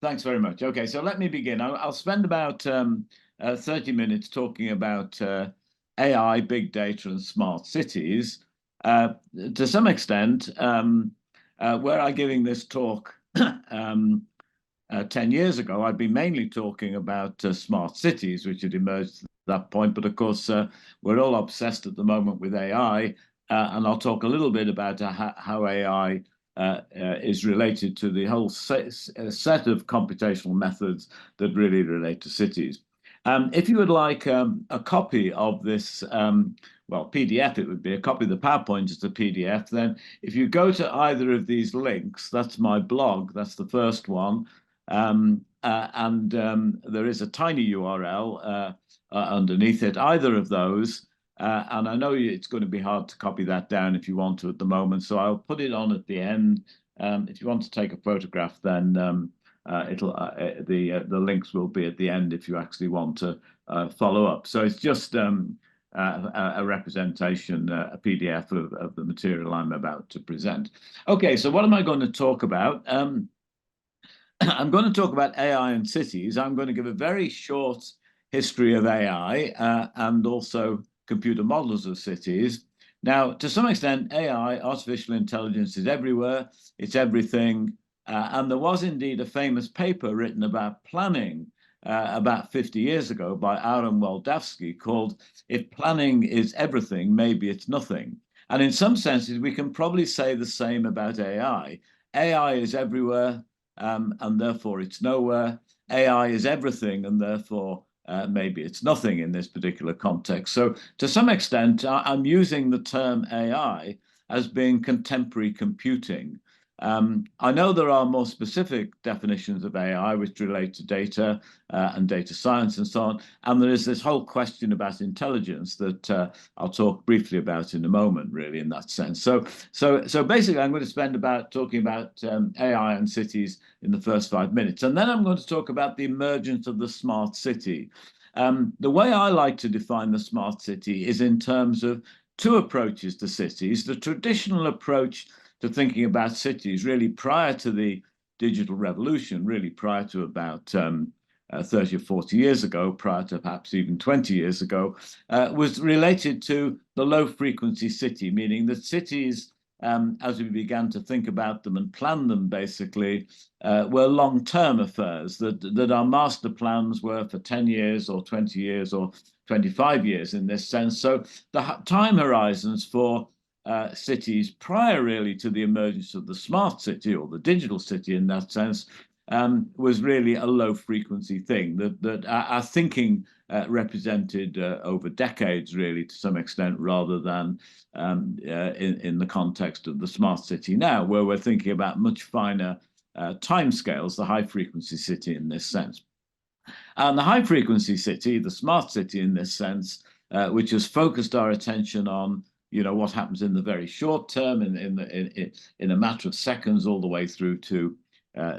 Thanks very much. Okay, so let me begin. I'll spend about 30 minutes talking about AI, big data, and smart cities. To some extent, were I giving this talk 10 years ago, I'd be mainly talking about smart cities, which had emerged at that point. But of course, we're all obsessed at the moment with AI, and I'll talk a little bit about how AI is related to the whole set of computational methods that really relate to cities. If you would like a copy of this, well, PDF, it would be a copy of the PowerPoint as a PDF. Then if you go to either of these links, that's my blog, that's the first one. There is a tiny URL underneath it, either of those. And I know it's going to be hard to copy that down if you want to at the moment, so I'll put it on at the end. If you want to take a photograph, then the links will be at the end if you actually want to follow up. So it's just a representation, a PDF of the material I'm about to present. Okay, so what am I going to talk about? I'm going to talk about AI and cities. I'm going to give a very short history of AI and also computer models of cities. Now, to some extent, AI, artificial intelligence, is everywhere. It's everything. And there was indeed a famous paper written about planning about 50 years ago by Aaron Waldavsky called "If Planning is Everything, Maybe It's Nothing." And in some senses, we can probably say the same about AI. AI is everywhere, and therefore it's nowhere. AI is everything, and therefore maybe it's nothing in this particular context. So to some extent, I'm using the term AI as being contemporary computing. I know there are more specific definitions of AI which relate to data and data science and so on. And there is this whole question about intelligence that I'll talk briefly about in a moment, really, in that sense. So basically, I'm going to spend talking about AI and cities in the first 5 minutes. And then I'm going to talk about the emergence of the smart city. The way I like to define the smart city is in terms of two approaches to cities. The traditional approach to thinking about cities really prior to the digital revolution, really prior to about 30 or 40 years ago, prior to perhaps even 20 years ago, was related to the low frequency city, meaning that cities, as we began to think about them and plan them, basically, were long-term affairs, that our master plans were for 10 years or 20 years or 25 years in this sense. So the time horizons for cities prior really to the emergence of the smart city or the digital city in that sense was really a low frequency thing that our thinking represented over decades really to some extent, rather than in the context of the smart city now, where we're thinking about much finer timescales, the high frequency city in this sense. And the high frequency city, the smart city in this sense, which has focused our attention on what happens in the very short term, in a matter of seconds, all the way through to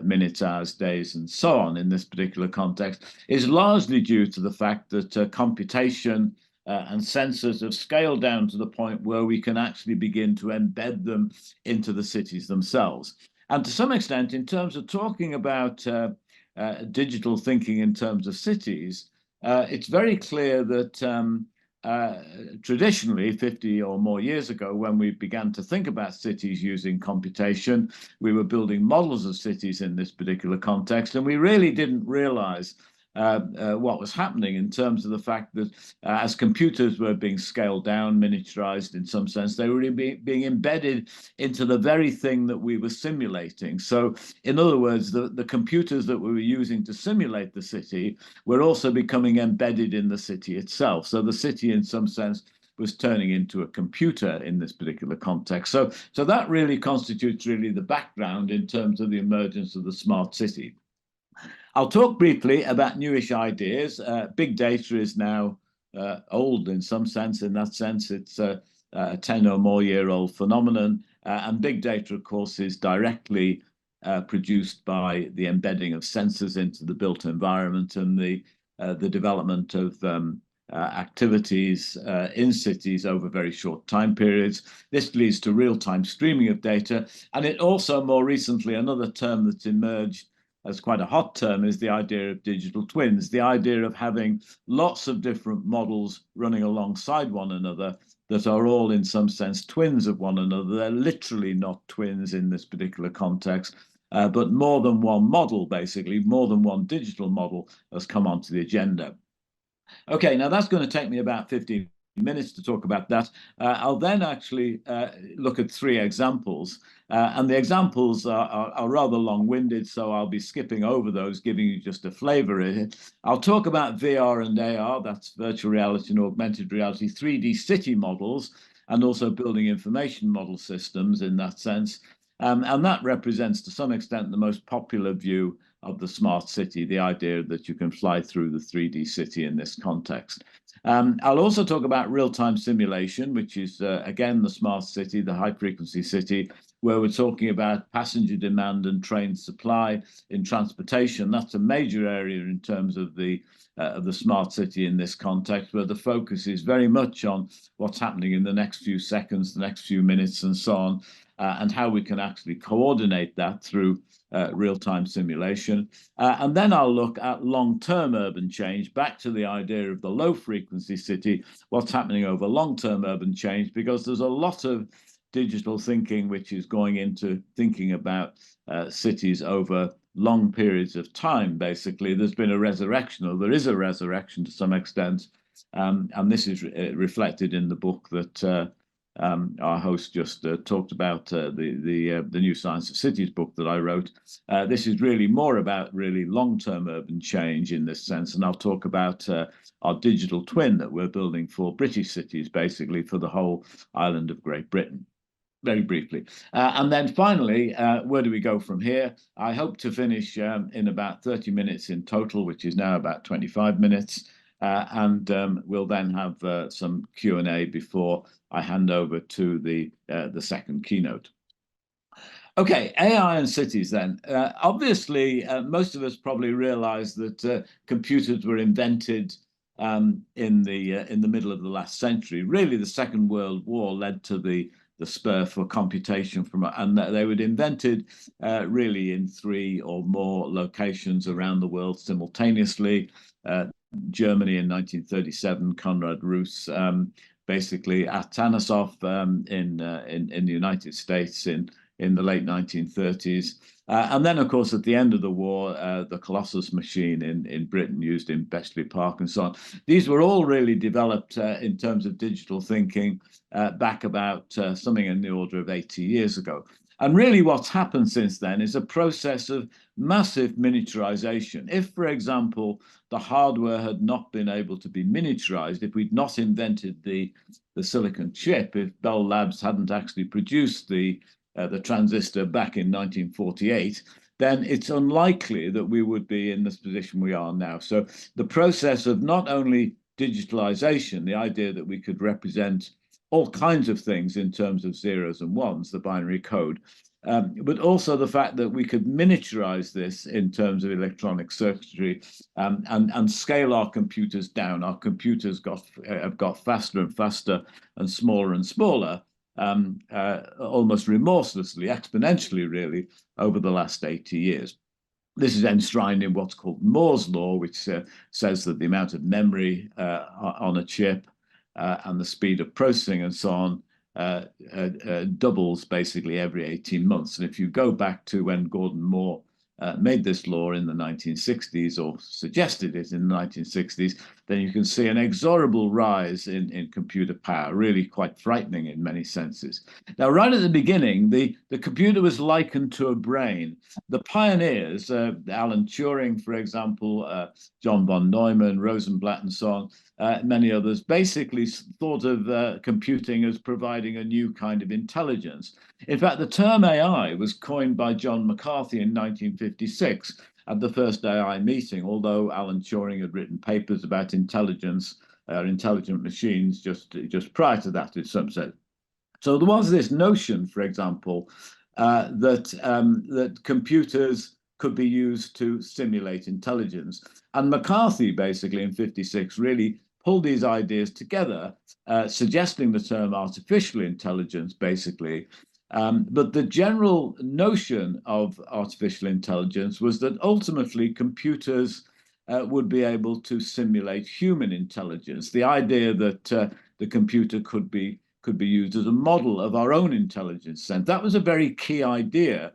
minutes, hours, days, and so on in this particular context, is largely due to the fact that computation and sensors have scaled down to the point where we can actually begin to embed them into the cities themselves. And to some extent, in terms of talking about digital thinking in terms of cities, it's very clear that traditionally, 50 or more years ago, when we began to think about cities using computation, we were building models of cities in this particular context, and we really didn't realize what was happening in terms of the fact that as computers were being scaled down, miniaturized in some sense, they were being embedded into the very thing that we were simulating. So in other words, the computers that we were using to simulate the city were also becoming embedded in the city itself. So the city in some sense was turning into a computer in this particular context. So that really constitutes really the background in terms of the emergence of the smart city. I'll talk briefly about newish ideas. Big data is now old in some sense. In that sense, it's a 10 or more year old phenomenon. And big data, of course, is directly produced by the embedding of sensors into the built environment and the development of activities in cities over very short time periods. This leads to real-time streaming of data. And it also, more recently, another term that's emerged as quite a hot term, is the idea of digital twins, the idea of having lots of different models running alongside one another that are all in some sense twins of one another. They're literally not twins in this particular context, but more than one model, basically, more than one digital model has come onto the agenda. Okay, now that's going to take me about 15 minutes to talk about that. I'll then actually look at 3 examples. And the examples are rather long-winded, so I'll be skipping over those, giving you just a flavor of it. I'll talk about VR and AR, that's virtual reality and augmented reality, 3D city models, and also building information model systems in that sense. And that represents, to some extent, the most popular view of the smart city, the idea that you can fly through the 3D city in this context. I'll also talk about real-time simulation, which is, again, the smart city, the high-frequency city, where we're talking about passenger demand and train supply in transportation. That's a major area in terms of the smart city in this context, where the focus is very much on what's happening in the next few seconds, the next few minutes, and so on, and how we can actually coordinate that through real-time simulation. And then I'll look at long-term urban change, back to the idea of the low-frequency city, what's happening over long-term urban change, because there's a lot of digital thinking which is going into thinking about cities over long periods of time, basically. There's been a resurrection, or there is a resurrection to some extent, and this is reflected in the book that our host just talked about, the New Science of Cities book that I wrote. This is really more about really long-term urban change in this sense, and I'll talk about our digital twin that we're building for British cities, basically for the whole island of Great Britain. Very briefly. And then finally, where do we go from here? I hope to finish in about 30 minutes in total, which is now about 25 minutes. And we'll then have some Q&A before I hand over to the second keynote. Okay, AI and cities then. Obviously, most of us probably realize that computers were invented in the middle of the last century. Really, the Second World War led to the spur for computation and they were invented really in 3 or more locations around the world simultaneously. Germany in 1937, Konrad Reuss, basically at Tärnov in the United States in the late 1930s. And then, of course, at the end of the war, the Colossus machine in Britain used in Bletchley Park and so on. These were all really developed in terms of digital thinking back about something in the order of 80 years ago. And really what's happened since then is a process of massive miniaturization. If, for example, the hardware had not been able to be miniaturized, if we'd not invented the silicon chip, if Bell Labs hadn't actually produced the transistor back in 1948, then it's unlikely that we would be in this position we are now. So the process of not only digitalization, the idea that we could represent all kinds of things in terms of zeros and ones, the binary code, but also the fact that we could miniaturize this in terms of electronic circuitry and scale our computers down. Our computers have got faster and faster and smaller, almost remorselessly, exponentially, really, over the last 80 years. This is enshrined in what's called Moore's law, which says that the amount of memory on a chip and the speed of processing and so on doubles basically every 18 months. And if you go back to when Gordon Moore made this law in the 1960s, or suggested it in the 1960s, then you can see an inexorable rise in computer power, really quite frightening in many senses. Now, right at the beginning, the computer was likened to a brain. The pioneers, Alan Turing, for example, John von Neumann, Rosenblatt, and so on, many others, basically thought of computing as providing a new kind of intelligence. In fact, the term AI was coined by John McCarthy in 1956 at the first AI meeting, although Alan Turing had written papers about intelligence, intelligent machines just prior to that, in some sense. So there was this notion, for example, that computers could be used to simulate intelligence. And McCarthy, basically, in 56, really pulled these ideas together, suggesting the term artificial intelligence, basically, But the general notion of artificial intelligence was that ultimately computers would be able to simulate human intelligence. The idea that the computer could be used as a model of our own intelligence. And that was a very key idea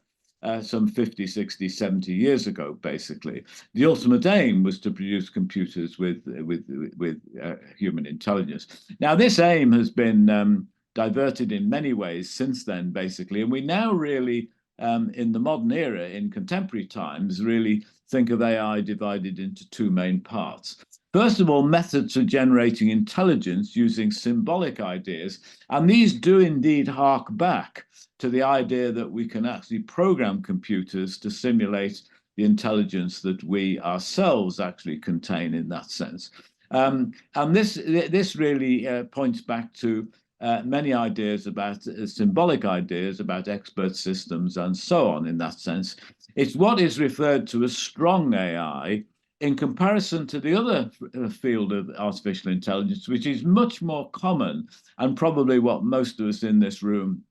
some 50, 60, 70 years ago, basically. The ultimate aim was to produce computers with human intelligence. Now, this aim has been diverted in many ways since then, basically. And we now really, in the modern era, in contemporary times, really think of AI divided into two main parts. First of all, methods for generating intelligence using symbolic ideas. And these do indeed hark back to the idea that we can actually program computers to simulate the intelligence that we ourselves actually contain in that sense. And this really points back to many ideas about symbolic ideas about expert systems and so on in that sense. It's what is referred to as strong AI in comparison to the other field of artificial intelligence, which is much more common and probably what most of us in this room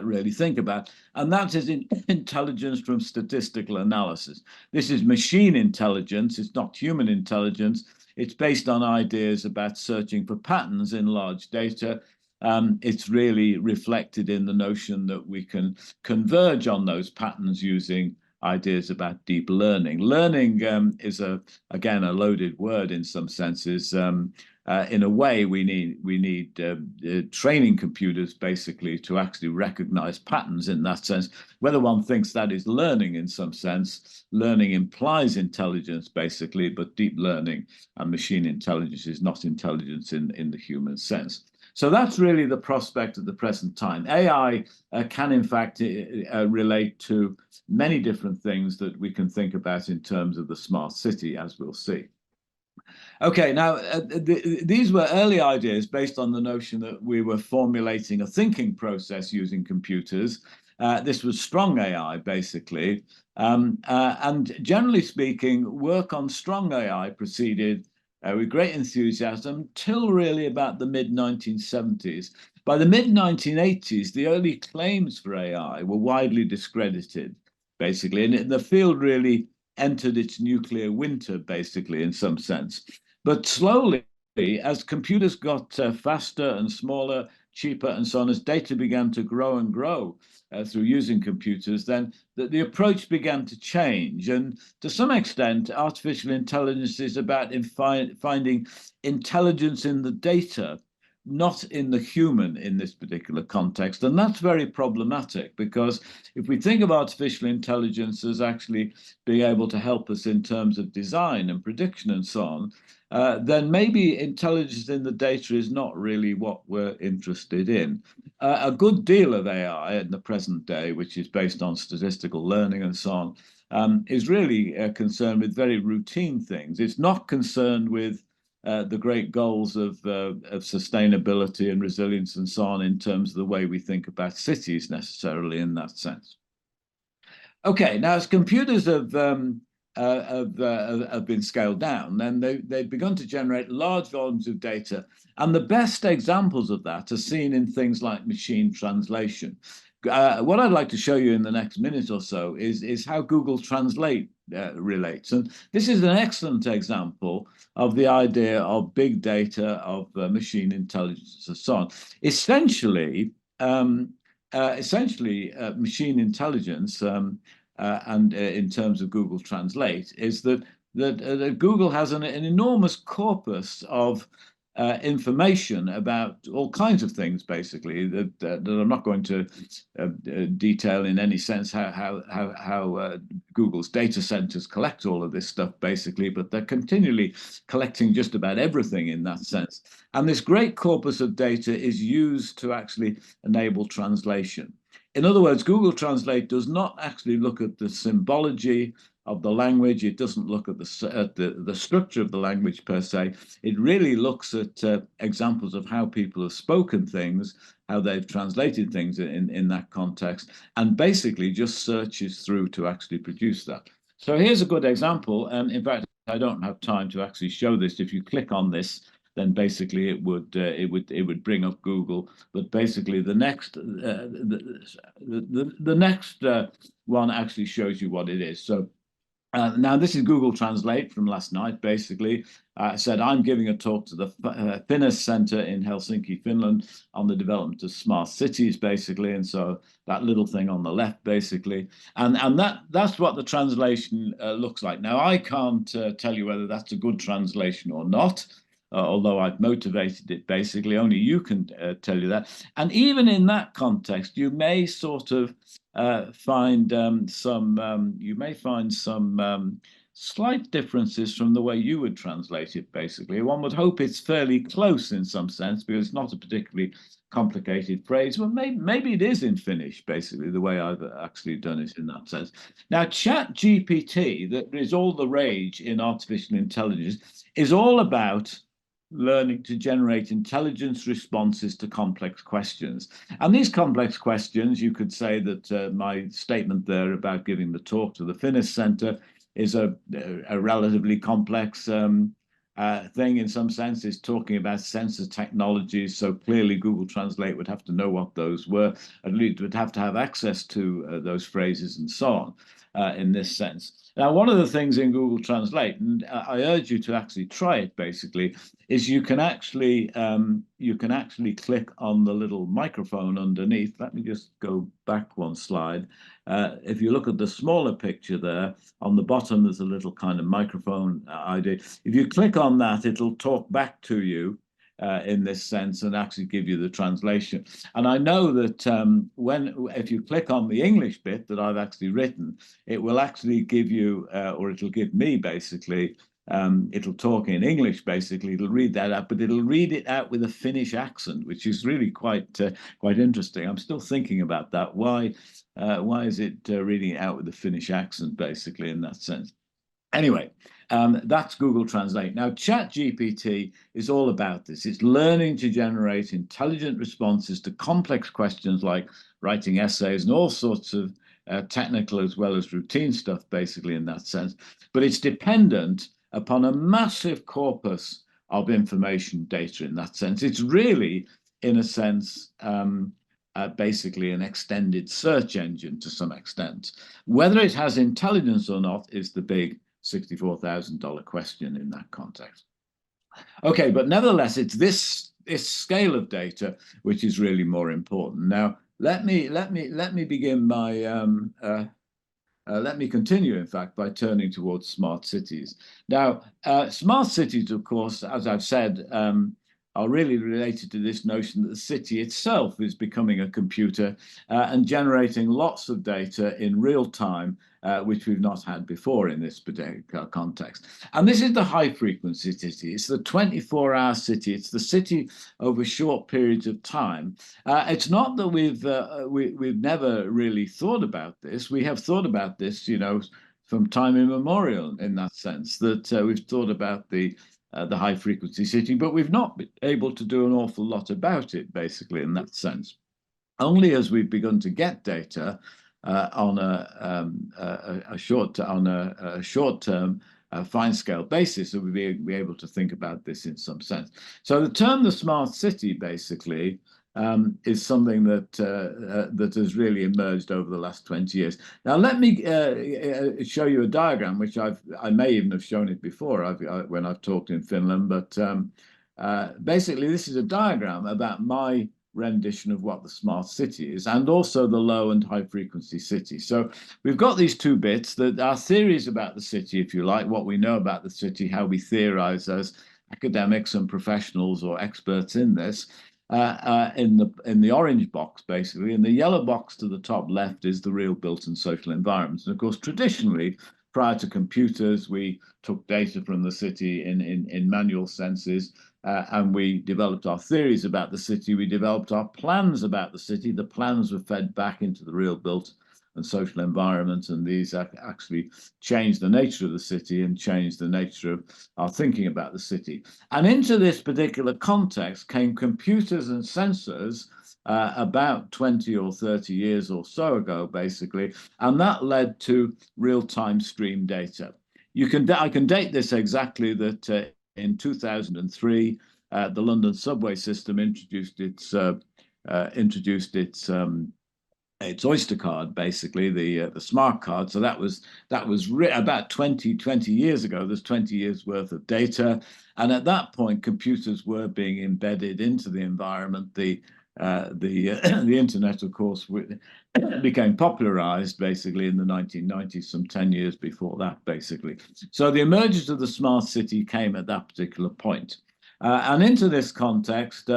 really think about, and that is intelligence from statistical analysis. This is machine intelligence, it's not human intelligence. It's based on ideas about searching for patterns in large data. It's really reflected in the notion that we can converge on those patterns using ideas about deep learning. Learning is, again, a loaded word in some senses. In a way, we need training computers basically to actually recognize patterns in that sense. Whether one thinks that is learning in some sense, learning implies intelligence basically, but deep learning and machine intelligence is not intelligence in the human sense. So that's really the prospect at the present time. AI can, in fact, relate to many different things that we can think about in terms of the smart city, as we'll see. Okay, now, these were early ideas based on the notion that we were formulating a thinking process using computers. This was strong AI, basically. And generally speaking, work on strong AI proceeded with great enthusiasm till really about the mid-1970s. By the mid-1980s, the early claims for AI were widely discredited, basically, and the field really entered its nuclear winter, basically, in some sense. But slowly, as computers got faster and smaller, cheaper, and so on, as data began to grow and grow through using computers, then the approach began to change. And to some extent, artificial intelligence is about finding intelligence in the data, not in the human in this particular context. And that's very problematic, because if we think of artificial intelligence as actually being able to help us in terms of design and prediction and so on, then maybe intelligence in the data is not really what we're interested in. A good deal of AI in the present day, which is based on statistical learning and so on, is really concerned with very routine things. It's not concerned with the great goals of sustainability and resilience and so on in terms of the way we think about cities necessarily in that sense. Okay, now as computers have been scaled down, then they've begun to generate large volumes of data. And the best examples of that are seen in things like machine translation. What I'd like to show you in the next minute or so is how Google Translate relates. And this is an excellent example of the idea of big data, of machine intelligence, and so on. Essentially, machine intelligence, and in terms of Google Translate, is that Google has an enormous corpus of information about all kinds of things, basically, that I'm not going to detail in any sense how Google's data centers collect all of this stuff, basically, but they're continually collecting just about everything in that sense. And this great corpus of data is used to actually enable translation. In other words, Google Translate does not actually look at the symbology of the language. It doesn't look at the structure of the language per se. It really looks at examples of how people have spoken things, how they've translated things in that context, and basically just searches through to actually produce that. So here's a good example. And in fact, I don't have time to actually show this. If you click on this, then basically it would bring up Google. But basically the next next one actually shows you what it is. So now this is Google Translate from last night. Basically, said I'm giving a talk to the Finnish Center in Helsinki, Finland, on the development of smart cities, basically. And so that little thing on the left, basically, and that's what the translation looks like. Now I can't tell you whether that's a good translation or not. Although I've motivated it, basically, only you can tell you that. And even in that context, you may sort of find some slight differences from the way you would translate it, basically. One would hope it's fairly close in some sense, because it's not a particularly complicated phrase. Well, maybe it is in Finnish, basically, the way I've actually done it in that sense. Now, ChatGPT, that is all the rage in artificial intelligence, is all about learning to generate intelligence responses to complex questions. And these complex questions, you could say that my statement there about giving the talk to the Finnish Center is a relatively complex thing in some sense. Is talking about sensor technologies. So clearly Google Translate would have to know what those were, at least would have to have access to those phrases and so on in this sense. Now, one of the things in Google Translate, and I urge you to actually try it, basically, is you can actually click on the little microphone underneath. Let me just go back one slide. If you look at the smaller picture there, on the bottom, there's a little kind of microphone ID. If you click on that, it'll talk back to you in this sense and actually give you the translation. And I know that if you click on the English bit that I've actually written, it will actually give you, or it'll give me basically, it'll talk in English basically, it'll read that out, but it'll read it out with a Finnish accent, which is really quite interesting. I'm still thinking about that. Why is it reading it out with a Finnish accent basically in that sense? Anyway, that's Google Translate. Now, ChatGPT is all about this. It's learning to generate intelligent responses to complex questions like writing essays and all sorts of technical as well as routine stuff, basically, in that sense. But it's dependent upon a massive corpus of information data in that sense. It's really, in a sense, basically an extended search engine to some extent. Whether it has intelligence or not is the big $64,000 question in that context. Okay, but nevertheless, it's this scale of data which is really more important. Now, let me begin by let me continue, in fact, by turning towards smart cities. Now, smart cities, of course, as I've said, are really related to this notion that the city itself is becoming a computer and generating lots of data in real time, which we've not had before in this particular context. And this is the high frequency city. It's the 24-hour city. It's the city over short periods of time. It's not that we've never really thought about this. We have thought about this, you know, from time immemorial in that sense, that we've thought about the high frequency city, but we've not been able to do an awful lot about it, basically, in that sense. Only as we've begun to get data on a short-term fine-scale basis, will we be able to think about this in some sense. So the term the smart city, basically, is something that has really emerged over the last 20 years. Now, let me show you a diagram, which I may even have shown it before when I've talked in Finland, but basically this is a diagram about my rendition of what the smart city is, and also the low and high frequency city. So we've got these two bits that are theories about the city, if you like, what we know about the city, how we theorize as academics and professionals or experts in this. In the orange box, basically, and the yellow box to the top left is the real built and social environments. And of course, traditionally, prior to computers, we took data from the city in manual senses, and we developed our theories about the city. We developed our plans about the city. The plans were fed back into the real built and social environment, and these actually changed the nature of the city and changed the nature of our thinking about the city. And into this particular context came computers and sensors about 20 or 30 years or so ago, basically, and that led to real-time stream data. I can date this exactly, that in 2003, the London subway system introduced its Oyster card, basically the smart card. So that was about 20 years ago. There's 20 years worth of data, and at that point, computers were being embedded into the environment. The internet, of course, became popularized basically in the 1990s, some 10 years before that, basically. So the emergence of the smart city came at that particular point. And into this context,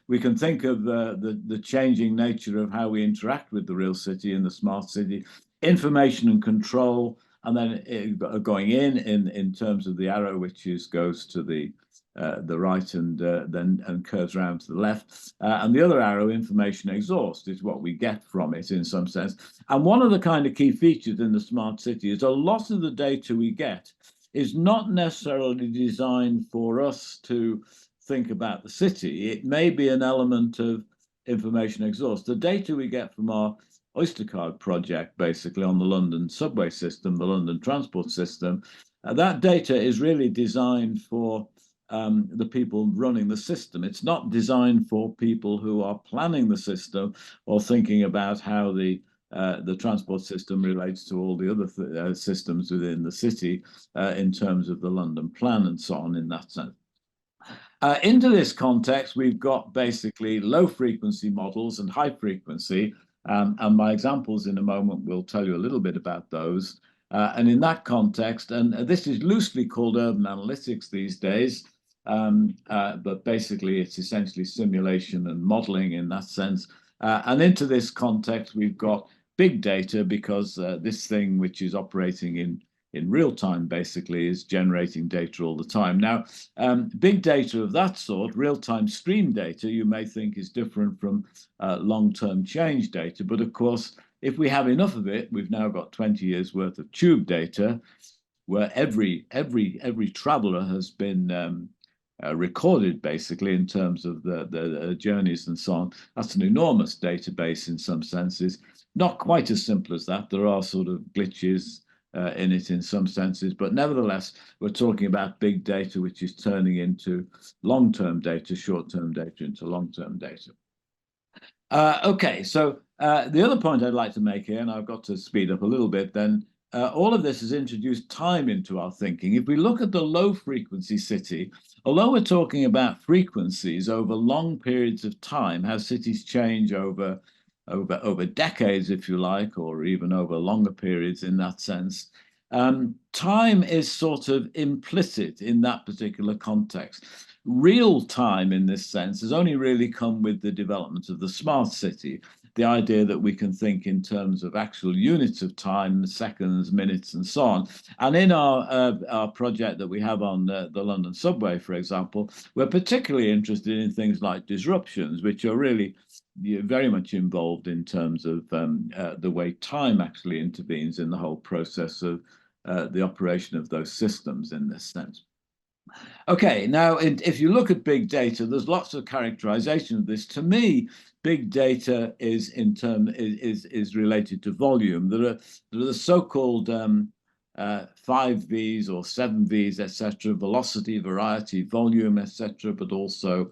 we can think of the changing nature of how we interact with the real city and the smart city, information and control, and then going in terms of the arrow, which goes to the right and curves around to the left. And the other arrow, information exhaust, is what we get from it in some sense. And one of the kind of key features in the smart city is a lot of the data we get is not necessarily designed for us to think about the city. It may be an element of information exhaust. The data we get from our Oyster card project, basically on the London subway system, the London transport system, that data is really designed for the people running the system. It's not designed for people who are planning the system or thinking about how the transport system relates to all the other systems within the city in terms of the London plan and so on in that sense. Into this context, we've got basically low frequency models and high frequency, and my examples in a moment will tell you a little bit about those. And in that context, and this is loosely called urban analytics these days, but basically it's essentially simulation and modeling in that sense. And into this context, we've got big data, because this thing which is operating in real time basically is generating data all the time. Now, big data of that sort, real-time stream data, you may think is different from long-term change data. But of course, if we have enough of it, we've now got 20 years worth of tube data where every traveler has been recorded basically in terms of the journeys and so on. That's an enormous database in some senses. Not quite as simple as that. There are sort of glitches in it in some senses, but nevertheless, we're talking about big data, which is turning into long-term data, short-term data into long-term data. Okay, so the other point I'd like to make here, and I've got to speed up a little bit then, all of this has introduced time into our thinking. If we look at the low-frequency city, although we're talking about frequencies over long periods of time, how cities change over decades, if you like, or even over longer periods in that sense, time is sort of implicit in that particular context. Real time in this sense has only really come with the development of the smart city, the idea that we can think in terms of actual units of time, seconds, minutes, and so on. And in our project that we have on the London subway, for example, we're particularly interested in things like disruptions, which are really very much involved in terms of the way time actually intervenes in the whole process of the operation of those systems in this sense. Okay, now if you look at big data, there's lots of characterization of this. To me, big data is related to volume. There are the so-called 5 V's or 7 V's, etc., velocity, variety, volume, etc., but also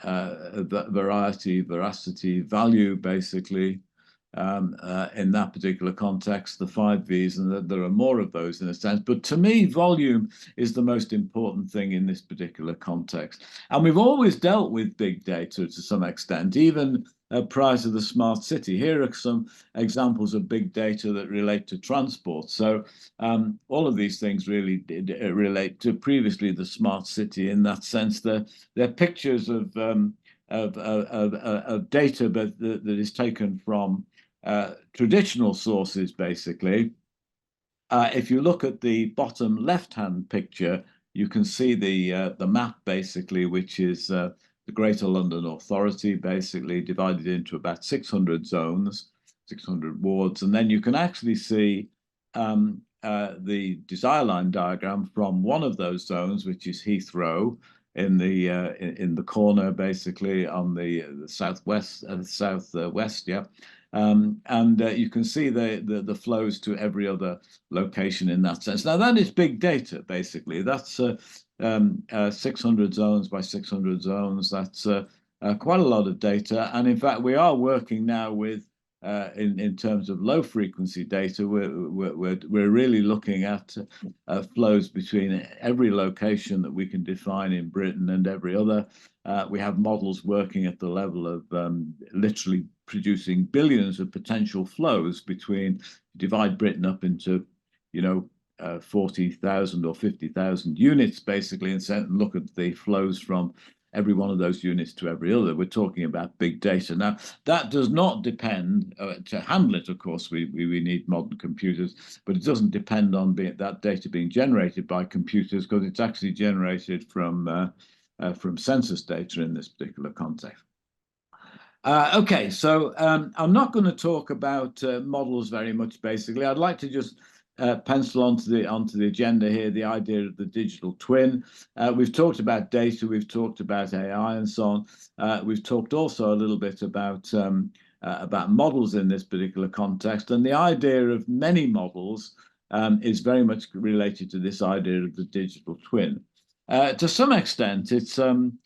variety, veracity, value, basically, in that particular context, the 5 V's, and there are more of those in a sense. But to me, volume is the most important thing in this particular context. And we've always dealt with big data to some extent, even prior to the smart city. Here are some examples of big data that relate to transport. So all of these things really relate to previously the smart city in that sense. They're pictures of data, but that is taken from traditional sources, basically. If you look at the bottom left-hand picture, you can see the map, basically, which is the Greater London Authority, basically divided into about 600 zones, 600 wards, and then you can actually see the desire line diagram from one of those zones, which is Heathrow, in the corner, basically on the southwest, yeah. And you can see the flows to every other location in that sense. Now, that is big data, basically. That's 600 zones by 600 zones. That's quite a lot of data. And in fact, we are working now with, in terms of low frequency data, we're really looking at flows between every location that we can define in Britain and every other. We have models working at the level of literally producing billions of potential flows between, divide Britain up into, 40,000 or 50,000 units basically, and look at the flows from every one of those units to every other. We're talking about big data. Now, that does not depend, to handle it, of course, we need modern computers, but it doesn't depend on that data being generated by computers, because it's actually generated from census data in this particular context. Okay, so I'm not going to talk about models very much, basically. I'd like to just pencil onto the agenda here the idea of the digital twin. We've talked about data, we've talked about AI and so on. We've talked also a little bit about models in this particular context, and the idea of many models is very much related to this idea of the digital twin. To some extent, it's one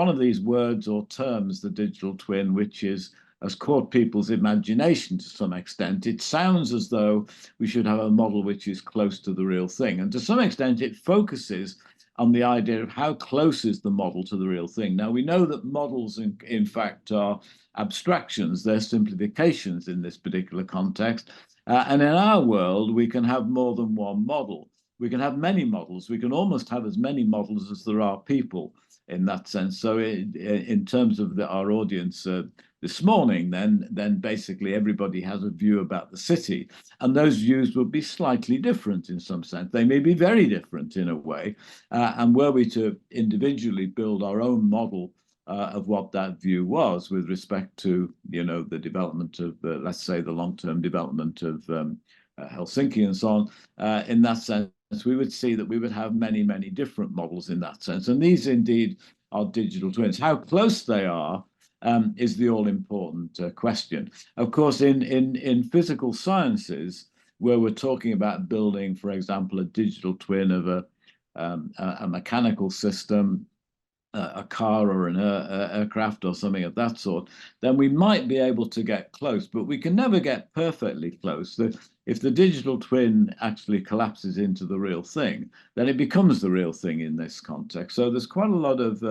of these words or terms, the digital twin, which has caught people's imagination to some extent. It sounds as though we should have a model which is close to the real thing. And to some extent, it focuses on the idea of how close is the model to the real thing. Now, we know that models, in fact, are abstractions. They're simplifications in this particular context. And in our world, we can have more than one model. We can have many models. We can almost have as many models as there are people in that sense. So in terms of our audience this morning, then basically everybody has a view about the city, and those views will be slightly different in some sense. They may be very different in a way, and were we to individually build our own model of what that view was with respect to, the development of, let's say, the long-term development of Helsinki and so on, in that sense, we would see that we would have many, many different models in that sense. And these indeed are digital twins. How close they are is the all-important question. Of course, in physical sciences, where we're talking about building, for example, a digital twin of a mechanical system, a car or an aircraft or something of that sort, then we might be able to get close, but we can never get perfectly close. If the digital twin actually collapses into the real thing, then it becomes the real thing in this context. So there's quite a lot of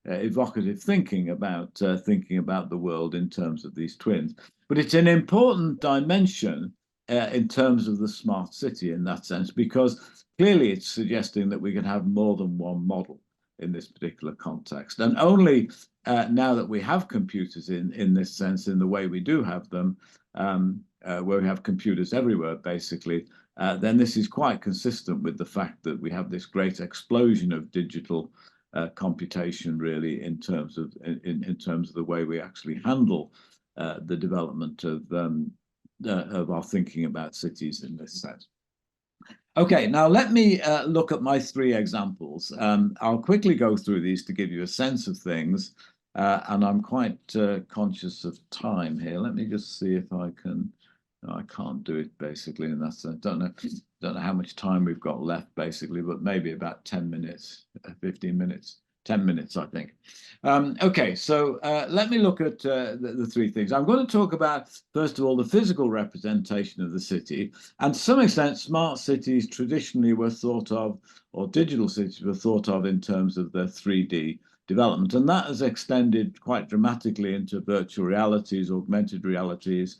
evocative thinking about the world in terms of these twins. But it's an important dimension in terms of the smart city in that sense, because clearly it's suggesting that we can have more than one model in this particular context. And only now that we have computers in this sense, in the way we do have them, where we have computers everywhere, basically, then this is quite consistent with the fact that we have this great explosion of digital computation, really, in terms of the way we actually handle the development of our thinking about cities in this sense. Okay, now let me look at my three examples. I'll quickly go through these to give you a sense of things, and I'm quite conscious of time here. Let me just see if I can. No, I can't do it basically in that sense. Don't know how much time we've got left basically, but maybe about 10 minutes, 15 minutes. 10 minutes, I think. Okay, so let me look at the three things. I'm going to talk about, first of all, the physical representation of the city. And to some extent, smart cities traditionally were thought of, or digital cities were thought of in terms of their 3D development. And that has extended quite dramatically into virtual realities, augmented realities,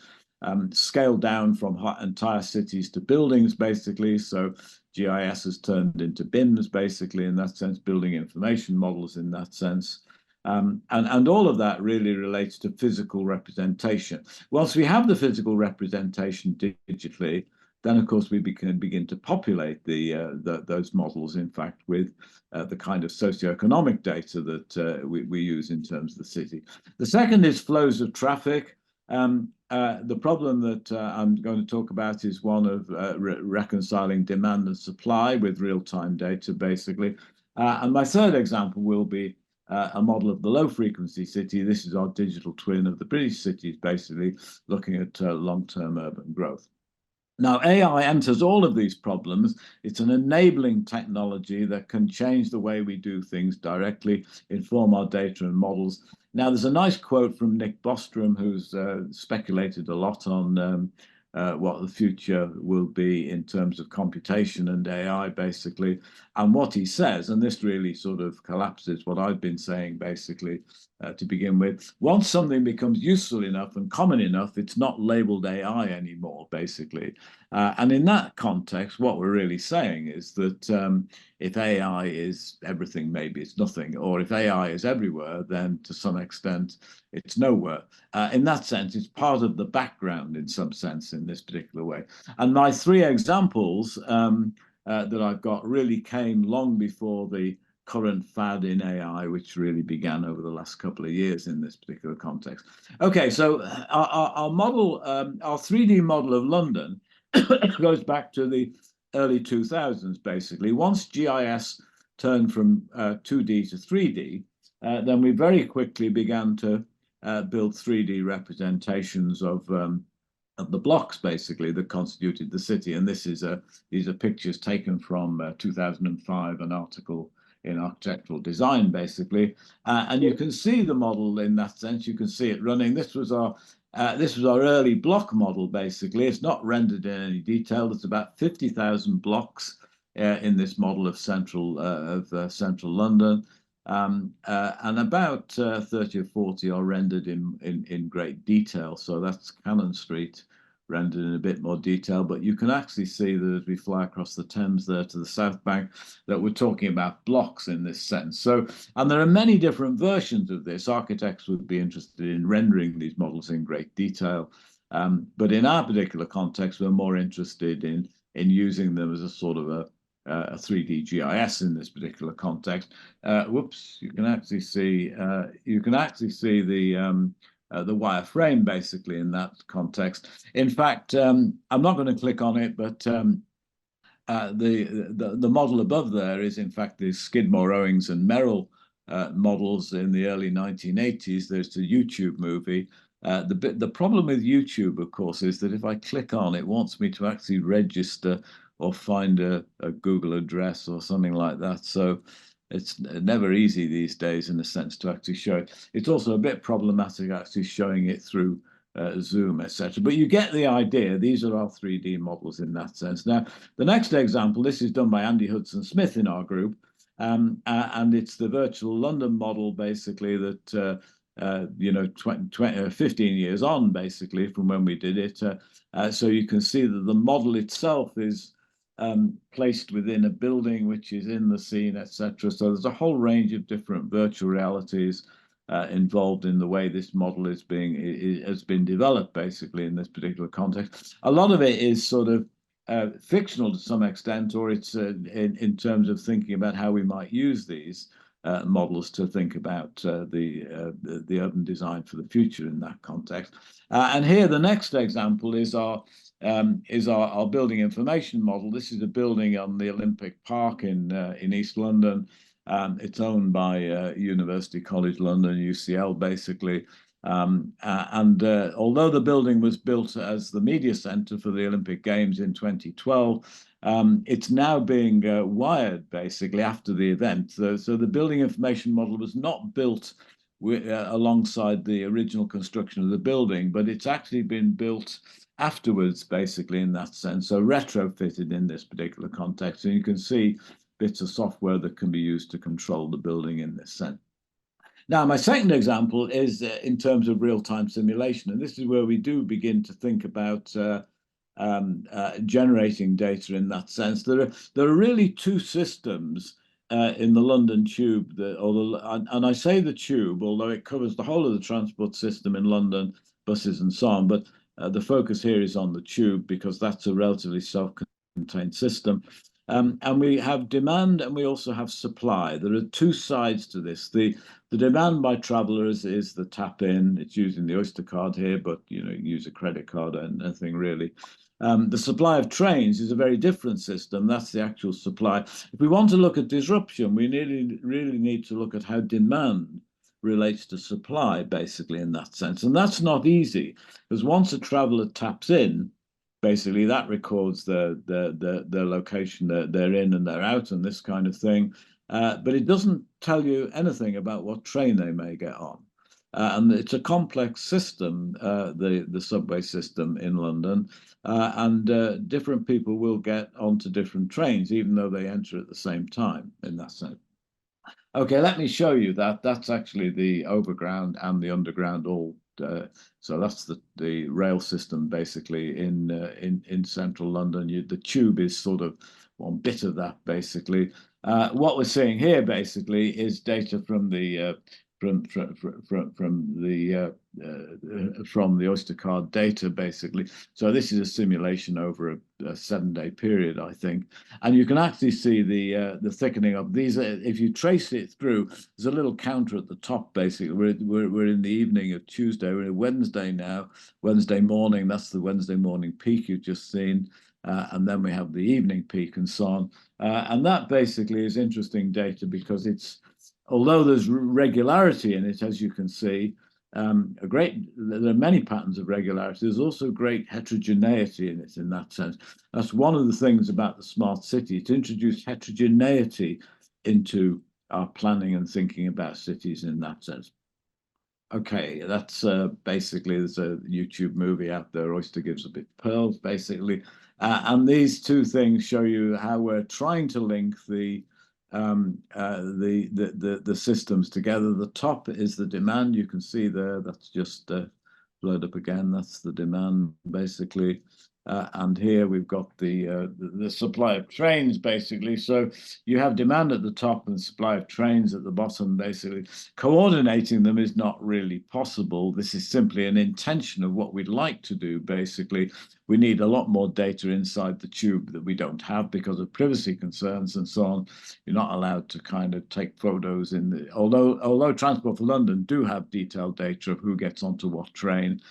scaled down from entire cities to buildings, basically. So GIS has turned into BIMs, basically, in that sense, building information models in that sense. And all of that really relates to physical representation. Once we have the physical representation digitally, then, of course, we can begin to populate those models, in fact, with the kind of socioeconomic data that we use in terms of the city. The second is flows of traffic. The problem that I'm going to talk about is one of reconciling demand and supply with real-time data, basically. And my third example will be a model of the low-frequency city. This is our digital twin of the British cities, basically looking at long-term urban growth. Now, AI enters all of these problems. It's an enabling technology that can change the way we do things directly, inform our data and models. Now, there's a nice quote from Nick Bostrom, who's speculated a lot on what the future will be in terms of computation and AI, basically. And what he says, and this really sort of collapses what I've been saying, basically, to begin with. Once something becomes useful enough and common enough, it's not labeled AI anymore, basically. And in that context, what we're really saying is that if AI is everything, maybe it's nothing, or if AI is everywhere, then to some extent it's nowhere. In that sense, it's part of the background in some sense in this particular way. And my three examples that I've got really came long before the current fad in AI, which really began over the last couple of years in this particular context. Okay, so our model, our 3D model of London goes back to the early 2000s, basically. Once GIS turned from 2D to 3D, then we very quickly began to build 3D representations of the blocks, basically, that constituted the city. And these are pictures taken from 2005, an article in architectural design, basically. And you can see the model in that sense. You can see it running. This was our early block model, basically. It's not rendered in any detail. There's about 50,000 blocks in this model of central London. And about 30 or 40 are rendered in great detail. So that's Cannon Street rendered in a bit more detail, but you can actually see that as we fly across the Thames there to the South Bank, that we're talking about blocks in this sense. So, and there are many different versions of this. Architects would be interested in rendering these models in great detail. But in our particular context, we're more interested in using them as a sort of a 3D GIS in this particular context. Whoops, you can actually see the wireframe, basically, in that context. In fact, I'm not going to click on it, but the model above there is, in fact, the Skidmore, Owings, and Merrill models in the early 1980s. There's a YouTube movie. The problem with YouTube, of course, is that if I click on it, wants me to actually register or find a Google address or something like that. So it's never easy these days, in a sense, to actually show it. It's also a bit problematic actually showing it through Zoom, etc. But you get the idea. These are our 3D models in that sense. Now, the next example, this is done by Andy Hudson-Smith in our group, and it's the virtual London model, basically, that 15 years on, basically, from when we did it. So you can see that the model itself is placed within a building which is in the scene, etc. So there's a whole range of different virtual realities involved in the way this model has been developed, basically, in this particular context. A lot of it is sort of fictional to some extent, or it's in terms of thinking about how we might use these models to think about the urban design for the future in that context. And here, the next example is our building information model. This is a building on the Olympic Park in East London. It's owned by University College London, UCL, basically. Although the building was built as the media centre for the Olympic Games in 2012, it's now being wired, basically, after the event. So the building information model was not built alongside the original construction of the building, but it's actually been built afterwards, basically, in that sense. So retrofitted in this particular context. And you can see bits of software that can be used to control the building in this sense. Now, my second example is in terms of real-time simulation. And this is where we do begin to think about generating data in that sense. There are really two systems in the London Tube, and I say the Tube, although it covers the whole of the transport system in London, buses and so on, but the focus here is on the Tube because that's a relatively self-contained system. And we have demand and we also have supply. There are two sides to this. The demand by travellers is the tap in. It's using the Oyster card here, but you can use a credit card and nothing really. The supply of trains is a very different system. That's the actual supply. If we want to look at disruption, we really need to look at how demand relates to supply, basically, in that sense. And that's not easy, because once a traveller taps in, basically that records the location that they're in and they're out and this kind of thing. But it doesn't tell you anything about what train they may get on. And it's a complex system, the subway system in London, and different people will get onto different trains, even though they enter at the same time in that sense. Okay, let me show you that. That's actually the overground and the underground all. So that's the rail system basically in central London. The tube is sort of one bit of that basically. What we're seeing here basically is data from the from the Oyster card data basically. So this is a simulation over a 7-day period, I think, and you can actually see the thickening of these. If you trace it through, there's a little counter at the top. Basically, we're in the evening of Tuesday. We're in Wednesday now. Wednesday morning. That's the Wednesday morning peak you've just seen. And then we have the evening peak and so on. And that basically is interesting data because although there's regularity in it, as you can see, there are many patterns of regularity. There's also great heterogeneity in it in that sense. That's one of the things about the smart city, to introduce heterogeneity into our planning and thinking about cities in that sense. Okay, that's basically, there's a YouTube movie out there, Oyster Gives a Bit Pearls, basically. And these two things show you how we're trying to link the systems together. The top is the demand. You can see there, that's just load up again. That's the demand, basically. And here we've got the supply of trains, basically. So you have demand at the top and supply of trains at the bottom, basically. Coordinating them is not really possible. This is simply an intention of what we'd like to do, basically. We need a lot more data inside the tube that we don't have because of privacy concerns and so on. You're not allowed to kind of take photos although Transport for London do have detailed data of who gets onto what train.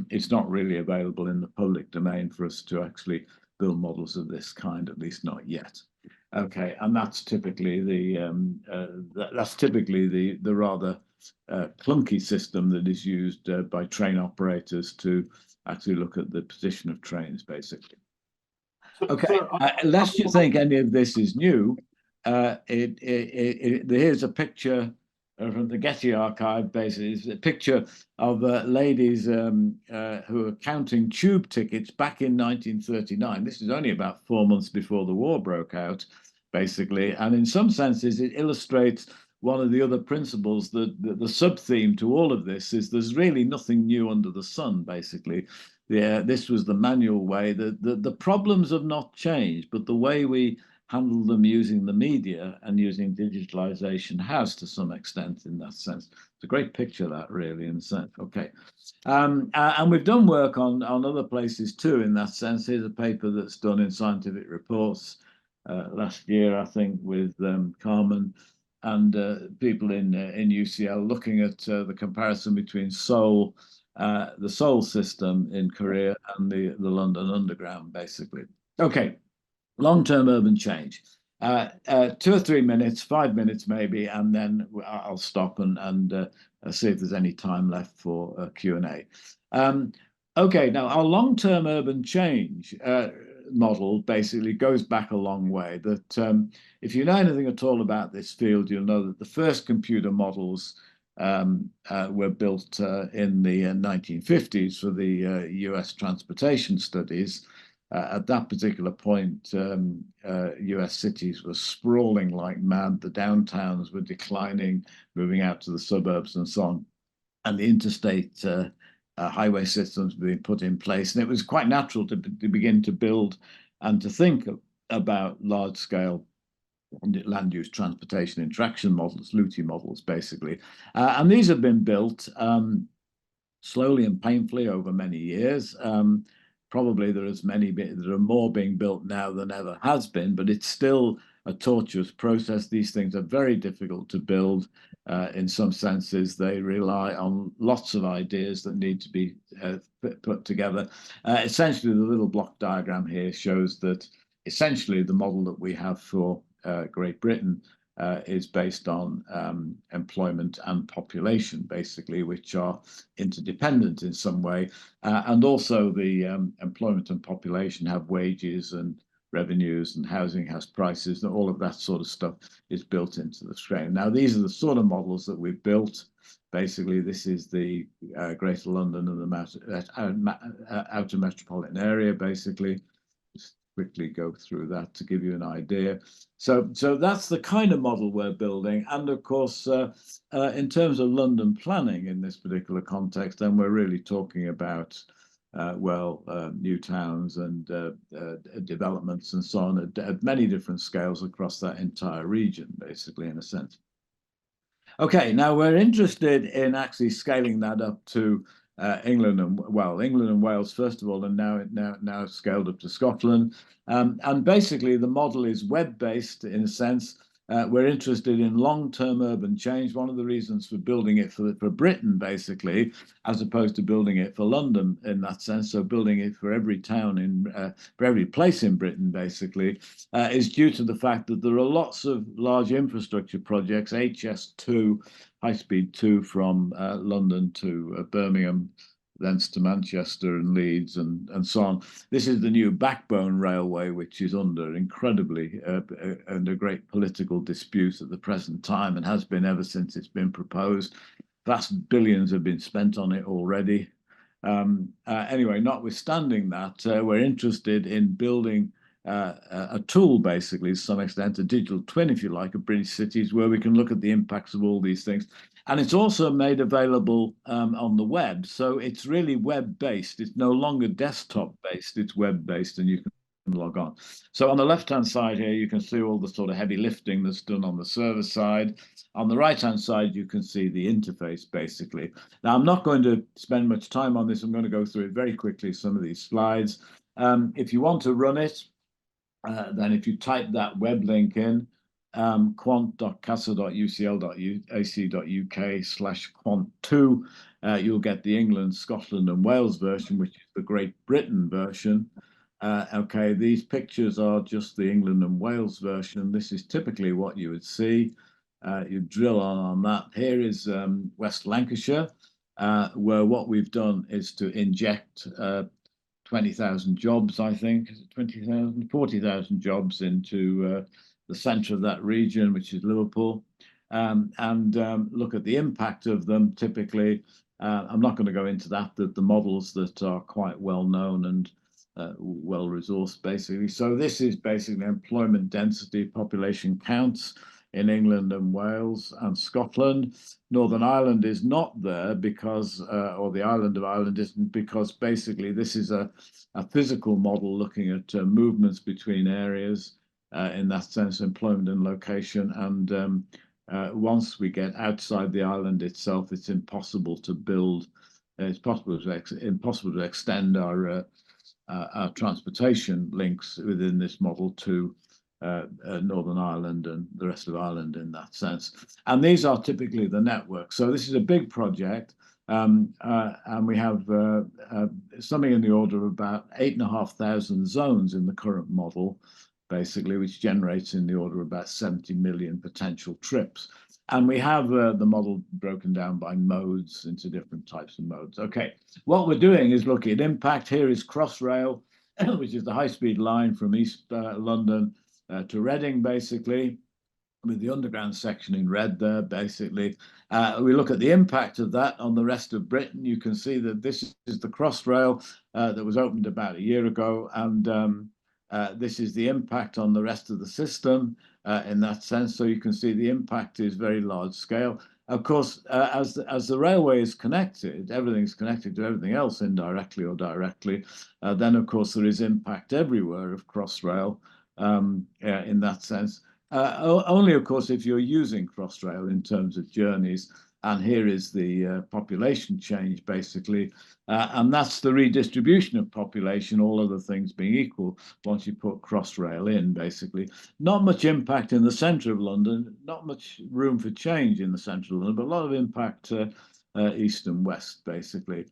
It's not really available in the public domain for us to actually build models of this kind, at least not yet. Okay, and that's typically the rather clunky system that is used by train operators to actually look at the position of trains, basically. Okay, lest you think any of this is new, here's a picture from the Getty archive, basically. It's a picture of ladies who are counting tube tickets back in 1939. This is only about 4 months before the war broke out, basically. And in some senses, it illustrates one of the other principles, the sub-theme to all of this is there's really nothing new under the sun, basically. This was the manual way. The problems have not changed, but the way we handle them using the media and using digitalization has to some extent in that sense. It's a great picture, that really, in a sense. Okay. And we've done work on other places too in that sense. Here's a paper that's done in Scientific Reports last year, I think, with Carmen and people in UCL looking at the comparison between Seoul, the Seoul system in Korea and the London Underground, basically. Okay. Long-term urban change. 2 or 3 minutes, 5 minutes maybe, and then I'll stop and see if there's any time left for Q&A. Okay, now our long-term urban change model basically goes back a long way. That if you know anything at all about this field, you'll know that the first computer models were built in the 1950s for the US transportation studies. At that particular point, US cities were sprawling like mad. The downtowns were declining, moving out to the suburbs and so on. And the interstate highway systems were being put in place. And it was quite natural to begin to build and to think about large-scale land use transportation interaction models, LUTI models, basically. And these have been built slowly and painfully over many years. Probably there are more being built now than ever has been, but it's still a tortuous process. These things are very difficult to build. In some senses, they rely on lots of ideas that need to be put together. Essentially, the little block diagram here shows that essentially the model that we have for Great Britain is based on employment and population, basically, which are interdependent in some way. And also the employment and population have wages and revenues, and housing has prices, and all of that sort of stuff is built into the frame. Now, these are the sort of models that we've built. Basically, this is the Greater London and the outer metropolitan area, basically. Just quickly go through that to give you an idea. So that's the kind of model we're building. And of course, in terms of London planning in this particular context, then we're really talking about new towns and developments and so on at many different scales across that entire region, basically, in a sense. Okay, now we're interested in actually scaling that up to England and Wales first of all, and now scaled up to Scotland. And basically, the model is web-based in a sense. We're interested in long-term urban change. One of the reasons for building it for Britain, basically, as opposed to building it for London in that sense, so building it for every town for every place in Britain, basically, is due to the fact that there are lots of large infrastructure projects, HS2, high-speed 2 from London to Birmingham, thence to Manchester and Leeds and so on. This is the new backbone railway, which is under great political dispute at the present time, and has been ever since it's been proposed. Vast billions have been spent on it already. Anyway, notwithstanding that, we're interested in building a tool, basically, to some extent, a digital twin, if you like, of British cities, where we can look at the impacts of all these things. And it's also made available on the web. So it's really web-based. It's no longer desktop-based. It's web-based, and you can log on. So on the left-hand side here, you can see all the sort of heavy lifting that's done on the server side. On the right-hand side, you can see the interface, basically. Now, I'm not going to spend much time on this. I'm going to go through it very quickly, some of these slides. If you want to run it, then if you type that web link in, quant.casa.ucl.ac.uk/quant2, you'll get the England, Scotland, and Wales version, which is the Great Britain version. Okay, these pictures are just the England and Wales version. This is typically what you would see. You drill on that. Here is West Lancashire, where what we've done is to inject 20,000 jobs, I think, 20,000, 40,000 jobs into the centre of that region, which is Liverpool, and look at the impact of them. Typically, I'm not going to go into that, the models that are quite well known and well resourced, basically. So this is basically employment density, population counts in England and Wales and Scotland. Northern Ireland is not there because, or the island of Ireland isn't, because basically this is a physical model looking at movements between areas, in that sense, employment and location. And once we get outside the island itself, it's impossible to build. It's impossible to extend our transportation links within this model to Northern Ireland and the rest of Ireland in that sense. And these are typically the networks. So this is a big project, and we have something in the order of about 8,500 zones in the current model, basically, which generates in the order of about 70 million potential trips. And we have the model broken down by modes into different types of modes. Okay, what we're doing is looking at impact. Here is Crossrail, which is the high-speed line from East London to Reading, basically, with the underground section in red there, basically. We look at the impact of that on the rest of Britain. You can see that this is the Crossrail that was opened about a year ago, and this is the impact on the rest of the system in that sense. So you can see the impact is very large scale. Of course, as the railway is connected, everything's connected to everything else indirectly or directly. Then, of course, there is impact everywhere of Crossrail in that sense. Only, of course, if you're using Crossrail in terms of journeys. And here is the population change, basically. And that's the redistribution of population, all other things being equal, once you put Crossrail in, basically. Not much impact in the centre of London, not much room for change in the centre of London, but a lot of impact east and west, basically.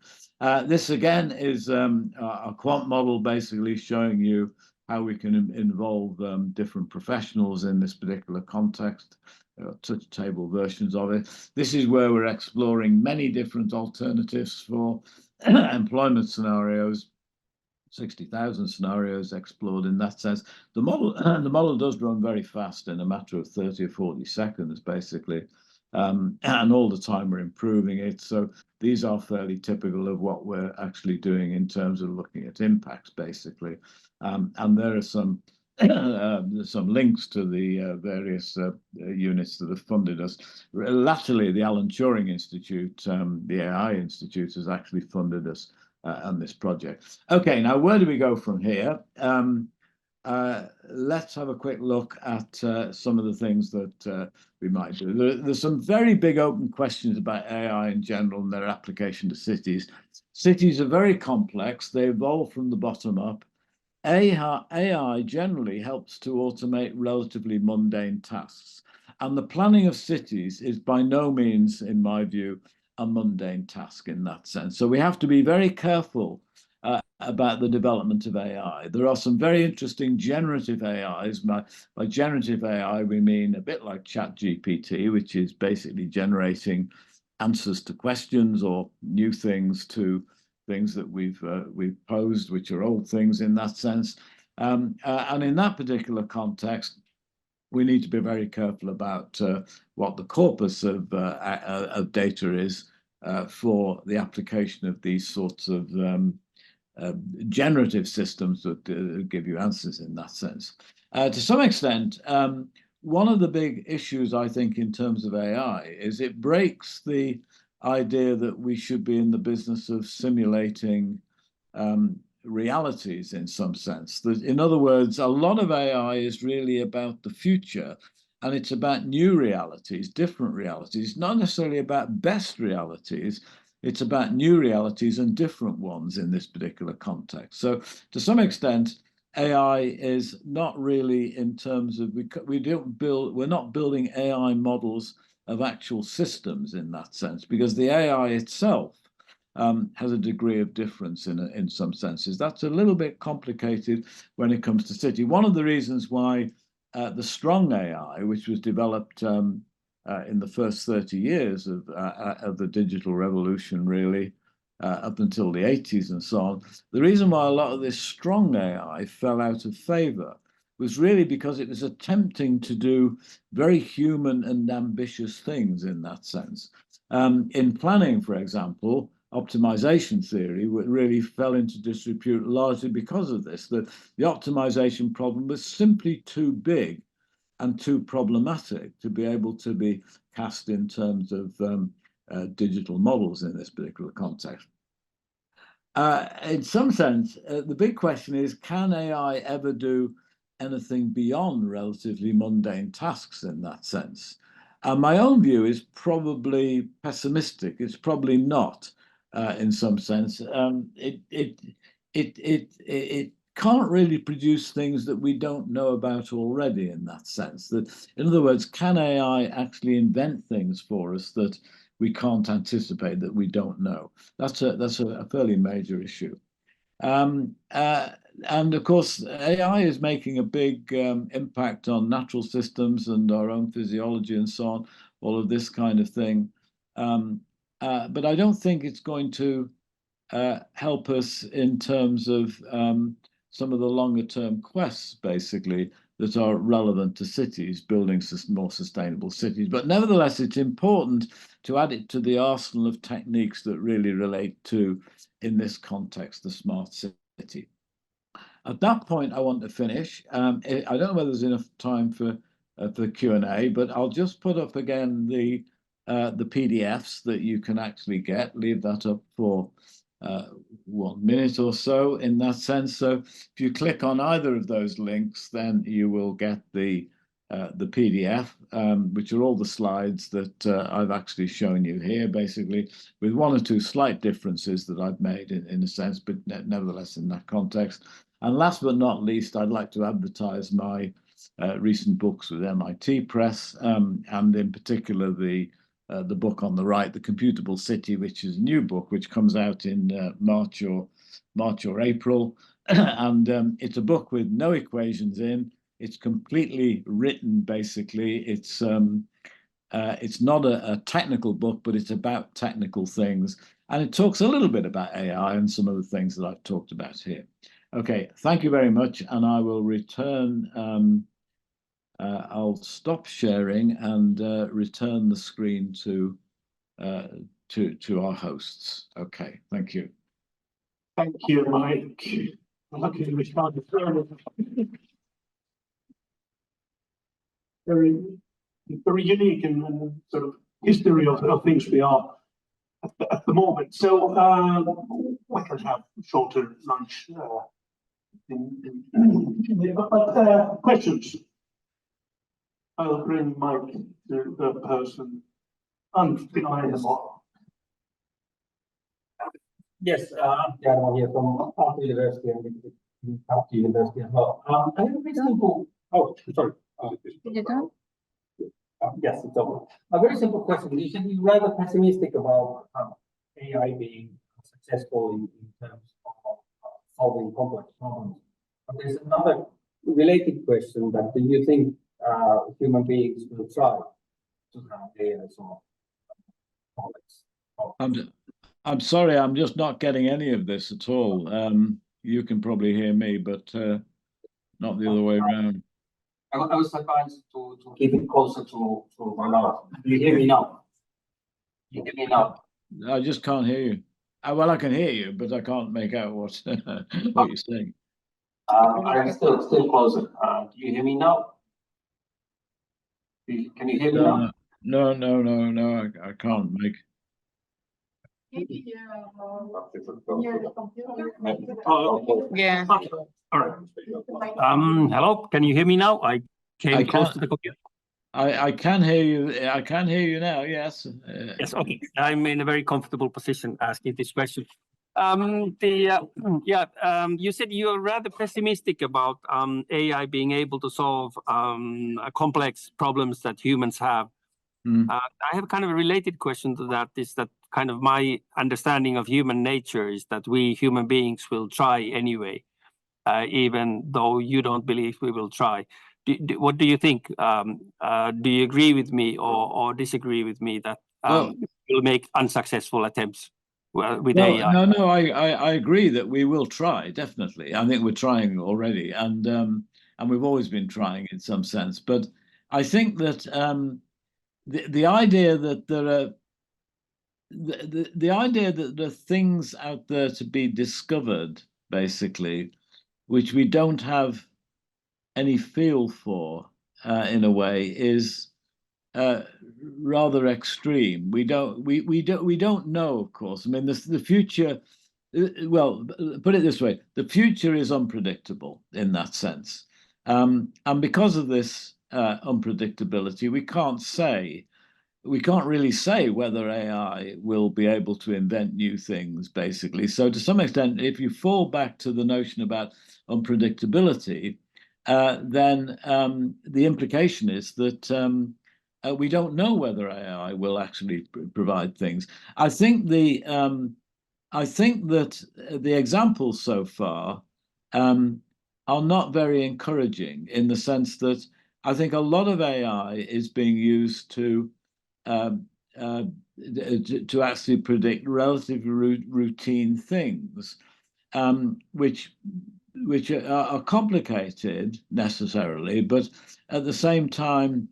This, again, is a quant model, basically, showing you how we can involve different professionals in this particular context. There are touch table versions of it. This is where we're exploring many different alternatives for employment scenarios. 60,000 scenarios explored in that sense. The model does run very fast in a matter of 30 or 40 seconds, basically. And all the time we're improving it. So these are fairly typical of what we're actually doing in terms of looking at impacts, basically. And there are some links to the various units that have funded us. Latterly, the Alan Turing Institute, the AI Institute, has actually funded us on this project. Okay, now where do we go from here? Let's have a quick look at some of the things that we might do. There's some very big open questions about AI in general and their application to cities. Cities are very complex. They evolve from the bottom up. AI generally helps to automate relatively mundane tasks. And the planning of cities is by no means, in my view, a mundane task in that sense. So we have to be very careful about the development of AI. There are some very interesting generative AIs. By generative AI, we mean a bit like ChatGPT, which is basically generating answers to questions or new things to things that we've posed, which are old things in that sense. And in that particular context, we need to be very careful about what the corpus of data is for the application of these sorts of generative systems that give you answers in that sense. To some extent, one of the big issues, I think, in terms of AI is it breaks the idea that we should be in the business of simulating realities in some sense. In other words, a lot of AI is really about the future, and it's about new realities, different realities, not necessarily about best realities. It's about new realities and different ones in this particular context. So to some extent, AI is not really in terms of, we're not building AI models of actual systems in that sense, because the AI itself has a degree of difference in some senses. That's a little bit complicated when it comes to city. One of the reasons why the strong AI, which was developed in the first 30 years of the digital revolution, really, up until the 80s and so on, the reason why a lot of this strong AI fell out of favor was really because it was attempting to do very human and ambitious things in that sense. In planning, for example, optimization theory really fell into disrepute largely because of this, that the optimization problem was simply too big and too problematic to be able to be cast in terms of digital models in this particular context. In some sense, the big question is, can AI ever do anything beyond relatively mundane tasks in that sense? And my own view is probably pessimistic. It's probably not, in some sense. It can't really produce things that we don't know about already in that sense. That, in other words, can AI actually invent things for us that we can't anticipate, that we don't know? That's a fairly major issue. And of course, AI is making a big impact on natural systems and our own physiology and so on, all of this kind of thing. But I don't think it's going to help us in terms of some of the longer term quests, basically, that are relevant to cities, building more sustainable cities. But nevertheless, it's important to add it to the arsenal of techniques that really relate to, in this context, the smart city. At that point, I want to finish. I don't know whether there's enough time for Q&A, but I'll just put up again the PDFs that you can actually get. Leave that up for 1 minute or so in that sense. So if you click on either of those links, then you will get the PDF, which are all the slides that I've actually shown you here, basically, with one or two slight differences that I've made in a sense, but nevertheless in that context. And last but not least, I'd like to advertise my recent books with MIT Press, and in particular the book on the right, The Computable City, which is a new book which comes out in March or April. and it's a book with no equations in. It's completely written, basically. It's not a technical book, but it's about technical things. And it talks a little bit about AI and some of the things that I've talked about here. Okay, thank you very much. And I will return, I'll stop sharing and return the screen to our hosts. Okay, thank you. Thank you, Mike. Okay, we start very unique and sort of history of things we are at the moment. So we can have shorter lunch. But questions? I'll bring Mike to the person behind the bar. Yes, I'm Tärnov here from Aalto University and Batty University as well. I have a very simple. Oh, sorry. Is it on? Yes, it's over. A very simple question. You said you're rather pessimistic about AI being successful in terms of solving complex problems. But there's another related question: that do you think human beings will try to have AI solve complex problems? I'm sorry, I'm just not getting any of this at all. You can probably hear me, but not the other way around. I was advised to keep it closer to my mouth. You hear me now? You hear me now? I just can't hear you. Well, I can hear you, but I can't make out what you're saying. I'm still closer. Do you hear me now? Can you hear me now? No, I can't make. Yeah. All right. Hello, can you hear me now? I came close to the computer. I can hear you. I can hear you now. Yes. Yes. Okay. I'm in a very comfortable position asking this question. You said you're rather pessimistic about AI being able to solve complex problems that humans have. I have kind of a related question to that. Is that kind of my understanding of human nature is that we human beings will try anyway, even though you don't believe we will try. What do you think? Do you agree with me or disagree with me that we'll make unsuccessful attempts with AI? No, I agree that we will try, definitely. I think we're trying already, and we've always been trying in some sense. But I think that the idea that there are the idea that there are things out there to be discovered, basically, which we don't have any feel for, in a way, is rather extreme. We don't know, of course. I mean, the future. Well, put it this way: the future is unpredictable in that sense, and because of this unpredictability, we can't really say whether AI will be able to invent new things, basically. So to some extent, if you fall back to the notion about unpredictability, then the implication is that we don't know whether AI will actually provide things. I think that the examples so far are not very encouraging, in the sense that I think a lot of AI is being used to actually predict relatively routine things, which are complicated necessarily, but at the same time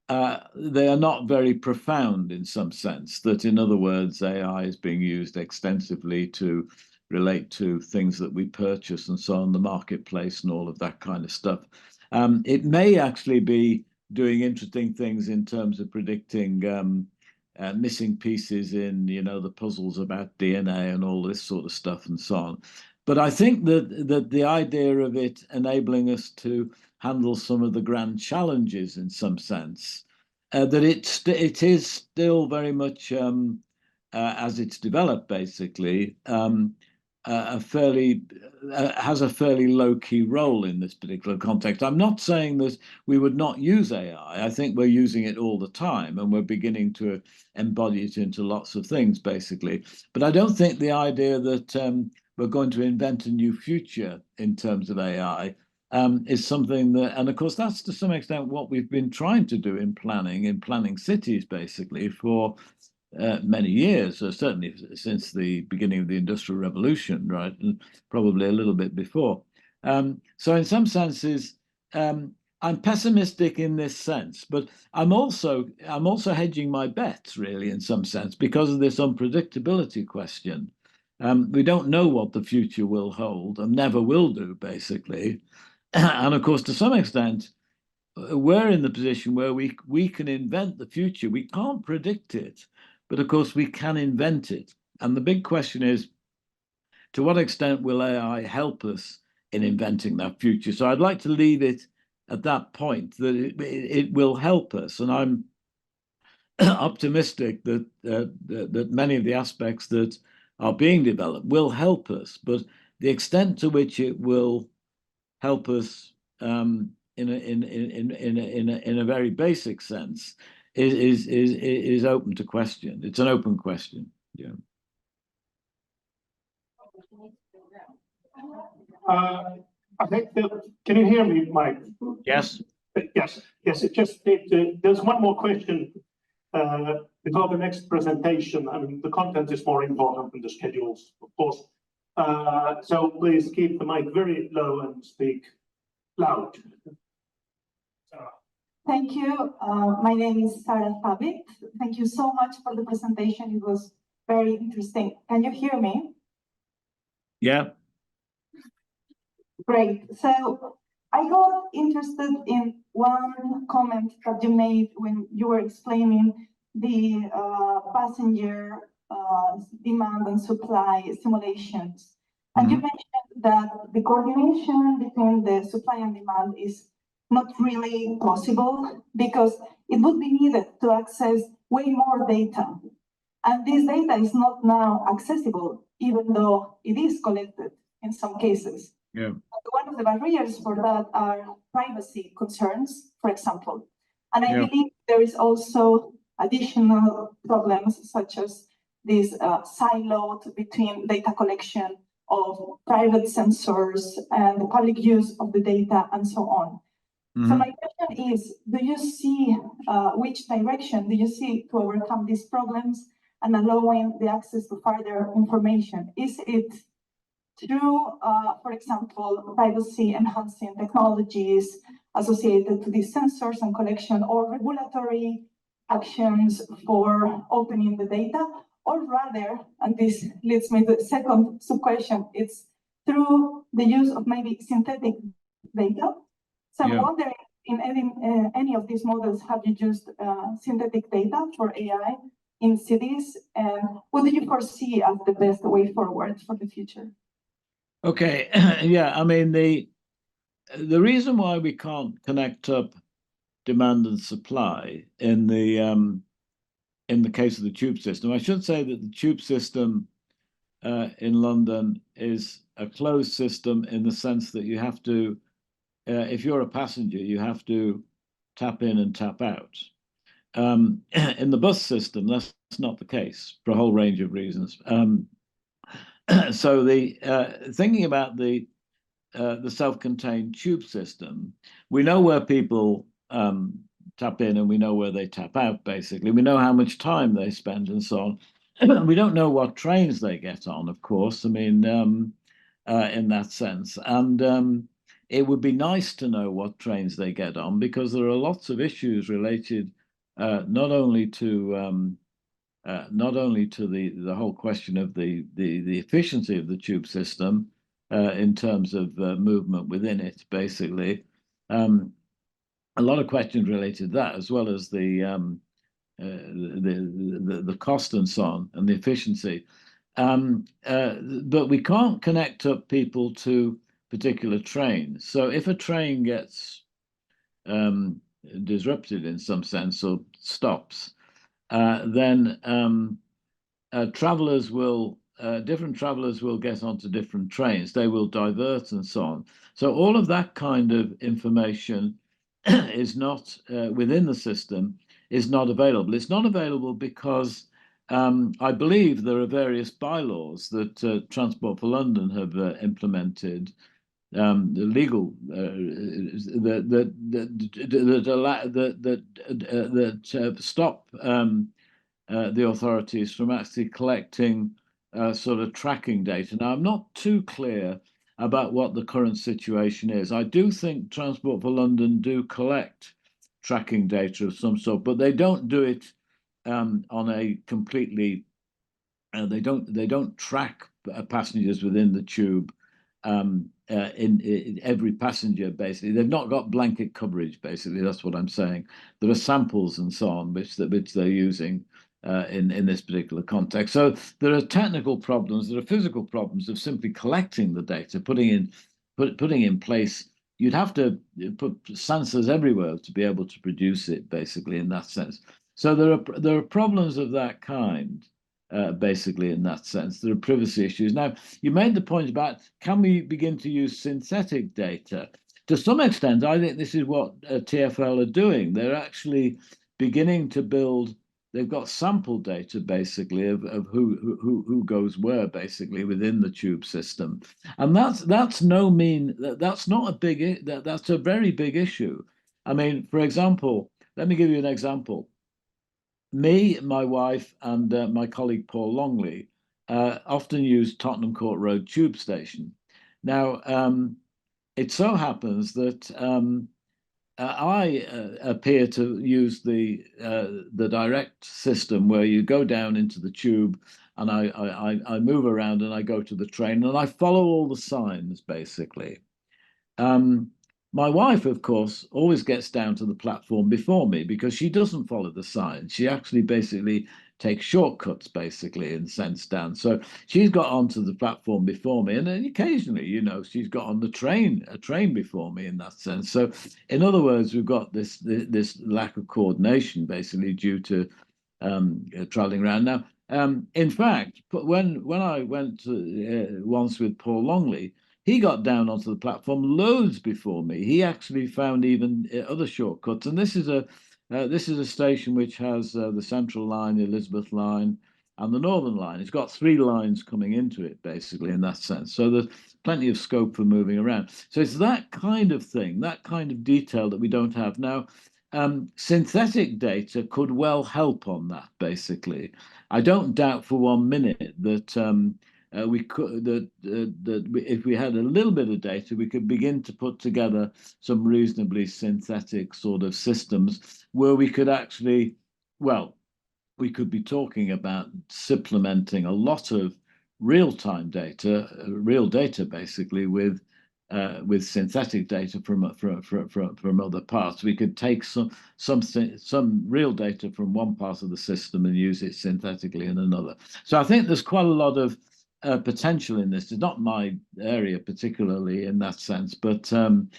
they are not very profound in some sense. That, in other words, AI is being used extensively to relate to things that we purchase and so on, the marketplace and all of that kind of stuff. It may actually be doing interesting things in terms of predicting missing pieces in, the puzzles about DNA and all this sort of stuff and so on. But I think that the idea of it enabling us to handle some of the grand challenges in some sense, that it is still very much, as it's developed, basically, has a fairly low-key role in this particular context. I'm not saying that we would not use AI. I think we're using it all the time, and we're beginning to embody it into lots of things, basically. But I don't think the idea that we're going to invent a new future in terms of AI, is something that, and of course, that's to some extent what we've been trying to do in planning cities, basically, for many years, certainly since the beginning of the Industrial Revolution, right, and probably a little bit before. So in some senses, I'm pessimistic in this sense, but I'm also hedging my bets, really, in some sense, because of this unpredictability question. We don't know what the future will hold, and never will do, basically. And of course, to some extent, we're in the position where we can invent the future. We can't predict it, but of course, we can invent it. And the big question is, to what extent will AI help us in inventing that future? So I'd like to leave it at that point, that it will help us. And I'm optimistic that that many of the aspects that are being developed will help us, but the extent to which it will help us in a very basic sense is open to question. It's an open question. Yeah. I think that, can you hear me, Mike? Yes. Yes. It just there's one more question before the next presentation. I mean, the content is more important than the schedules, of course. So please keep the mic very low and speak loud. Thank you. My name is Sarah Fabit. Thank you so much for the presentation. It was very interesting. Can you hear me? Yeah. Great. So I got interested in one comment that you made when you were explaining the passenger demand and supply simulations. And you mentioned that the coordination between the supply and demand is not really possible because it would be needed to access way more data. And this data is not now accessible, even though it is collected in some cases. Yeah. One of the barriers for that are privacy concerns, for example. And I believe there is also additional problems such as this siloed between data collection of private sensors and the public use of the data and so on. So my question is, do you see which direction do you see to overcome these problems and allowing the access to further information? Is it through, for example, privacy enhancing technologies associated to these sensors and collection, or regulatory actions for opening the data, or rather, and this leads me to the second sub-question, it's through the use of maybe synthetic data? So I'm wondering, in any of these models, have you used synthetic data for AI in cities? And what do you foresee as the best way forward for the future? Okay. Yeah. I mean, the reason why we can't connect up demand and supply in the case of the tube system, I should say that the tube system in London is a closed system in the sense that you have to, if you're a passenger, you have to tap in and tap out. In the bus system, that's not the case for a whole range of reasons. So thinking about the self-contained tube system, we know where people tap in and we know where they tap out, basically. We know how much time they spend and so on. We don't know what trains they get on, of course, I mean, in that sense. And it would be nice to know what trains they get on, because there are lots of issues related not only to the whole question of the efficiency of the tube system in terms of movement within it, basically. A lot of questions related to that, as well as the cost and so on, and the efficiency. But we can't connect up people to particular trains. So if a train gets disrupted in some sense or stops, then travelers will, different travelers will get onto different trains. They will divert and so on. So all of that kind of information is not within the system, is not available. It's not available because I believe there are various bylaws that Transport for London have implemented, the legal that stop the authorities from actually collecting sort of tracking data. Now, I'm not too clear about what the current situation is. I do think Transport for London do collect tracking data of some sort, but they don't do it on a completely. They don't track passengers within the tube in every passenger. Basically, they've not got blanket coverage. Basically, that's what I'm saying. There are samples and so on which they're using in this particular context. So there are technical problems, there are physical problems of simply collecting the data, putting in place. You'd have to put sensors everywhere to be able to produce it, basically, in that sense. So there are problems of that kind, basically, in that sense. There are privacy issues. Now, you made the point about, can we begin to use synthetic data? To some extent, I think this is what TfL are doing. They're actually beginning to build. They've got sample data, basically, of who goes where, basically, within the tube system, and that's not a big. That's a very big issue. I mean, for example, let me give you an example. Me, my wife, and my colleague Paul Longley often use Tottenham Court Road tube station. Now, it so happens that I appear to use the direct system where you go down into the tube, and I move around and I go to the train and I follow all the signs, basically. My wife, of course, always gets down to the platform before me because she doesn't follow the signs. She actually basically takes shortcuts, basically, in a sense, down. So she's got onto the platform before me, and then occasionally, she's got on a train before me in that sense. So, in other words, we've got this lack of coordination, basically, due to traveling around. Now, in fact, when I went once with Paul Longley, he got down onto the platform loads before me. He actually found even other shortcuts, and this is a station which has the Central Line, the Elizabeth Line, and the Northern Line. It's got 3 lines coming into it, basically, in that sense. So there's plenty of scope for moving around. So it's that kind of thing, that kind of detail that we don't have now. Synthetic data could well help on that, basically. I don't doubt for 1 minute that. We could that if we had a little bit of data, we could begin to put together some reasonably synthetic sort of systems where we could actually, we could be talking about supplementing a lot of real-time data, real data, basically, with synthetic data from other parts. We could take some real data from one part of the system and use it synthetically in another. So I think there's quite a lot of potential in this. It's not my area particularly in that sense, but and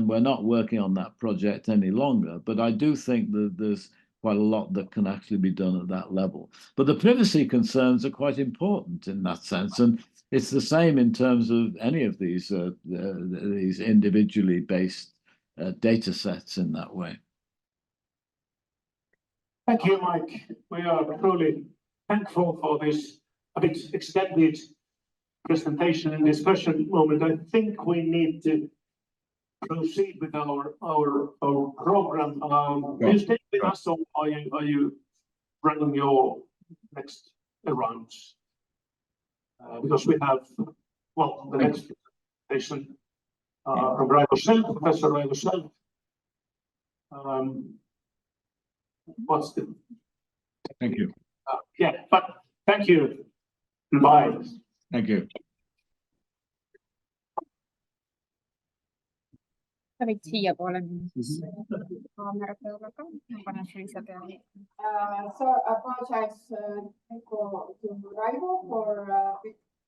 we're not working on that project any longer. But I do think that there's quite a lot that can actually be done at that level. But the privacy concerns are quite important in that sense, and it's the same in terms of any of these individually based data sets in that way. Thank you, Mike. We are truly thankful for this a bit extended presentation and discussion moment. I think we need to proceed with our program. Will you stay with us, or are you running your next rounds? Because we have, the next presentation from Raivo Sell, Professor Raivo Sell. Thank you. But thank you. Bye. Thank you. Võid siiapoole minna kaamera peale ka, ma panen sul ise peale. So I apologize to Raivo for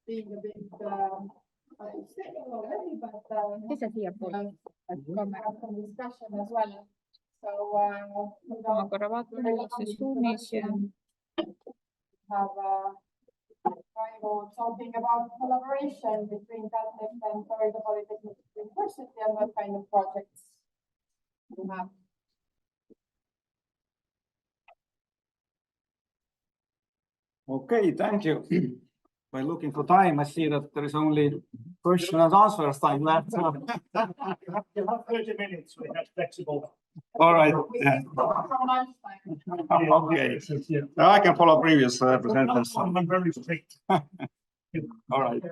being a bit sick already, but Ise siiapoole kaamera. discussion as well. So Ma korra vaatan, kuidas see Zoomis ja have Raivo talking about collaboration between TalTech and Florida Polytechnic University and what kind of projects we have. Okay, thank you. By looking for time, I see that there is only question and answers time left. You have 30 minutes, so that's flexible. All right. Yeah. Okay. Now I can follow previous presenters. I'm very strict. All right.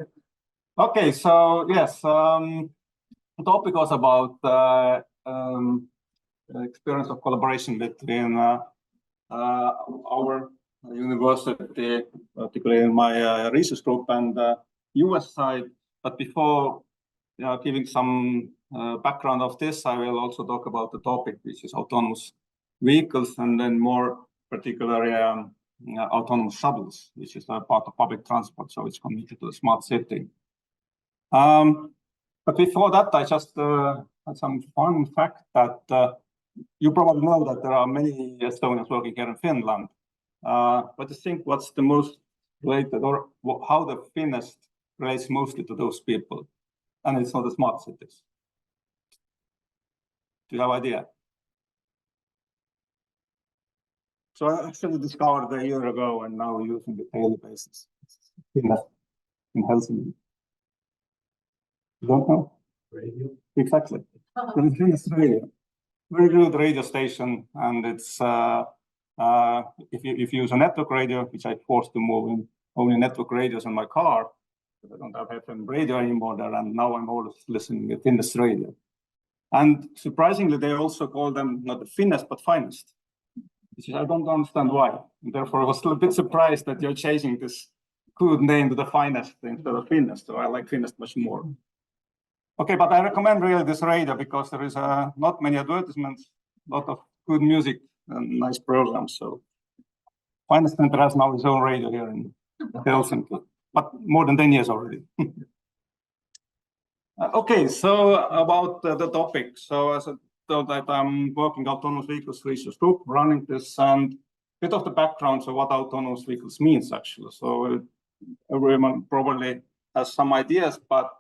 Okay, so yes, the topic was about experience of collaboration between our university, particularly in my research group, and US side. But before giving some background of this, I will also talk about the topic, which is autonomous vehicles, and then more particularly autonomous shuttles, which is a part of public transport, so it's committed to the smart city. But before that, I just had some fun fact that you probably know that there are many Estonians working here in Finland. But I think what's the most related, or how the Finnish relates mostly to those people, and it's not the smart cities. Do you have idea? So I actually discovered a year ago, and now using the daily basis in Helsinki. You don't know? Radio. Exactly. Finnish radio. Very good radio station, and it's if you use a network radio, which I forced to move in only network radios in my car, because I don't have FM radio anymore there, and now I'm always listening to Finnish radio. And surprisingly, they also call them not the Finnish, but finest, which I don't understand why. And therefore, I was a bit surprised that you're changing this good name to the finest instead of Finnish, so I like Finnish much more. Okay, but I recommend really this radio because there is not many advertisements, a lot of good music and nice programs. So Finest Center has now its own radio here in Helsinki, but more than 10 years already. Okay, so about the topic. So as I told that I'm working autonomous vehicles research group, running this, and a bit of the background, so what autonomous vehicles means actually. So everyone probably has some ideas, but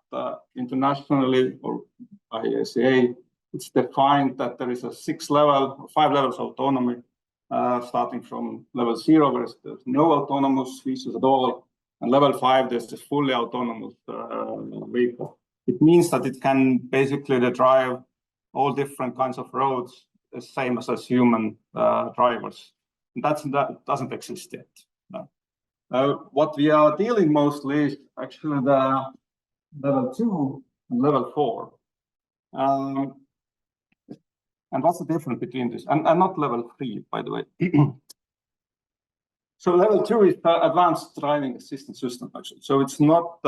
internationally or by IACA, it's defined that there is a 5 levels of autonomy, starting from level 0, where there's no autonomous features at all, and level 5, there's this fully autonomous vehicle. It means that it can basically drive all different kinds of roads, the same as human drivers. And that doesn't exist yet. No. What we are dealing mostly is actually the level 2 and level 4. And what's the difference between this? And not level 3, by the way. So level 2 is the advanced driving assistance system, actually. So it's not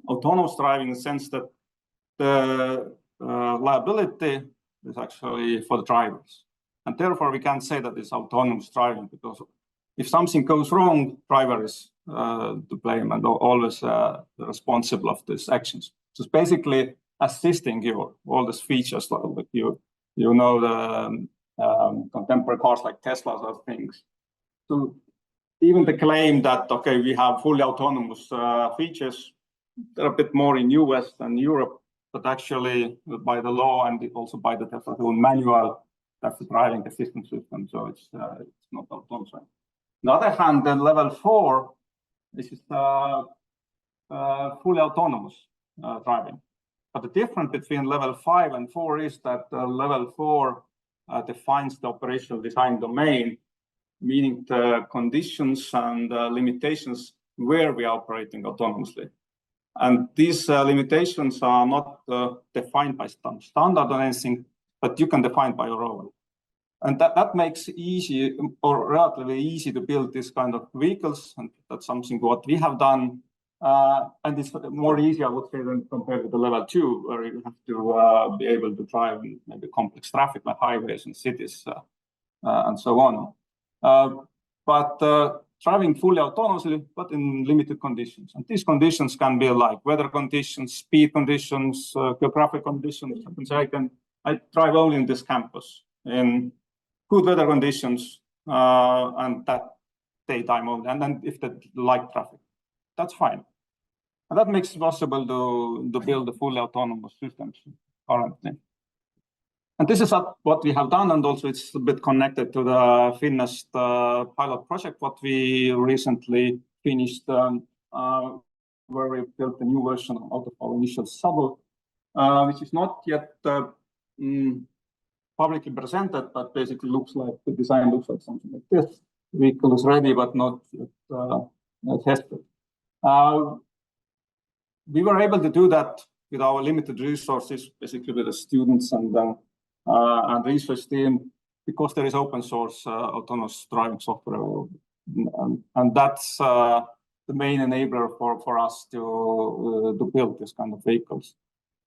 autonomous driving in the sense that the liability is actually for the drivers. And therefore, we can't say that it's autonomous driving, because if something goes wrong, driver is to blame and always responsible of these actions. So it's basically assisting you, all these features, like you know, the contemporary cars like Teslas or things. So even the claim that, okay, we have fully autonomous features, they're a bit more in US than Europe, but actually by the law and also by the Tesla own manual, that's the driving assistance system. So it's not autonomous. On the other hand, then level 4, this is fully autonomous driving. But the difference between level 5 and 4 is that level 4 defines the operational design domain, meaning the conditions and limitations where we are operating autonomously. And these limitations are not defined by some standard or anything, but you can define by your own. And that makes easy or relatively easy to build this kind of vehicles. And that's something what we have done. And it's more easy, I would say, than compared with the level 2, where you have to be able to drive in maybe complex traffic like highways and cities and so on. But driving fully autonomously, but in limited conditions. And these conditions can be like weather conditions, speed conditions, geographic conditions. I can say I drive only in this campus in good weather conditions and that daytime only. And then if the light traffic, that's fine. And that makes it possible to build the fully autonomous systems currently. And this is what we have done, and also it's a bit connected to the Finnish pilot project, what we recently finished, where we built a new version out of our initial shuttle, which is not yet publicly presented, but basically looks like the design looks like something like this. The vehicle is ready, but not yet tested. We were able to do that with our limited resources, basically with the students and research team, because there is open source autonomous driving software available. And that's the main enabler for us to build this kind of vehicles.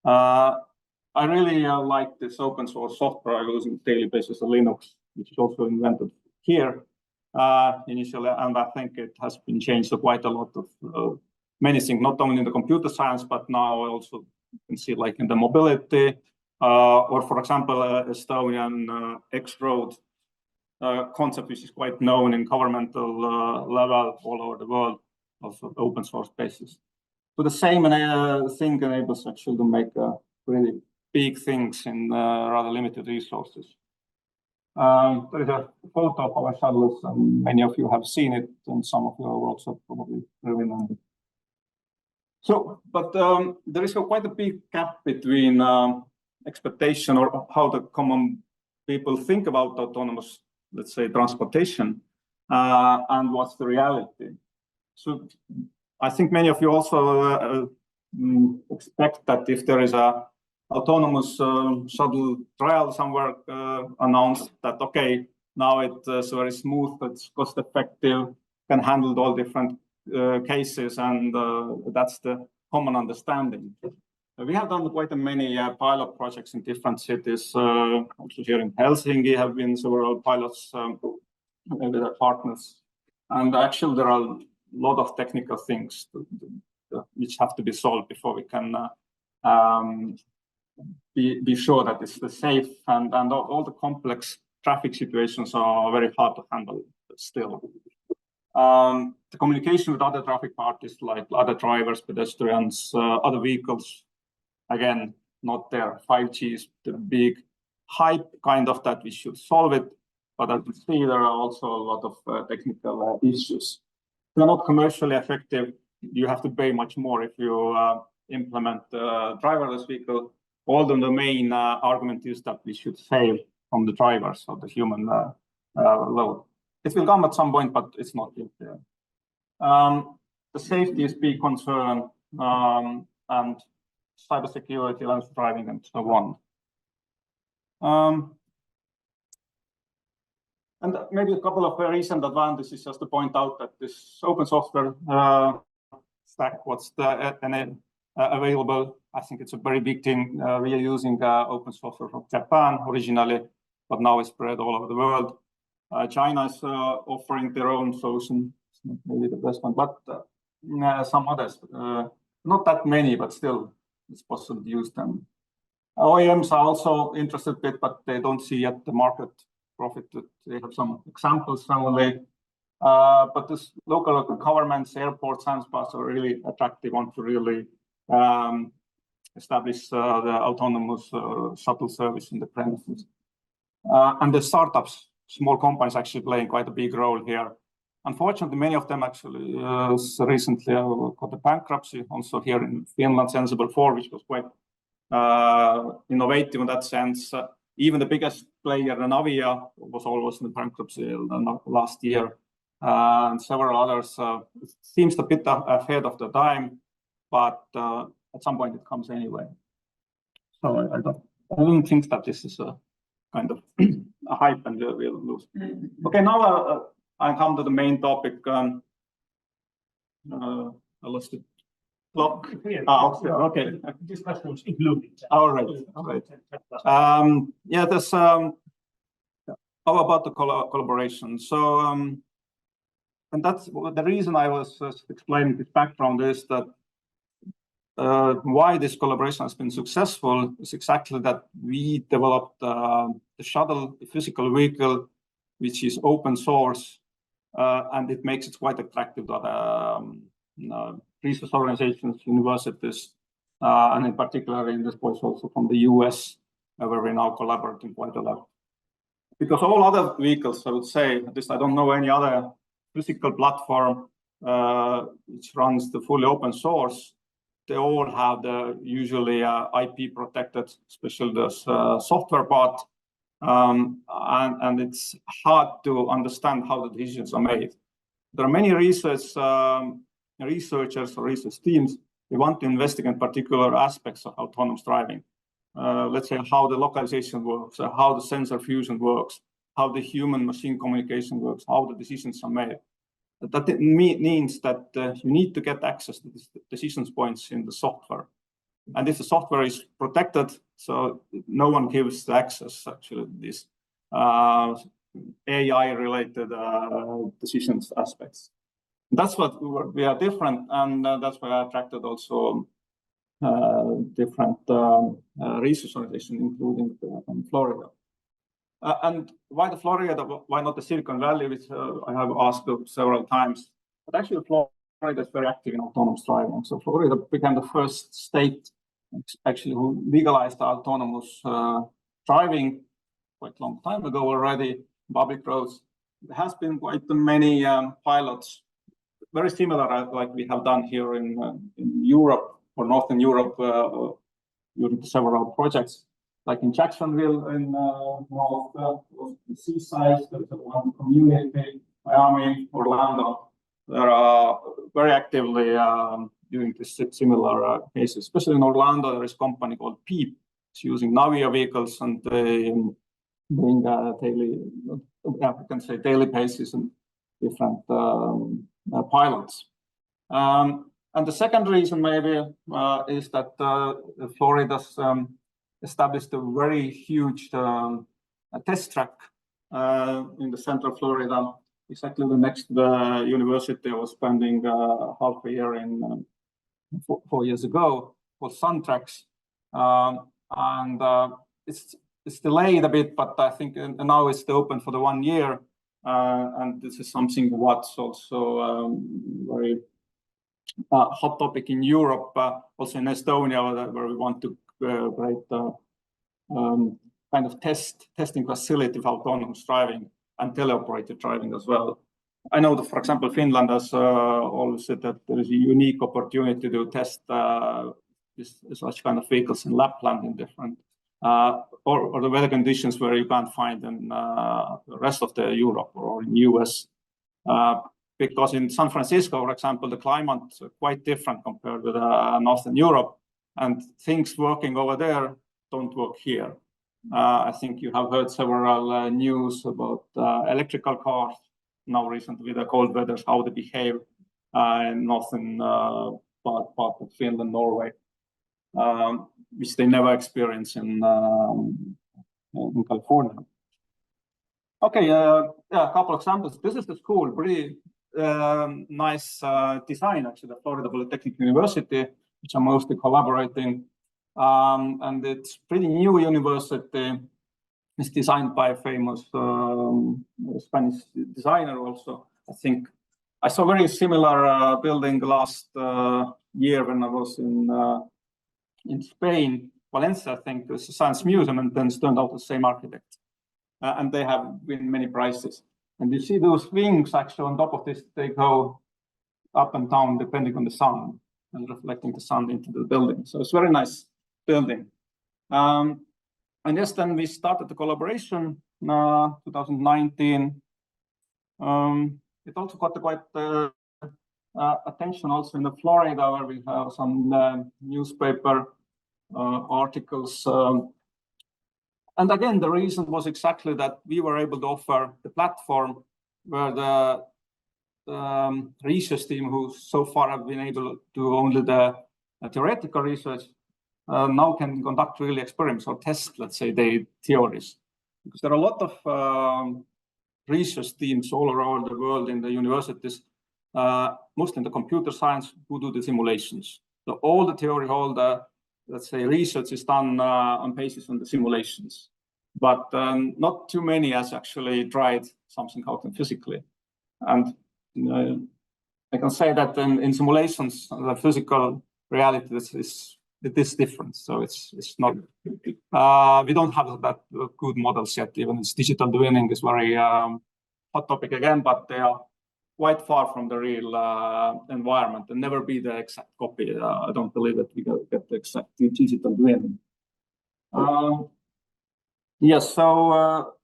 I really like this open source software. I was using daily basis of Linux, which is also invented here initially, and I think it has been changed to quite a lot of many things, not only in the computer science, but now also you can see like in the mobility, or for example, Estonian X-Road concept, which is quite known in governmental level all over the world of open source basis. So the same thing enables actually to make really big things in rather limited resources. There is a photo of our shuttles, and many of you have seen it, and some of you are also probably really know it. So, but there is quite a big gap between expectation or how the common people think about autonomous, let's say, transportation and what's the reality. So I think many of you also expect that if there is a autonomous shuttle trial somewhere announced that, okay, now it's very smooth, it's cost effective, can handle all different cases, and that's the common understanding. We have done quite many pilot projects in different cities. Also here in Helsinki have been several pilots with our partners. And actually there are a lot of technical things which have to be solved before we can be sure that it's safe, and all the complex traffic situations are very hard to handle still. The communication with other traffic parties, like other drivers, pedestrians, other vehicles, again, not there. 5G is the big hype kind of that we should solve it, but as you see, there are also a lot of technical issues. They're not commercially effective. You have to pay much more if you implement driverless vehicle. Although the main argument is that we should save from the drivers of the human load. It will come at some point, but it's not yet there. The safety is big concern, and cybersecurity, lens driving, and so on. And maybe a couple of recent advantages, just to point out that this open software stack, what's available, I think it's a very big thing. We are using open software from Japan originally, but now it's spread all over the world. China is offering their own solution. It's not maybe the best one, but some others. Not that many, but still it's possible to use them. OEMs are also interested a bit, but they don't see yet the market profit. They have some examples only. But this local governments, airports, handbars are really attractive, want to really establish the autonomous shuttle service in the premises. And the startups, small companies actually playing quite a big role here. Unfortunately, many of them actually recently got a bankruptcy. Also here in Finland, Sensible 4, which was quite innovative in that sense. Even the biggest player, Navia, was almost in bankruptcy last year. And several others. It seems a bit ahead of the time, but at some point it comes anyway. So I don't think that this is a kind of a hype and we'll lose. Okay, now I come to the main topic. I lost the clock. Okay. This question was included. All right. Yeah, there's how about the collaboration? So, and that's the reason I was explaining this background is that why this collaboration has been successful is exactly that we developed the shuttle, the physical vehicle, which is open source, and it makes it quite attractive to research organizations, universities, and in particular in this case also from the US. where we're now collaborating quite a lot. Because all other vehicles, I would say, at least I don't know any other physical platform which runs the fully open source. They all have the usually IP protected, especially the software part. And it's hard to understand how the decisions are made. There are many researchers or research teams, they want to investigate particular aspects of autonomous driving. Let's say how the localization works, how the sensor fusion works, how the human-machine communication works, how the decisions are made. That means that you need to get access to these decision points in the software. And if the software is protected, so no one gives the access actually to these AI-related decisions aspects. That's what we are different, and that's why I attracted also different research organizations, including from Florida. And why the Florida? Why not the Silicon Valley, which I have asked several times? But actually, Florida is very active in autonomous driving. So Florida became the first state actually who legalized autonomous driving quite a long time ago already, public roads. There has been quite many pilots, very similar like we have done here in Europe or Northern Europe during several projects. Like in Jacksonville, in north, the seaside, there's one community, Miami, Orlando. They are very actively doing this similar cases. Especially in Orlando, there is a company called PEEP. It's using Navia vehicles and doing daily, you can say daily basis and different pilots. And the second reason maybe is that Florida's established a very huge test track in the central Florida, exactly the next university I was spending half a year in 4 years ago, called SunTrax. And it's delayed a bit, but I think now it's open for the 1 year. And this is something what's also very hot topic in Europe, also in Estonia, where we want to create kind of testing facility for autonomous driving and teleoperated driving as well. I know that, for example, Finland has always said that there is a unique opportunity to test such kind of vehicles in Lapland in different or the weather conditions where you can't find in the rest of the Europe or in US. Because in San Francisco, for example, the climate is quite different compared with Northern Europe, and things working over there don't work here. I think you have heard several news about electrical cars now recently with the cold weather, how they behave in northern part of Finland, Norway, which they never experience in California. Okay, yeah, a couple of examples. This is the school, pretty nice design, actually, the Florida Polytechnic University, which I'm mostly collaborating. And it's pretty new university. It's designed by a famous Spanish designer also. I think I saw a very similar building last year when I was in Spain, Valencia, I think. It's a science museum, and then it's turned out the same architect. And they have won many prizes. And you see those wings actually on top of this, they go up and down depending on the sun and reflecting the sun into the building. So it's a very nice building. And yes, then we started the collaboration 2019. It also got quite attention also in the Florida, where we have some newspaper articles. And again, the reason was exactly that we were able to offer the platform where the research team, who so far have been able to do only the theoretical research, now can conduct really experiments or test, let's say, their theories. Because there are a lot of research teams all around the world in the universities, mostly in the computer science, who do the simulations. So all the theory, all the, let's say, research is done on basis on the simulations. But not too many has actually tried something out physically. And I can say that in simulations, the physical reality is it is different. So it's not, we don't have that good models yet. Even this digital twinning is very hot topic again, but they are quite far from the real environment and never be the exact copy. I don't believe that we get the exact digital twin. Yes, so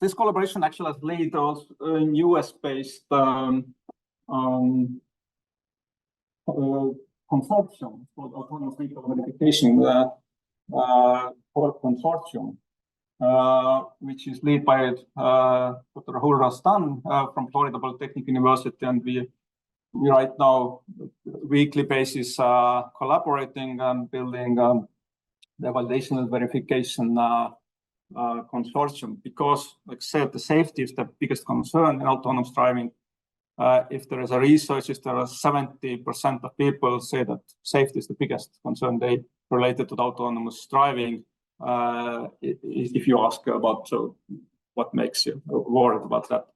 this collaboration actually has led also in US-based consortium called Autonomous Vehicle Verification Consortium, which is led by Dr. Hurra Stan from Florida Polytechnic University, and we right now weekly basis collaborating and building the validation and verification consortium, because, like I said, the safety is the biggest concern in autonomous driving. If there is a research, if there are 70% of people say that safety is the biggest concern they related to the autonomous driving. If you ask about what makes you worried about that,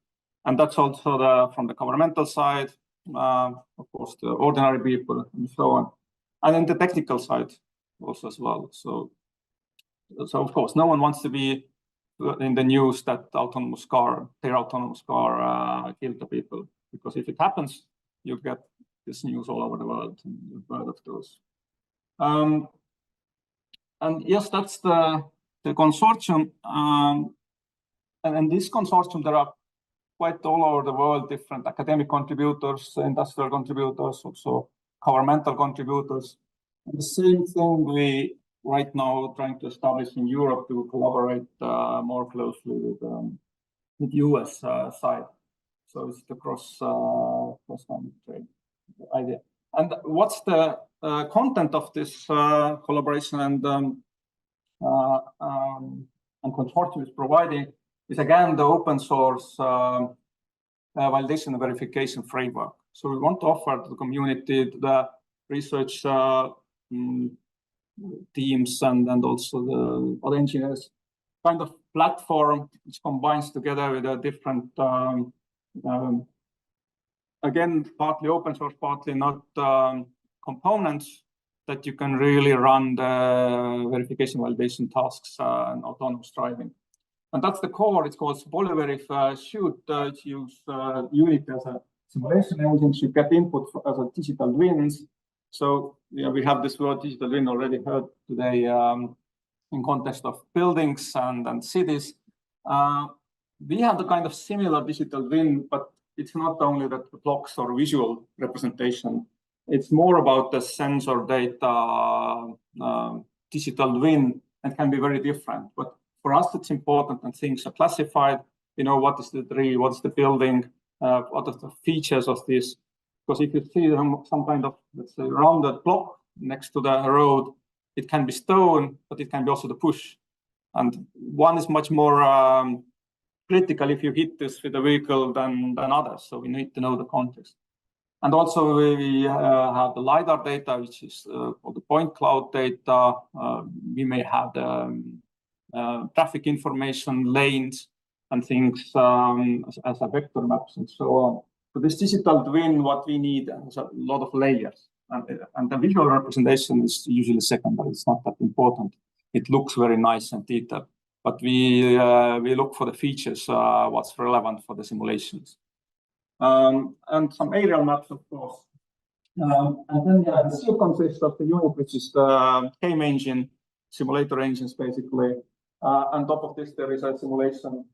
and that's also from the governmental side, of course, the ordinary people and so on, and then the technical side also as well. So of course, no one wants to be in the news that their autonomous car killed the people, because if it happens, you get this news all over the world, and you've heard of those. And yes, that's the consortium. And in this consortium, there are quite all over the world different academic contributors, industrial contributors, also governmental contributors. And the same thing we right now trying to establish in Europe to collaborate more closely with US side. So it's the cross-country idea. And what's the content of this collaboration and consortium is providing is again the open source validation and verification framework. So we want to offer to the community, to the research teams and also the other engineers, kind of platform which combines together with a different again, partly open source, partly not components that you can really run the verification validation tasks and autonomous driving. And that's the core. It's called PolyVerif Suite. It's used Unity as a simulation engine. You get input as a digital twins. So yeah, we have this word digital twin already heard today in context of buildings and cities. We have the kind of similar digital twin, but it's not only that the blocks or visual representation. It's more about the sensor data digital twin, and can be very different. But for us, it's important and things are classified. You know, what is the tree, what's the building, what are the features of this? Because if you see some kind of, let's say, rounded block next to the road, it can be stone, but it can be also the push. And one is much more critical if you hit this with a vehicle than others. So we need to know the context. And also we have the LiDAR data, which is called the point cloud data. We may have the traffic information, lanes, and things as a vector maps and so on. So this digital twin, what we need is a lot of layers. And the visual representation is usually secondary. It's not that important. It looks very nice and detailed. But we look for the features, what's relevant for the simulations. And some aerial maps, of course. And then the seal consists of the unit, which is the game engine, simulator engines, basically. On top of this, there is a simulation.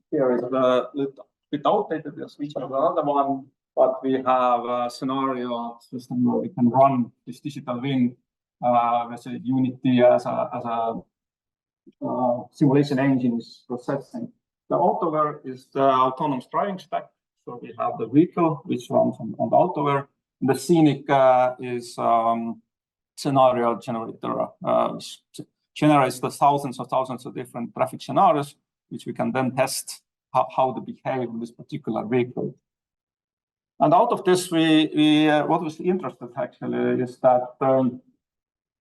Here is a little bit outdated, there's another one, but we have a scenario system where we can run this digital twin, let's say Unity as a simulation engine is processing. The AutoVer is the autonomous driving stack. So we have the vehicle, which runs on the AutoVer. The Scenic is scenario generator, which generates the thousands of different traffic scenarios, which we can then test how they behave in this particular vehicle. And out of this, what was interested actually is that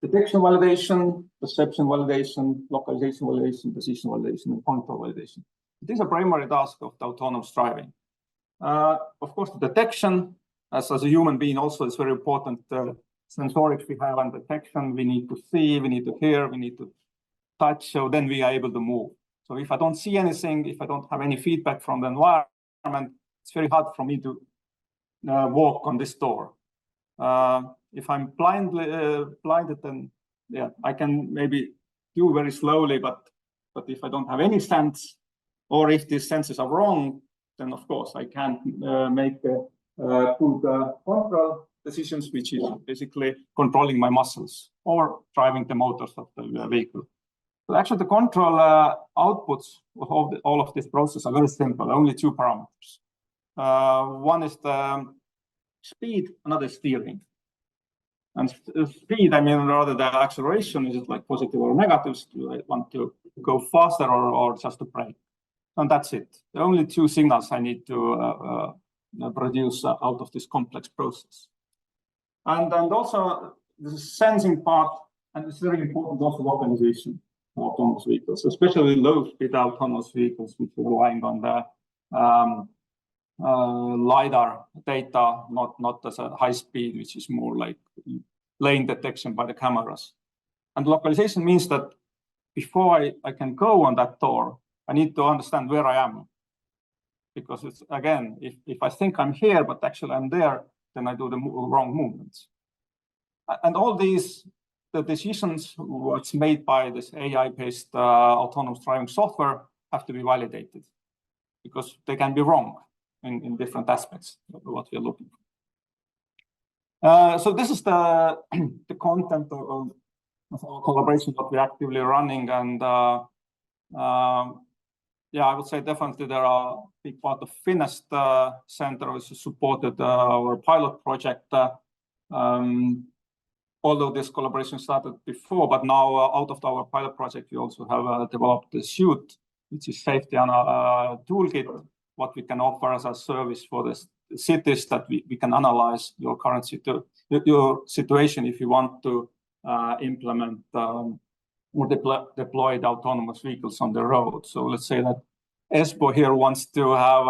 detection validation, perception validation, localization validation, position validation, and control validation. It is a primary task of the autonomous driving. Of course, the detection, as a human being also is very important. sensorics we have on detection. We need to see, we need to hear, we need to touch. So then we are able to move. So if I don't see anything, if I don't have any feedback from the environment, it's very hard for me to walk on this door. If I'm blinded, then yeah, I can maybe do very slowly, but if I don't have any sense, or if these senses are wrong, then of course I can't make good control decisions, which is basically controlling my muscles or driving the motors of the vehicle. So actually the control outputs of all of this process are very simple, only two parameters. One is the speed, another steering. And speed, I mean, rather the acceleration, is it like positive or negative? Do I want to go faster or just to brake? And that's it. The only two signals I need to produce out of this complex process. And also the sensing part, and it's very important also localization of autonomous vehicles, especially low-speed autonomous vehicles, which are relying on the LiDAR data, not as a high speed, which is more like lane detection by the cameras. And localization means that before I can go on that door, I need to understand where I am. Because it's, again, if I think I'm here, but actually I'm there, then I do the wrong movements. And all these, the decisions what's made by this AI-based autonomous driving software have to be validated, because they can be wrong in different aspects of what we're looking for. So this is the content of our collaboration that we're actively running. And yeah, I would say definitely there are a big part of Finest Center, which supported our pilot project. Although this collaboration started before, but now out of our pilot project, we also have developed a suite, which is safety and a toolkit, what we can offer as a service for the cities, that we can analyze your current situation if you want to implement or deployed autonomous vehicles on the road. So let's say that Espoo here wants to have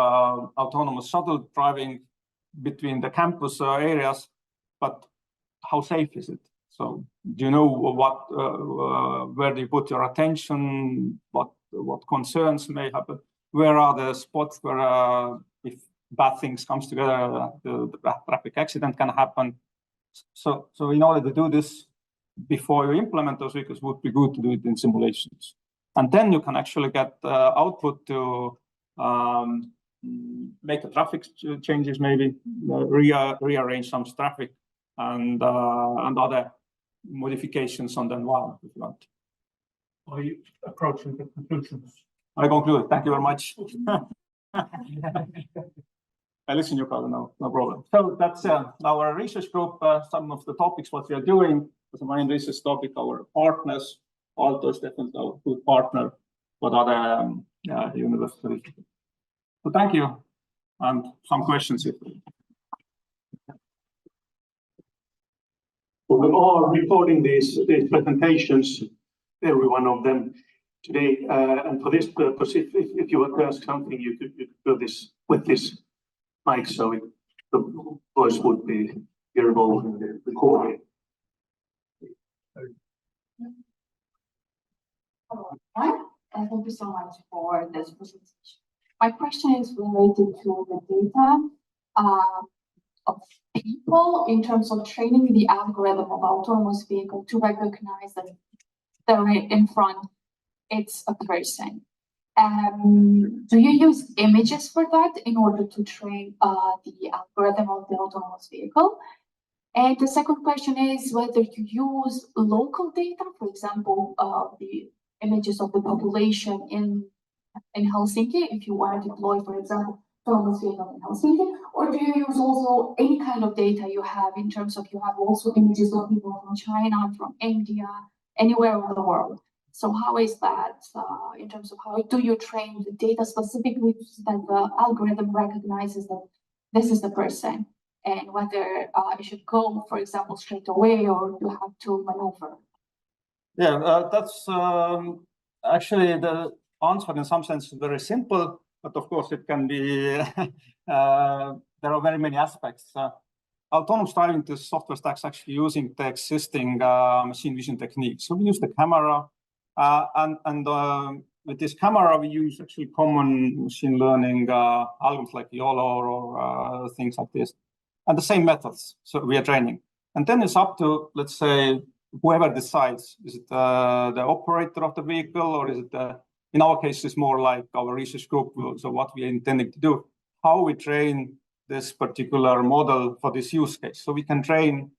autonomous shuttle driving between the campus areas, but how safe is it? So do you know what, where do you put your attention? What concerns may happen? Where are the spots where if bad things comes together, the traffic accident can happen? So in order to do this before you implement those vehicles, would be good to do it in simulations. And then you can actually get output to make the traffic changes, maybe rearrange some traffic and other modifications on the environment if you want. Are you approaching the conclusions? I conclude. Thank you very much. I listen to you, Carl, no problem. So that's our research group, some of the topics, what we are doing. As a main research topic, our partners, Aalto is definitely our good partner, but other universities. So thank you, and some questions. We are recording these presentations, every one of them today, and for this purpose, if you want to ask something, you could do this with this mic, so the voice would be hearable in the recording. Thank you so much for this presentation. My question is related to the data of people in terms of training the algorithm of autonomous vehicle to recognize that they're in front, it's a person. Do you use images for that in order to train the algorithm of the autonomous vehicle? And the second question is whether you use local data, for example, the images of the population in Helsinki, if you want to deploy, for example, autonomous vehicle in Helsinki, or do you use also any kind of data you have in terms of you have also images of people from China, from India, anywhere in the world? So how is that in terms of how do you train the data specifically that the algorithm recognizes that this is the person, and whether it should go, for example, straight away or you have to maneuver? Yeah, that's actually the answer in some sense is very simple, but of course it can be, there are very many aspects. autonomous driving, the software stack's actually using the existing machine vision techniques. So we use the camera, and with this camera, we use actually common machine learning algorithms like YOLO or things like this, and the same methods. So we are training, and then it's up to, let's say, whoever decides. Is it the operator of the vehicle, or is it in our case, it's more like our research group. So what we are intending to do, how we train this particular model for this use case. So we can train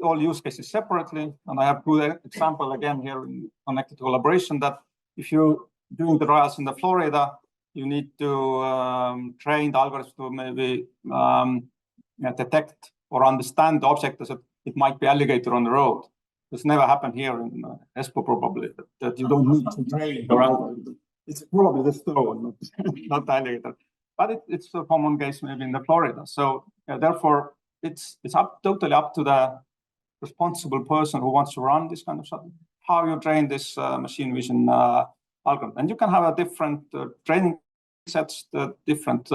all use cases separately. And I have a good example again here in connected collaboration that if you're doing the trials in the Florida, you need to train the algorithms to maybe detect or understand the object as it might be alligator on the road. This never happened here in Espoo probably, that you don't need to train around. It's probably the stone, not the alligator. But it's a common case maybe in the Florida. So therefore, it's totally up to the responsible person who wants to run this kind of stuff, how you train this machine vision algorithm. And you can have a different training sets, different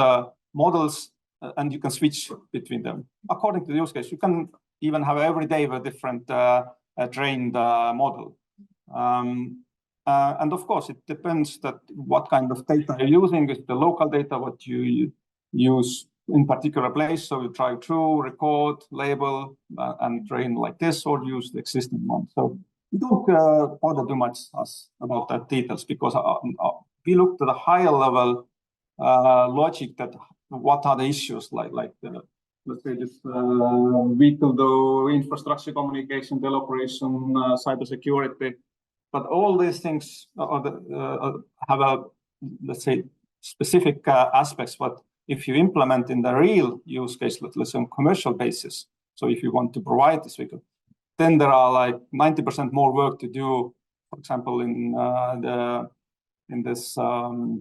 models, and you can switch between them. According to the use case, you can even have every day a different trained model. And of course, it depends that what kind of data you're using. Is the local data what you use in particular place? So you try to record, label, and train like this, or use the existing one. So we don't bother too much about that details, because we look to the higher level logic, that what are the issues like let's say this vehicle though, infrastructure, communication, teleoperation, cybersecurity. But all these things have a, let's say, specific aspects. But if you implement in the real use case, let's say on commercial basis, so if you want to provide this vehicle, then there are like 90% more work to do. For example, in this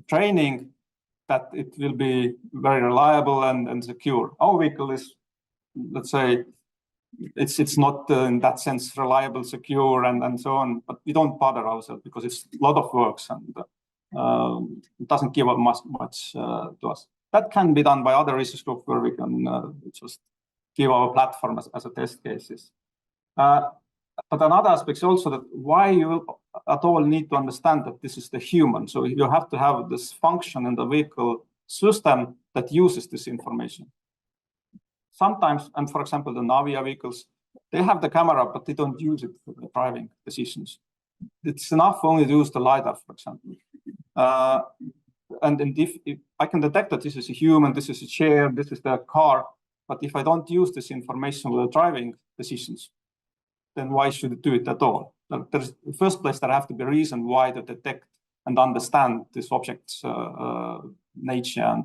training, that it will be very reliable and secure. Our vehicle is, let's say, it's not in that sense reliable, secure, and so on. But we don't bother ourselves because it's a lot of work, and it doesn't give up much to us. That can be done by other research groups where we can just give our platform as a test cases. But another aspect is also that why you at all need to understand that this is the human. So you have to have this function in the vehicle system that uses this information. Sometimes, and for example, the Navia vehicles, they have the camera, but they don't use it for the driving decisions. It's enough only to use the LiDAR, for example. And if I can detect that this is a human, this is a chair, this is the car, but if I don't use this information with the driving decisions, then why should it do it at all? There's, in the first place, there have to be a reason why to detect and understand this object's nature.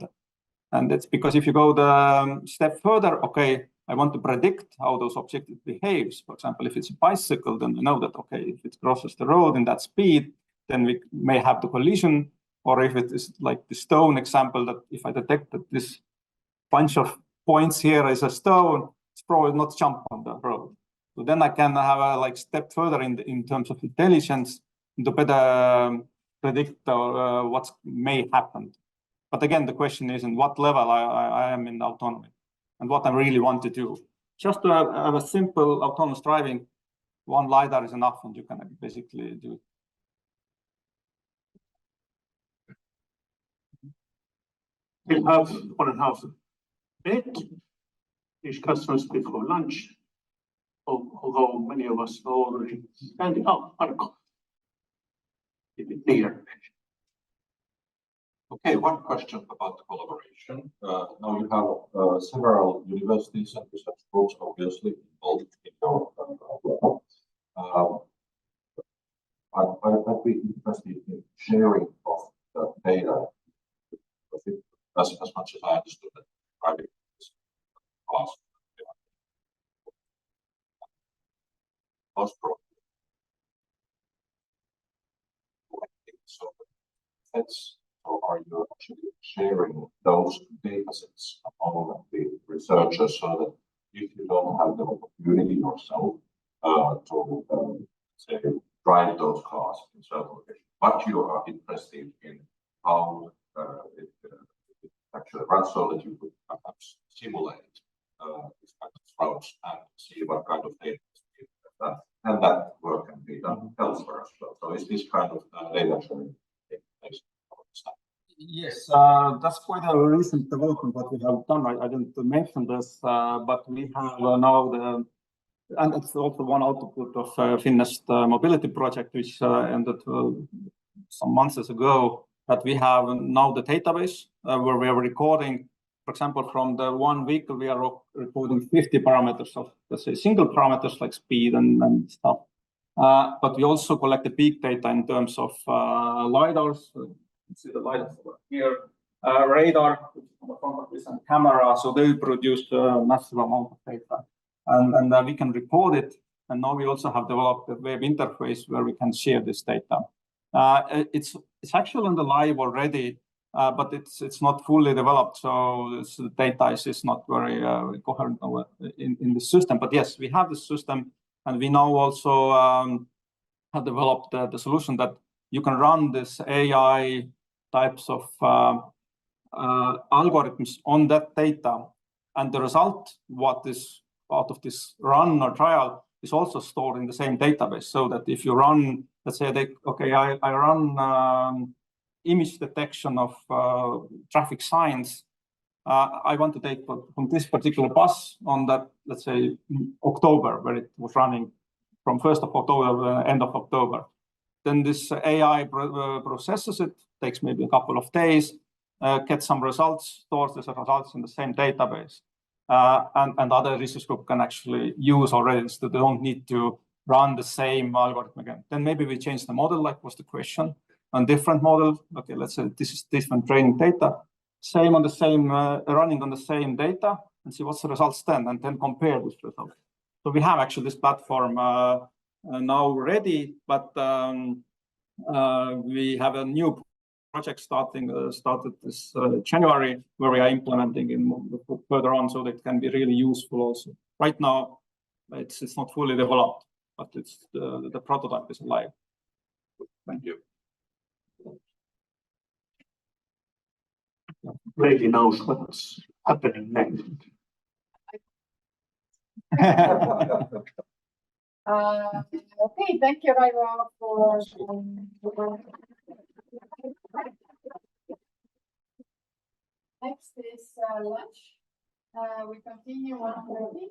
And it's because if you go the step further, okay, I want to predict how those objects behaves. For example, if it's a bicycle, then we know that, okay, if it crosses the road in that speed, then we may have the collision. Or if it is like the stone example, that if I detect that this bunch of points here is a stone, it's probably not jump on the road. So then I can have a like step further in terms of intelligence to better predict what may happen. But again, the question is in what level I am in autonomy and what I really want to do. Just to have a simple autonomous driving, one LiDAR is enough and you can basically do it. We have 1.5 minutes. Each customers before lunch. Although many of us are already standing up. Marco. Keep it near. Okay, one question about the collaboration. Now you have several universities and research groups obviously involved in your work. I'd be interested in sharing of the data, as much as I understood that private class. So are you actually sharing those data sets among the researchers so that if you don't have the opportunity yourself to say drive those cars in certain locations, but you are interested in how it actually runs so that you could perhaps simulate this kind of Yes, that's quite a recent development what we have done. I didn't mention this, but we have now and it's also one output of Finland's mobility project, which ended some months ago, that we have now the database where we are recording, for example, from the one vehicle, we are recording 50 parameters of, let's say, single parameters like speed and stuff. But we also collect the big data in terms of LiDARs. You see the LiDARs over here, radar, and camera. So they produce a massive amount of data. And we can record it. And now we also have developed a web interface where we can share this data. It's actually on the live already, but it's not fully developed. So the data is not very coherent in the system. But yes, we have the system, and we now also have developed the solution that you can run this AI types of algorithms on that data, and the result, what is out of this run or trial, is also stored in the same database. So that if you run, let's say, I run image detection of traffic signs. I want to take from this particular bus on that, let's say, October, where it was running from 1st of October, end of October. Then this AI processes it, takes maybe a couple of days, gets some results, stores these results in the same database. And other research group can actually use already, so they don't need to run the same algorithm again. Then maybe we change the model, like was the question, on different model. Okay, let's say this is different training data, same on the same, running on the same data, and see what's the results then, and then compare this result. So we have actually this platform now ready, but we have a new project started this January, where we are implementing it further on, so that it can be really useful also. Right now, it's not fully developed, but it's the prototype is live. Thank you. Really knows what's happening next. Okay, thank you, Raivo, for next is lunch. We continue 1:30,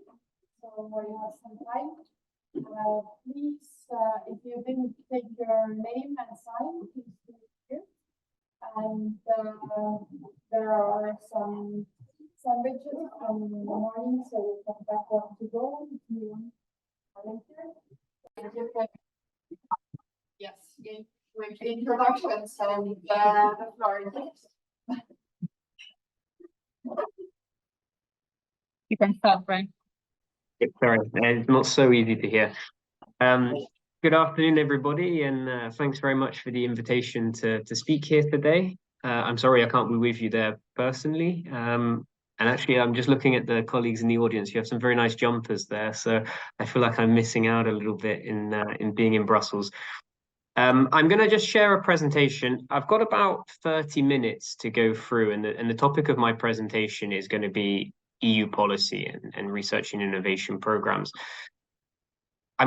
so you have some time. Please, if you didn't take your name and sign, please do it here. And there are some sandwiches from the morning, so you can back up to go if you want later. Yes, with introductions and the floor is yours. You can start, Brian. Sorry, it's not so easy to hear. Good afternoon, everybody, and thanks very much for the invitation to speak here today. I'm sorry I can't be with you there personally. And actually, I'm just looking at the colleagues in the audience. You have some very nice jumpers there, so I feel like I'm missing out a little bit in being in Brussels. I'm going to just share a presentation. I've got about 30 minutes to go through, and the topic of my presentation is going to be EU policy and research and innovation programs.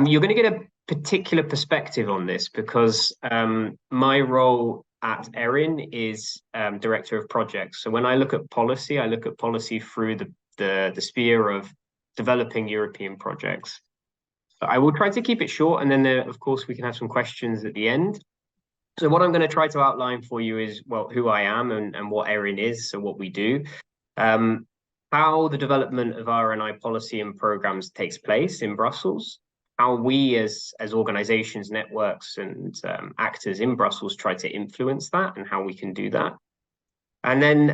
You're going to get a particular perspective on this because my role at ERRIN is Director of Projects. So when I look at policy through the sphere of developing European projects. So I will try to keep it short, and then of course we can have some questions at the end. So what I'm going to try to outline for you is, well, who I am and what ERRIN is, so what we do, how the development of R&I policy and programs takes place in Brussels, how we as organizations, networks, and actors in Brussels try to influence that and how we can do that. And then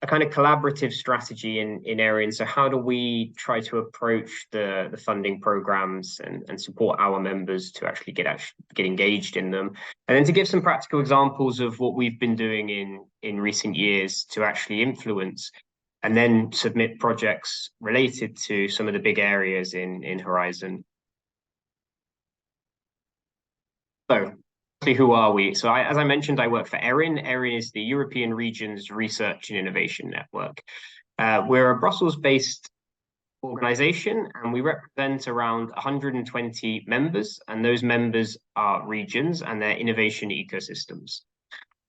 a kind of collaborative strategy in ERRIN. So how do we try to approach the funding programs and support our members to actually get engaged in them? And then to give some practical examples of what we've been doing in recent years to actually influence and then submit projects related to some of the big areas in Horizon. So, who are we? So, as I mentioned, I work for ERRIN. ERRIN is the European Regions Research and Innovation Network. We're a Brussels-based organization, and we represent around 120 members, and those members are regions and their innovation ecosystems.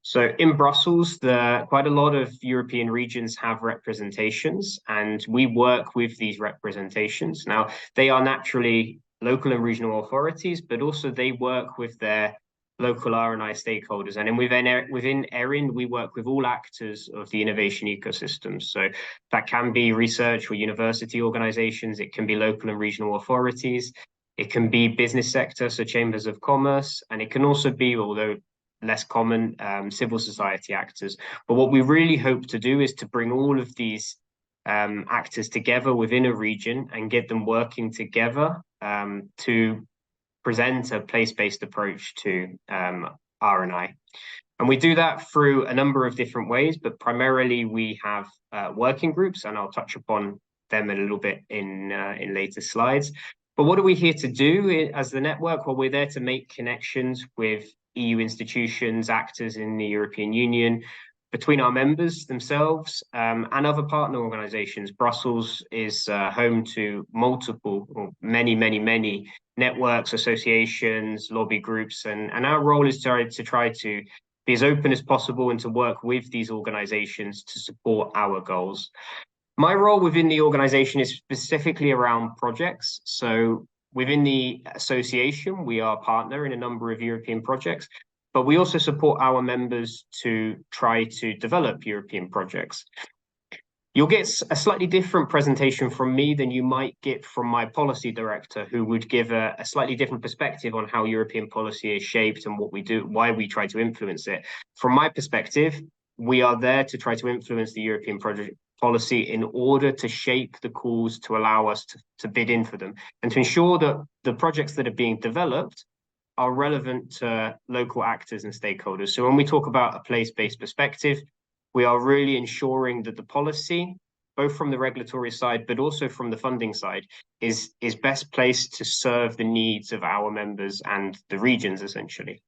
So in Brussels, quite a lot of European regions have representations, and we work with these representations. Now, they are naturally local and regional authorities, but also they work with their local R&I stakeholders. And then within ERRIN, we work with all actors of the innovation ecosystem. So that can be research or university organizations, it can be local and regional authorities, it can be business sector, so chambers of commerce, and it can also be, although less common, civil society actors. But what we really hope to do is to bring all of these actors together within a region and get them working together to present a place-based approach to R&I. And we do that through a number of different ways, but primarily we have working groups, and I'll touch upon them a little bit in later slides. But what are we here to do as the network? Well, we're there to make connections with EU institutions, actors in the European Union, between our members themselves and other partner organizations. Brussels is home to multiple, or many networks, associations, lobby groups, and our role is to try to be as open as possible and to work with these organizations to support our goals. My role within the organization is specifically around projects. So within the association, we are a partner in a number of European projects, but we also support our members to try to develop European projects. You'll get a slightly different presentation from me than you might get from my policy director, who would give a slightly different perspective on how European policy is shaped and what we do, why we try to influence it. From my perspective, we are there to try to influence the European project policy in order to shape the calls to allow us to bid in for them and to ensure that the projects that are being developed are relevant to local actors and stakeholders. So when we talk about a place-based perspective, we are really ensuring that the policy, both from the regulatory side, but also from the funding side, is best placed to serve the needs of our members and the regions, essentially.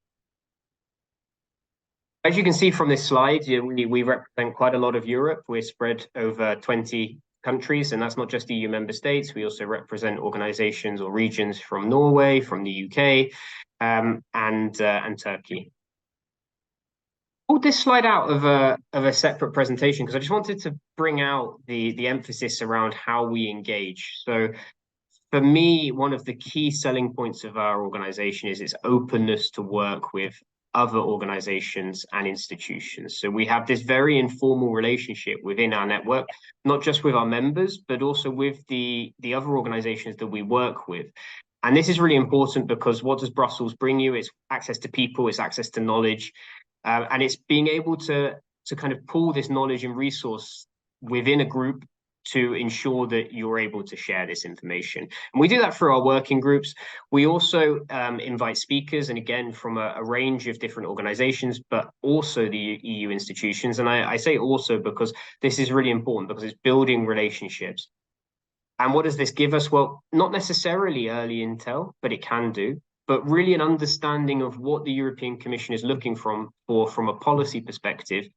As you can see from this slide, we represent quite a lot of Europe. We're spread over 20 countries, and that's not just EU member states. We also represent organizations or regions from Norway, from the UK, and Turkey. I pulled this slide out of a separate presentation because I just wanted to bring out the emphasis around how we engage. So for me, one of the key selling points of our organization is its openness to work with other organizations and institutions. So we have this very informal relationship within our network, not just with our members, but also with the other organizations that we work with. And this is really important because what does Brussels bring you? It's access to people, it's access to knowledge, and it's being able to kind of pull this knowledge and resource within a group to ensure that you're able to share this information. And we do that through our working groups. We also invite speakers, and again, from a range of different organizations, but also the EU institutions. And I say also because this is really important because it's building relationships. And what does this give us? Well, not necessarily early intel, but it can do, but really an understanding of what the European Commission is looking from a policy perspective,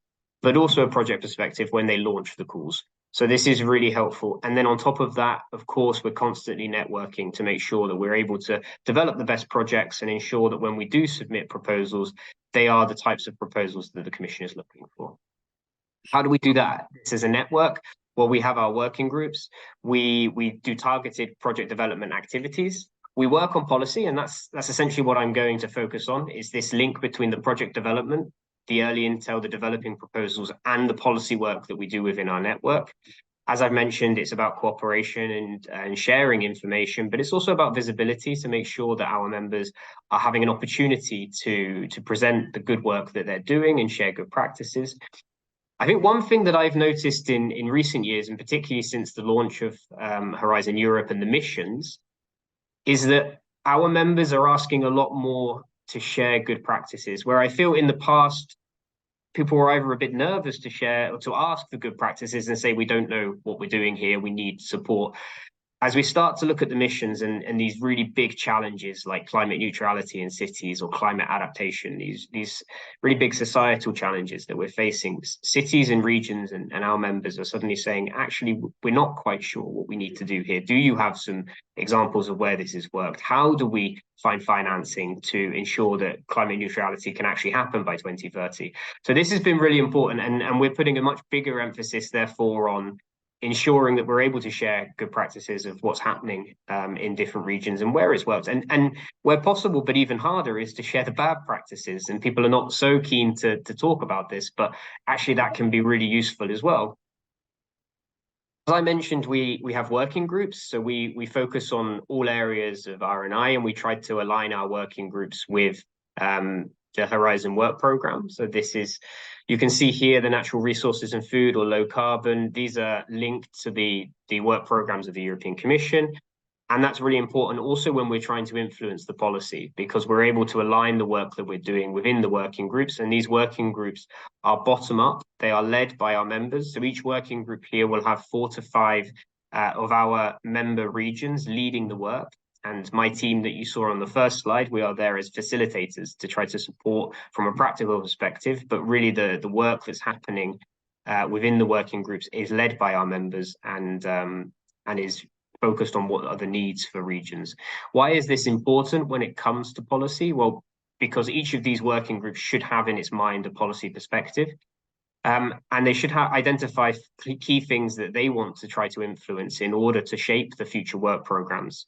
but also a project perspective when they launch the calls. So this is really helpful. And then on top of that, of course, we're constantly networking to make sure that we're able to develop the best projects and ensure that when we do submit proposals, they are the types of proposals that the Commission is looking for. How do we do that? This is a network. Well, we have our working groups. We do targeted project development activities. We work on policy, and that's essentially what I'm going to focus on, is this link between the project development, the early intel, the developing proposals, and the policy work that we do within our network. As I've mentioned, it's about cooperation and sharing information, but it's also about visibility to make sure that our members are having an opportunity to present the good work that they're doing and share good practices. I think one thing that I've noticed in recent years, and particularly since the launch of Horizon Europe and the missions, is that our members are asking a lot more to share good practices, where I feel in the past, people were either a bit nervous to share or to ask for good practices and say, we don't know what we're doing here, we need support. as we start to look at the missions and these really big challenges like climate neutrality in cities or climate adaptation, these really big societal challenges that we're facing, cities and regions and our members are suddenly saying, actually, we're not quite sure what we need to do here. Do you have some examples of where this has worked? How do we find financing to ensure that climate neutrality can actually happen by 2030? So this has been really important, and we're putting a much bigger emphasis, therefore, on ensuring that we're able to share good practices of what's happening in different regions and where it's worked. And where possible, but even harder, is to share the bad practices. And people are not so keen to talk about this, but actually that can be really useful as well. As I mentioned, we have working groups. So we focus on all areas of R&I, and we try to align our working groups with the Horizon work program. So this is, you can see here the natural resources and food or low carbon. These are linked to the work programs of the European Commission. And that's really important also when we're trying to influence the policy, because we're able to align the work that we're doing within the working groups. And these working groups are bottom up. They are led by our members. So each working group here will have 4 to 5 of our member regions leading the work. And my team that you saw on the first slide, we are there as facilitators to try to support from a practical perspective. But really the work that's happening within the working groups is led by our members and is focused on what are the needs for regions. Why is this important when it comes to policy? Well, because each of these working groups should have in its mind a policy perspective. And they should identify key things that they want to try to influence in order to shape the future work programs.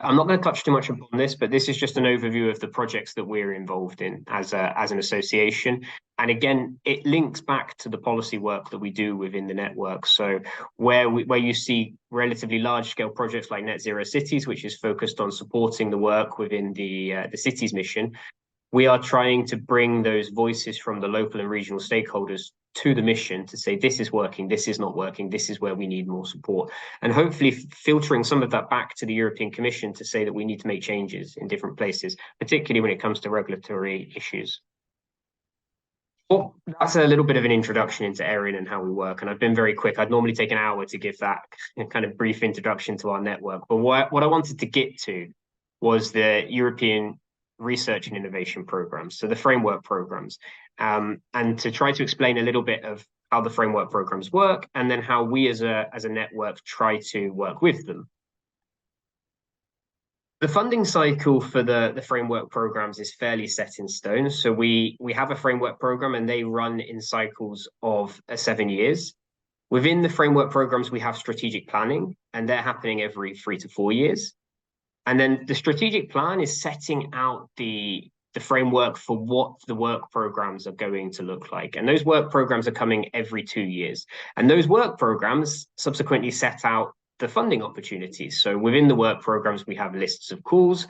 I'm not going to touch too much upon this, but this is just an overview of the projects that we're involved in as an association. And again, it links back to the policy work that we do within the network. So where you see relatively large-scale projects like Net Zero Cities, which is focused on supporting the work within the cities mission, we are trying to bring those voices from the local and regional stakeholders to the mission to say, this is working, this is not working, this is where we need more support. And hopefully filtering some of that back to the European Commission to say that we need to make changes in different places, particularly when it comes to regulatory issues. Well, that's a little bit of an introduction into ERRIN and how we work. And I've been very quick. I'd normally take an hour to give that kind of brief introduction to our network. But what I wanted to get to was the European research and innovation programs, so the framework programs, and to try to explain a little bit of how the framework programs work, and then how we as a network try to work with them. The funding cycle for the framework programs is fairly set in stone. So we have a framework program and they run in cycles of 7 years. Within the framework programs, we have strategic planning, and they're happening every 3 to 4 years. And then the strategic plan is setting out the framework for what the work programs are going to look like. And those work programs are coming every 2 years. And those work programs subsequently set out the funding opportunities. So within the work programs, we have lists of calls.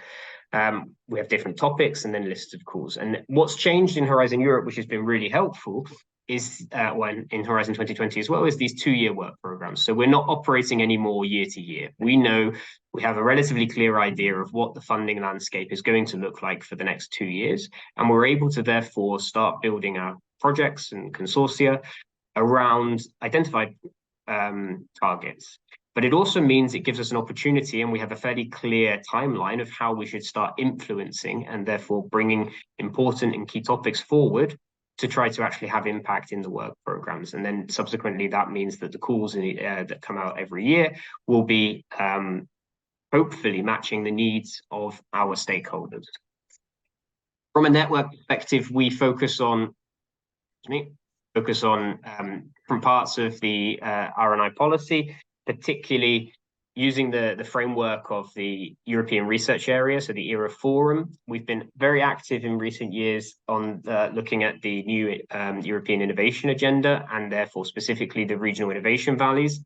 We have different topics and then lists of calls. And what's changed in Horizon Europe, which has been really helpful, is in Horizon 2020 as well, is these 2-year work programs. So we're not operating anymore year to year. We know we have a relatively clear idea of what the funding landscape is going to look like for the next 2 years. And we're able to therefore start building our projects and consortia around identified targets. But it also means it gives us an opportunity, and we have a fairly clear timeline of how we should start influencing and therefore bringing important and key topics forward to try to actually have impact in the work programs. And then subsequently, that means that the calls that come out every year will be hopefully matching the needs of our stakeholders. From a network perspective, we focus on different parts of the R&I policy, particularly using the framework of the European Research Area, so the ERA Forum. We've been very active in recent years on looking at the new European Innovation Agenda, and therefore specifically the regional innovation valleys.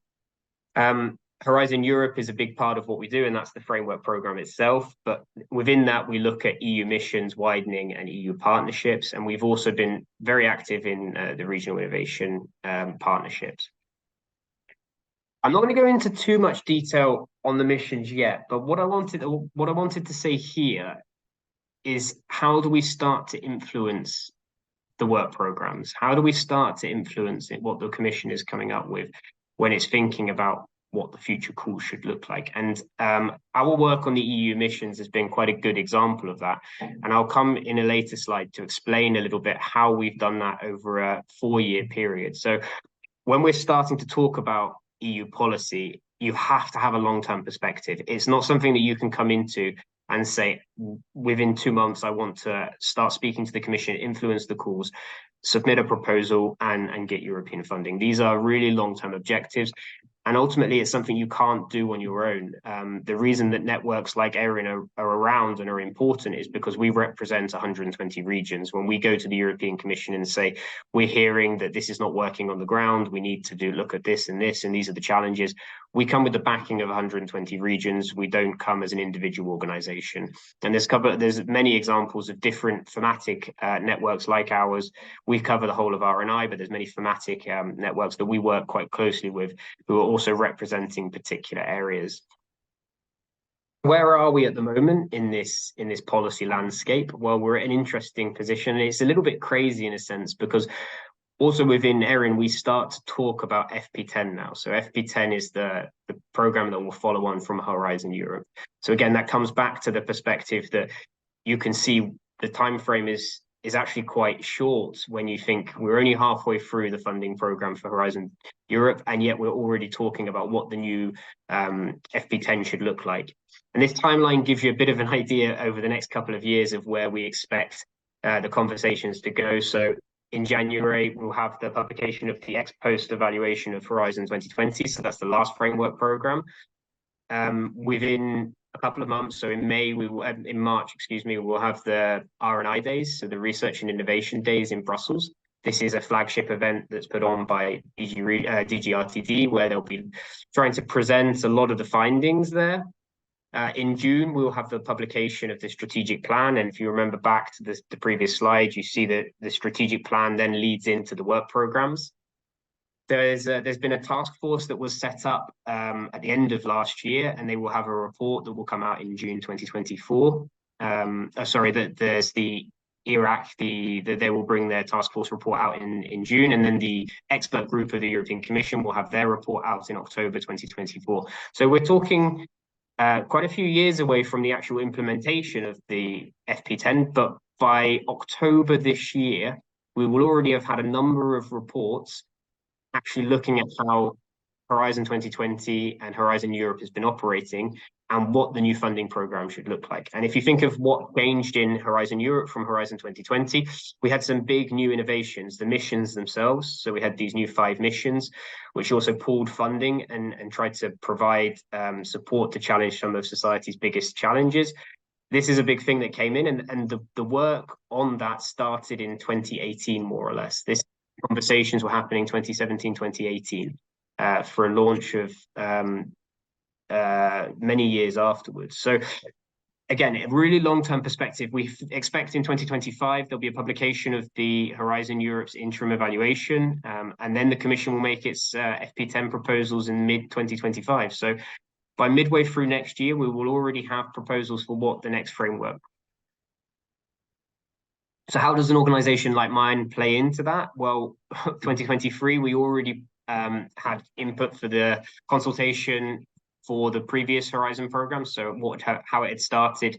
Horizon Europe is a big part of what we do, and that's the framework program itself. But within that, we look at EU missions widening and EU partnerships, and we've also been very active in the regional innovation partnerships. I'm not going to go into too much detail on the missions yet, but what I wanted to say here is, how do we start to influence the work programs? How do we start to influence what the Commission is coming up with when it's thinking about what the future calls should look like. And our work on the EU missions has been quite a good example of that. And I'll come in a later slide to explain a little bit how we've done that over a 4-year period. So when we're starting to talk about EU policy, you have to have a long-term perspective. It's not something that you can come into and say, within 2 months, I want to start speaking to the Commission, influence the calls, submit a proposal and get European funding. These are really long-term objectives. And ultimately, it's something you can't do on your own. The reason that networks like ERRIN are around and are important is because we represent 120 regions. When we go to the European Commission and say, we're hearing that this is not working on the ground, we need to look at this, and these are the challenges. We come with the backing of 120 regions. We don't come as an individual organization. And there's many examples of different thematic networks like ours. We cover the whole of R&I, but there's many thematic networks that we work quite closely with who are also representing particular areas. Where are we at the moment in this policy landscape? Well, we're at an interesting position. It's a little bit crazy in a sense because also within ERRIN, we start to talk about FP10 now. So FP10 is the program that will follow on from Horizon Europe. So again, that comes back to the perspective that you can see the time frame is actually quite short when you think we're only halfway through the funding program for Horizon Europe, and yet we're already talking about what the new FP10 should look like. And this timeline gives you a bit of an idea over the next couple of years of where we expect the conversations to go. So in January, we'll have the publication of the ex-post evaluation of Horizon 2020. So that's the last framework program. Within a couple of months, so in March, we'll have the R&I days, so the Research and Innovation Days in Brussels. This is a flagship event that's put on by DG RTD, where they'll be trying to present a lot of the findings there. In June, we'll have the publication of the strategic plan. And if you remember back to the previous slide, you see that the strategic plan then leads into the work programs. There's been a task force that was set up at the end of last year, and they will have a report that will come out in June 2024. There's the ERRIN, they will bring their task force report out in June, and then the expert group of the European Commission will have their report out in October 2024. So we're talking quite a few years away from the actual implementation of the FP10, but by October this year, we will already have had a number of reports actually looking at how Horizon 2020 and Horizon Europe has been operating and what the new funding program should look like. And if you think of what changed in Horizon Europe from Horizon 2020, we had some big new innovations, the missions themselves. So we had these new 5 missions, which also pooled funding and tried to provide support to challenge some of society's biggest challenges. This is a big thing that came in, and the work on that started in 2018, more or less. This conversations were happening 2017, 2018 for a launch of many years afterwards. So again, a really long-term perspective. We expect in 2025, there'll be a publication of the Horizon Europe's interim evaluation, and then the Commission will make its FP10 proposals in mid-2025. So by midway through next year, we will already have proposals for what the next framework. So how does an organization like mine play into that? Well, 2023, we already had input for the consultation for the previous Horizon program. So how it had started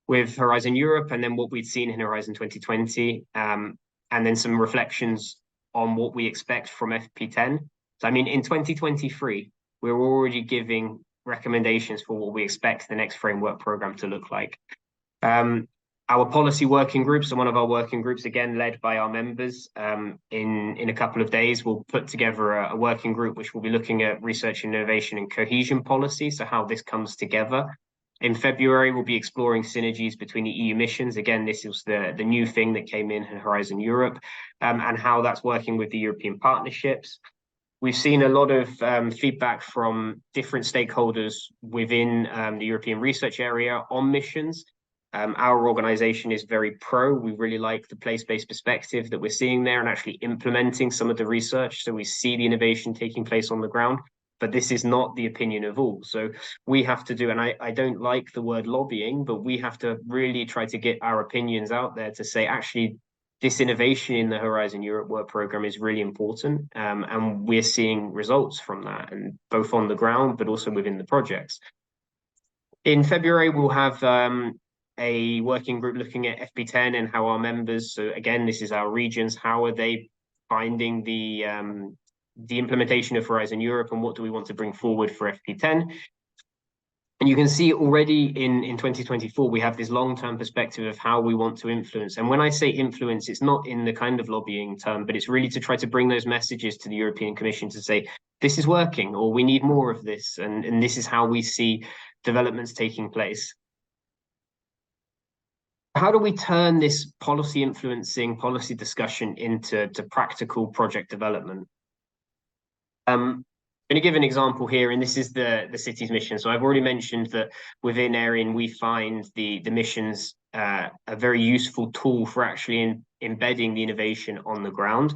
with Horizon Europe, and then what we'd seen in Horizon 2020, and then some reflections on what we expect from FP10. So I mean, in 2023, we're already giving recommendations for what we expect the next framework program to look like. Our policy working groups, and one of our working groups, again, led by our members, in a couple of days, we'll put together a working group which will be looking at research and innovation and cohesion policy, so how this comes together. In February, we'll be exploring synergies between the EU missions. Again, this is the new thing that came in Horizon Europe, and how that's working with the European partnerships. We've seen a lot of feedback from different stakeholders within the European research area on missions. Our organization is very pro. We really like the place-based perspective that we're seeing there and actually implementing some of the research. So we see the innovation taking place on the ground, but this is not the opinion of all. So we have to do, and I don't like the word lobbying, but we have to really try to get our opinions out there to say, actually, this innovation in the Horizon Europe work program is really important, and we're seeing results from that, and both on the ground, but also within the projects. In February, we'll have a working group looking at FP10 and how our members, so again, this is our regions, how are they finding the implementation of Horizon Europe, and what do we want to bring forward for FP10? And you can see already in 2024, we have this long-term perspective of how we want to influence. And when I say influence, it's not in the kind of lobbying term, but it's really to try to bring those messages to the European Commission to say, this is working, or we need more of this, and this is how we see developments taking place. How do we turn this policy influencing, policy discussion into practical project development? I'm going to give an example here, and this is the city's mission. So I've already mentioned that within ERRIN, we find the missions a very useful tool for actually embedding the innovation on the ground.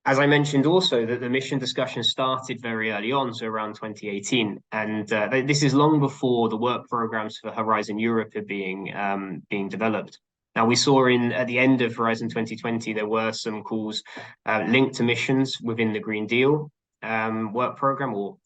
As I mentioned also, that the mission discussion started very early on, so around 2018, and this is long before the work programs for Horizon Europe are being developed. Now, we saw at the end of Horizon 2020, there were some calls linked to missions within the Green Deal work program, or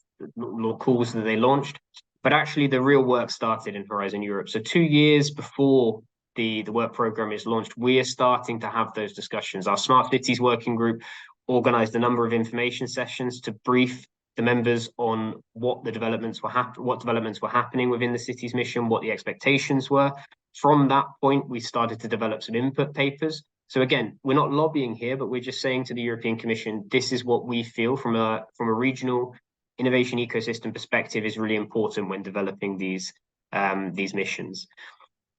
calls that they launched, but actually the real work started in Horizon Europe. So 2 years before the work program is launched, we are starting to have those discussions. Our Smart Cities Working Group organized a number of information sessions to brief the members on what developments were happening within the city's mission, what the expectations were. From that point, we started to develop some input papers. So again, we're not lobbying here, but we're just saying to the European Commission, this is what we feel from a regional innovation ecosystem perspective is really important when developing these missions.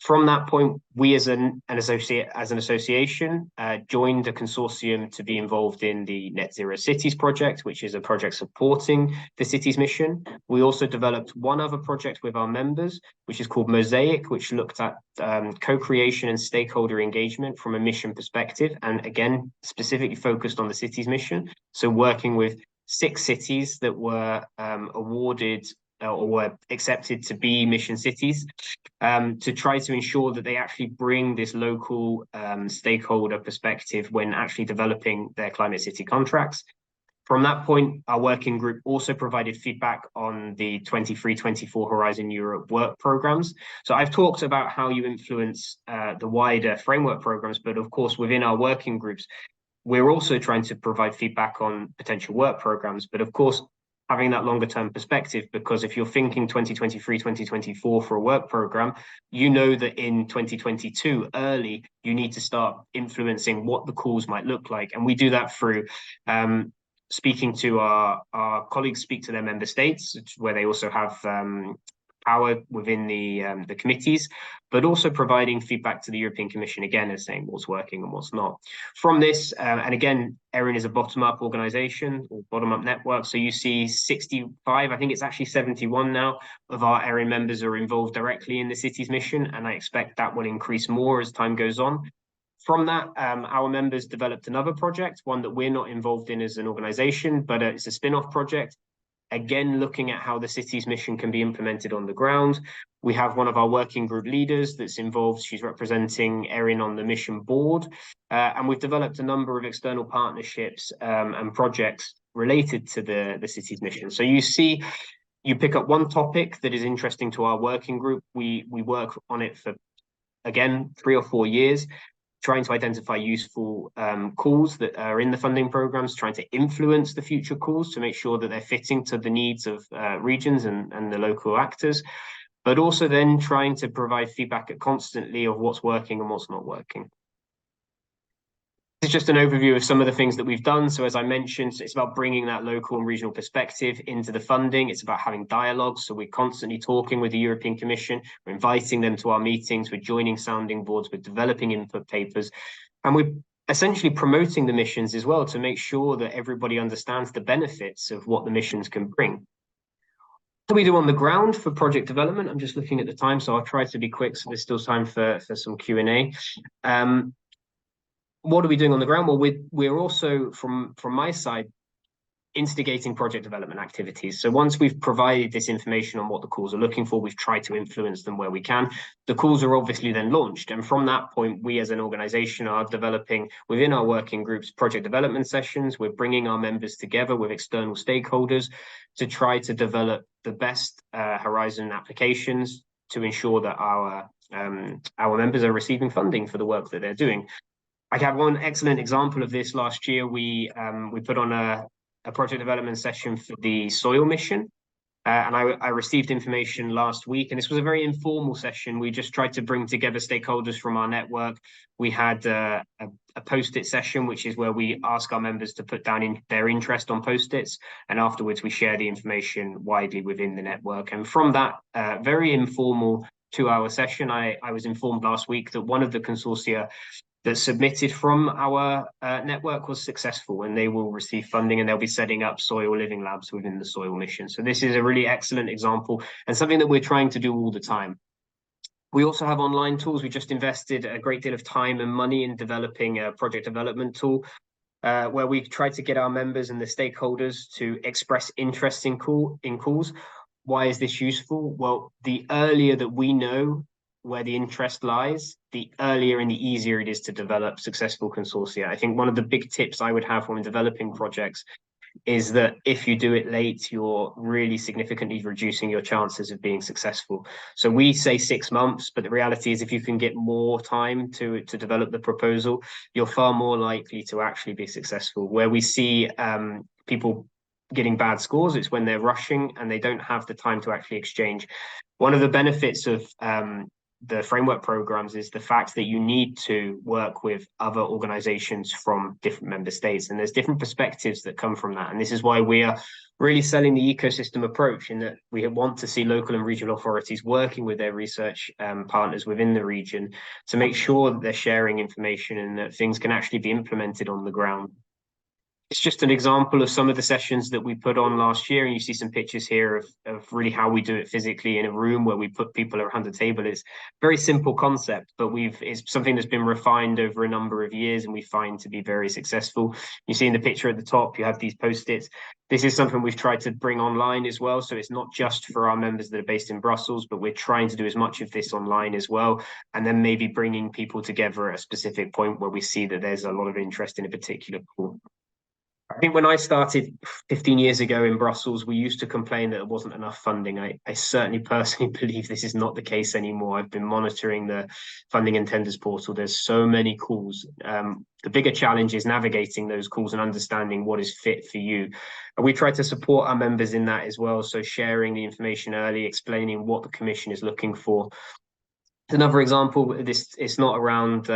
From that point, we as an association joined a consortium to be involved in the Net Zero Cities project, which is a project supporting the city's mission. We also developed one other project with our members, which is called Mosaic, which looked at co-creation and stakeholder engagement from a mission perspective, and again, specifically focused on the city's mission. So working with 6 cities that were awarded or were accepted to be mission cities, to try to ensure that they actually bring this local stakeholder perspective when actually developing their climate city contracts. From that point, our working group also provided feedback on the 23-24 Horizon Europe work programs. So I've talked about how you influence the wider framework programs, but of course, within our working groups, we're also trying to provide feedback on potential work programs, but of course, having that longer term perspective, because if you're thinking 2023, 2024 for a work program, you know that in 2022 early, you need to start influencing what the calls might look like. And we do that through speaking to our colleagues, speak to their member states, where they also have power within the committees, but also providing feedback to the European Commission again and saying what's working and what's not. From this, and again, ERRIN is a bottom-up organization or bottom-up network. So you see 65, I think it's actually 71 now, of our ERRIN members are involved directly in the city's mission, and I expect that will increase more as time goes on. From that, our members developed another project, one that we're not involved in as an organization, but it's a spin-off project. Again, looking at how the city's mission can be implemented on the ground. We have one of our working group leaders that's involved. She's representing ERRIN on the mission board. And we've developed a number of external partnerships and projects related to the city's mission. So you see, you pick up one topic that is interesting to our working group. We work on it for, again, 3 or 4 years, trying to identify useful calls that are in the funding programs, trying to influence the future calls to make sure that they're fitting to the needs of regions and the local actors, but also then trying to provide feedback constantly of what's working and what's not working. This is just an overview of some of the things that we've done. So as I mentioned, it's about bringing that local and regional perspective into the funding. It's about having dialogues. So we're constantly talking with the European Commission. We're inviting them to our meetings. We're joining sounding boards. We're developing input papers. And we're essentially promoting the missions as well to make sure that everybody understands the benefits of what the missions can bring. What do we do on the ground for project development? I'm just looking at the time, so I'll try to be quick so there's still time for some Q&A. What are we doing on the ground? Well, we're also, from my side, instigating project development activities. So once we've provided this information on what the calls are looking for, we've tried to influence them where we can. The calls are obviously then launched. And from that point, we as an organization are developing within our working groups project development sessions. We're bringing our members together with external stakeholders to try to develop the best Horizon applications to ensure that our members are receiving funding for the work that they're doing. I have one excellent example of this. Last year, we put on a project development session for the soil mission. And I received information last week, and this was a very informal session. We just tried to bring together stakeholders from our network. We had a post-it session, which is where we ask our members to put down their interest on post-its, and afterwards we share the information widely within the network. And from that very informal 2-hour session, I was informed last week that one of the consortia that submitted from our network was successful, and they will receive funding, and they'll be setting up soil living labs within the soil mission. So this is a really excellent example and something that we're trying to do all the time. We also have online tools. We just invested a great deal of time and money in developing a project development tool where we try to get our members and the stakeholders to express interest in calls. Why is this useful? Well, the earlier that we know where the interest lies, the earlier and the easier it is to develop successful consortia. I think one of the big tips I would have when developing projects is that if you do it late, you're really significantly reducing your chances of being successful. So we say 6 months, but the reality is if you can get more time to develop the proposal, you're far more likely to actually be successful. Where we see people getting bad scores, it's when they're rushing and they don't have the time to actually exchange. One of the benefits of the framework programs is the fact that you need to work with other organizations from different member states, and there's different perspectives that come from that. And this is why we are really selling the ecosystem approach, in that we want to see local and regional authorities working with their research partners within the region to make sure that they're sharing information and that things can actually be implemented on the ground. It's just an example of some of the sessions that we put on last year, and you see some pictures here of really how we do it physically in a room where we put people around a table. It's a very simple concept, but it's something that's been refined over a number of years and we find to be very successful. You see in the picture at the top, you have these post-its. This is something we've tried to bring online as well. So it's not just for our members that are based in Brussels, but we're trying to do as much of this online as well. And then maybe bringing people together at a specific point where we see that there's a lot of interest in a particular call. I think when I started 15 years ago in Brussels, we used to complain that there wasn't enough funding. I certainly personally believe this is not the case anymore. I've been monitoring the funding and tenders portal. There's so many calls. The bigger challenge is navigating those calls and understanding what is fit for you. And we try to support our members in that as well. So sharing the information early, explaining what the Commission is looking for. Another example, it's not around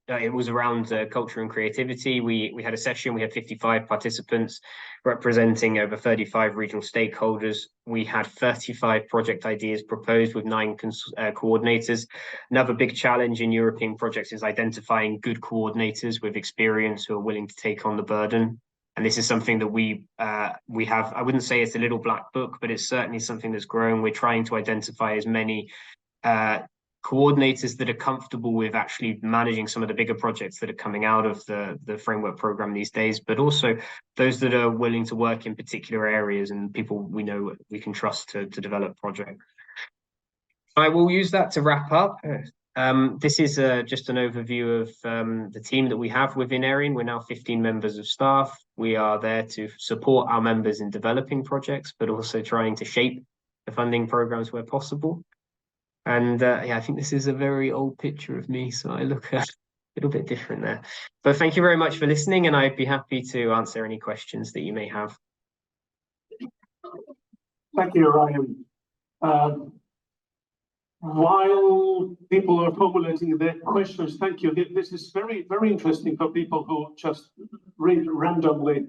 it was around culture and creativity. We had a session, we had 55 participants representing over 35 regional stakeholders. We had 35 project ideas proposed with 9 coordinators. Another big challenge in European projects is identifying good coordinators with experience who are willing to take on the burden. And this is something that we have. I wouldn't say it's a little black book, but it's certainly something that's growing. We're trying to identify as many coordinators that are comfortable with actually managing some of the bigger projects that are coming out of the framework program these days, but also those that are willing to work in particular areas and people we know we can trust to develop projects. I will use that to wrap up. This is just an overview of the team that we have within ERRIN. We're now 15 members of staff. We are there to support our members in developing projects, but also trying to shape the funding programs where possible. And yeah, I think this is a very old picture of me, so I look a little bit different there. But thank you very much for listening, and I'd be happy to answer any questions that you may have. Thank you, Ryan. While people are formulating their questions, thank you. This is very, very interesting for people who just read randomly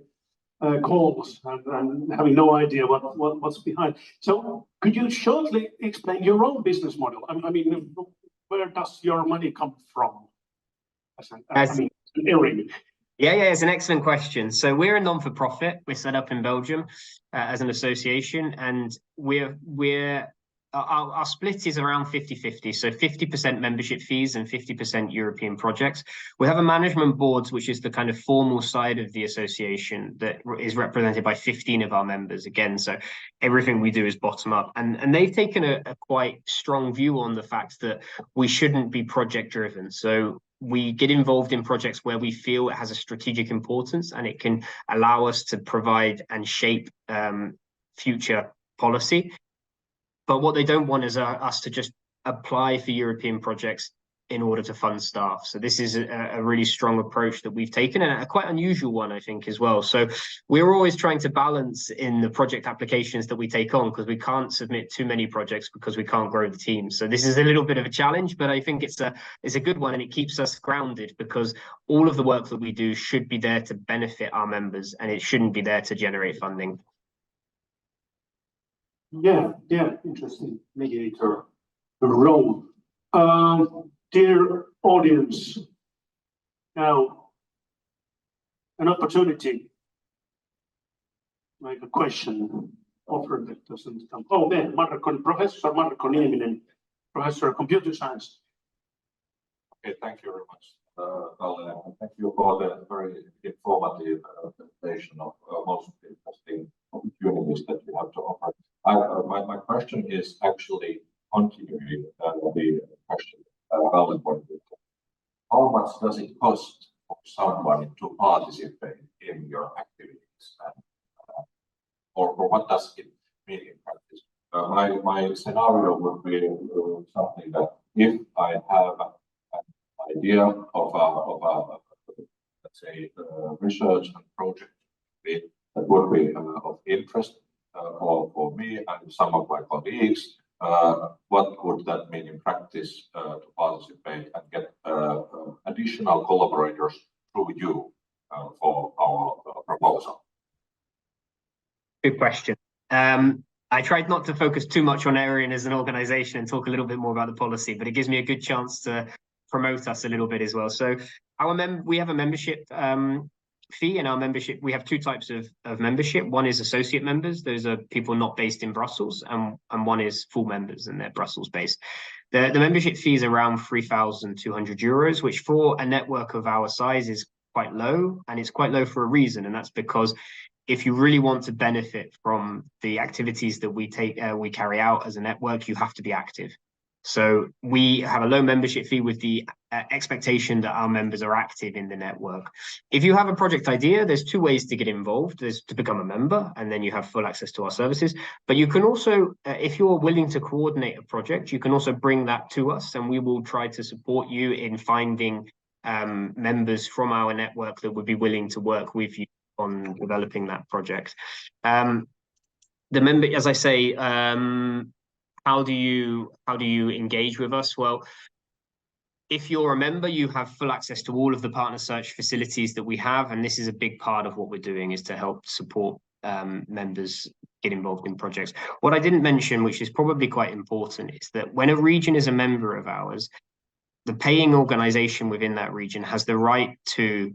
calls and having no idea what's behind. So could you shortly explain your own business model? I mean, where does your money come from? ERRIN. Yeah, it's an excellent question. So we're a non-for-profit. We're set up in Belgium as an association, and we're our split is around 50-50, so 50% membership fees and 50% European projects. We have a management board, which is the kind of formal side of the association, that is represented by 15 of our members again. So everything we do is bottom up, and they've taken a quite strong view on the fact that we shouldn't be project driven. So we get involved in projects where we feel it has a strategic importance and it can allow us to provide and shape future policy. But what they don't want is us to just apply for European projects in order to fund staff. So this is a really strong approach that we've taken, and a quite unusual one, I think, as well. So we're always trying to balance in the project applications that we take on, because we can't submit too many projects because we can't grow the team. So this is a little bit of a challenge, but I think it's a good one, and it keeps us grounded, because all of the work that we do should be there to benefit our members, and it shouldn't be there to generate funding. Yeah, interesting mediator role. Dear audience, now an opportunity, like a question offered that doesn't come. Oh, there, Professor Marko Nieminen, Professor of Computer Science. Okay, thank you very much, Kalle. Thank you for the very informative presentation of most interesting opportunities that you have to offer. My question is actually continuing the question Kalle pointed. How much does it cost for someone to participate in your activities, or what does it mean in practice? My scenario would be something that if I have an idea of a let's say research and project that would be of interest for me and some of my colleagues, what would that mean in practice to participate and get additional collaborators through you for our proposal? Good question. I tried not to focus too much on ERRIN as an organization and talk a little bit more about the policy, but it gives me a good chance to promote us a little bit as well. So we have a membership fee. In our membership, we have two types of membership. One is associate members. Those are people not based in Brussels, and one is full members, and they're Brussels based. The membership fee is around 3,200 euros, which for a network of our size is quite low, and it's quite low for a reason, and that's because if you really want to benefit from the activities that we carry out as a network, you have to be active. So we have a low membership fee with the expectation that our members are active in the network. If you have a project idea, there's two ways to get involved. There's to become a member, and then you have full access to our services. But you can also, if you're willing to coordinate a project, you can also bring that to us, and we will try to support you in finding members from our network that would be willing to work with you on developing that project. The member, as I say, how do you engage with us? Well, if you're a member, you have full access to all of the partner search facilities that we have, and this is a big part of what we're doing, is to help support members get involved in projects. What I didn't mention, which is probably quite important, is that when a region is a member of ours, the paying organization within that region has the right to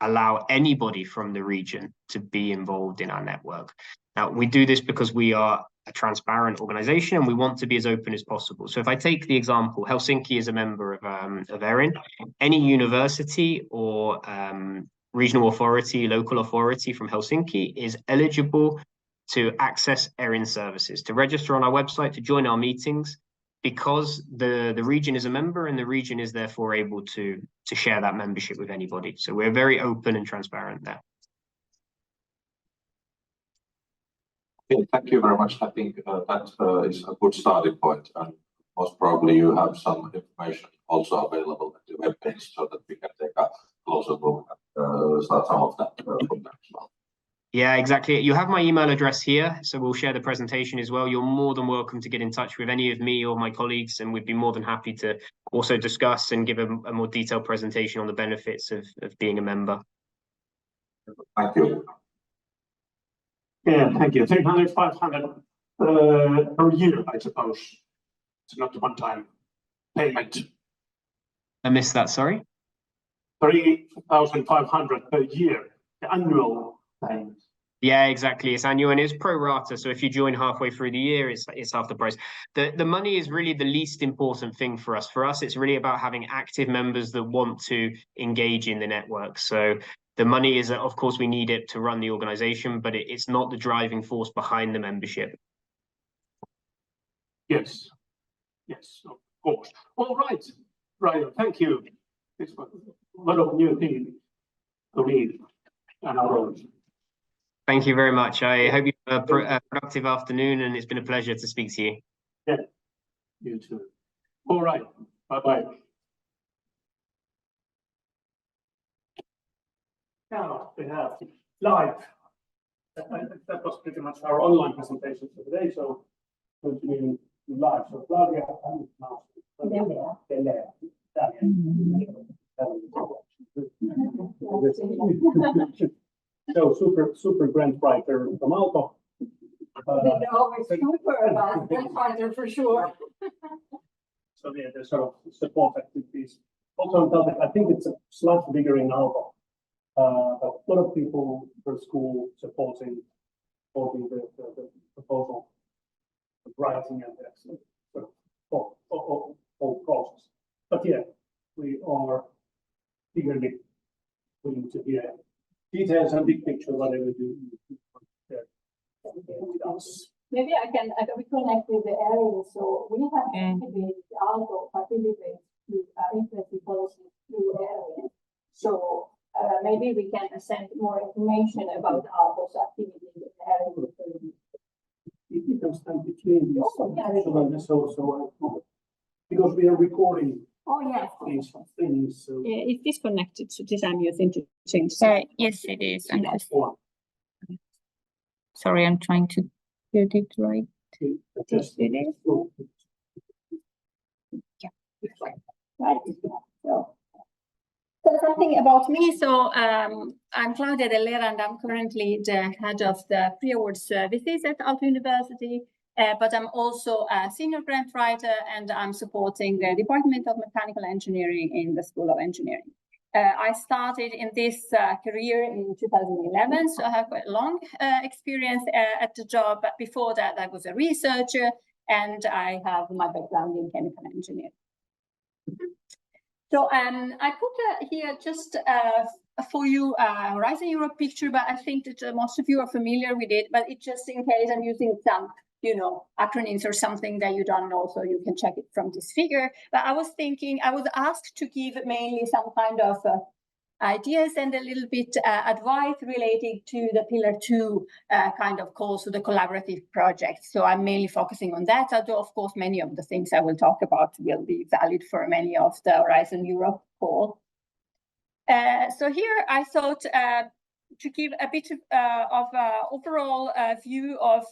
allow anybody from the region to be involved in our network. Now, we do this because we are a transparent organization and we want to be as open as possible. So if I take the example, Helsinki is a member of ERRIN. Any university or regional authority, local authority from Helsinki is eligible to access ERRIN services, to register on our website, to join our meetings, because the region is a member and the region is therefore able to share that membership with anybody. So we're very open and transparent there. Okay, thank you very much. I think that is a good starting point, and most probably you have some information also available at the web page so that we can take a closer look at start some of that from there as well. Yeah, exactly. You have my email address here, so we'll share the presentation as well. You're more than welcome to get in touch with any of me or my colleagues, and we'd be more than happy to also discuss and give a more detailed presentation on the benefits of being a member. Thank you. Yeah, thank you. 300, 500 per year, I suppose. It's not one-time payment. I missed that, sorry? 3,500 per year, the annual payment. Yeah, exactly. It's annual and it's pro rata. So if you join halfway through the year, it's half the price. The money is really the least important thing for us. For us, it's really about having active members that want to engage in the network. So the money is, of course, we need it to run the organization, but it's not the driving force behind the membership. Yes, yes, of course. All right, Raivo, thank you. This was a lot of new things to read and our Thank you very much. I hope you have a productive afternoon, and it's been a pleasure to speak to you. Yeah, you too. All right, bye-bye. Now we have live. That was pretty much our online presentation for today, so continuing live. So Claudia Dell'Era. So super grant writer from Aalto. They're always super about grant writer for sure. So yeah, there's sort of support activities. Also, TalTech, I think it's slightly bigger in Aalto, but a lot of people per school supporting the proposal, the writing and the sort of whole process. But yeah, we are eagerly willing to hear details and big picture, whatever you with us. Maybe I can reconnect with the ERRIN. So we have activated Aalto participate to interesting policies through ERRIN. So maybe we can send more information about Aalto's activities in ERRIN. If you can stand between these, so because we are recording. Oh yes. These things. So. Yeah, it's disconnected, so this I'm using to change. Yes, it is. Sorry, I'm trying to get it right. Yes, it is. Yeah. Right. So something about me. So I'm Claudia Dell'Era, and I'm currently the head of the pre-award services at Aalto University. But I'm also a senior grant writer, and I'm supporting the Department of Mechanical Engineering in the School of Engineering. I started in this career in 2011, so I have quite a long experience at the job. But before that, I was a researcher, and I have my background in chemical engineering. So I put here just for you Horizon Europe picture, but I think that most of you are familiar with it. But it's just in case I'm using some acronyms or something that you don't know, so you can check it from this figure. But I was thinking, I was asked to give mainly some kind of ideas and a little bit advice relating to the Pillar 2 kind of calls to the collaborative projects. So I'm mainly focusing on that, although of course many of the things I will talk about will be valid for many of the Horizon Europe call. So here I thought to give a bit of overall view of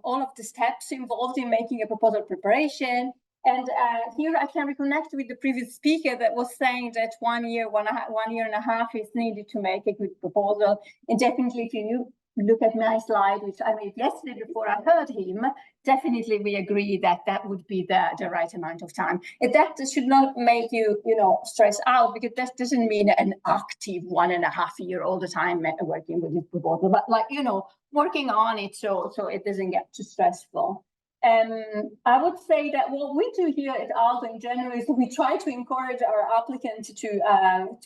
all of the steps involved in making a proposal preparation. And here I can reconnect with the previous speaker that was saying that 1 year, one year and a half is needed to make a good proposal. And definitely if you look at my slide, which I made yesterday before I heard him, definitely we agree that that would be the right amount of time. And that should not make you, stress out, because that doesn't mean an active 1.5 year all the time working with this proposal, but working on it so it doesn't get too stressful. I would say that what we do here at Aalto in general is we try to encourage our applicants to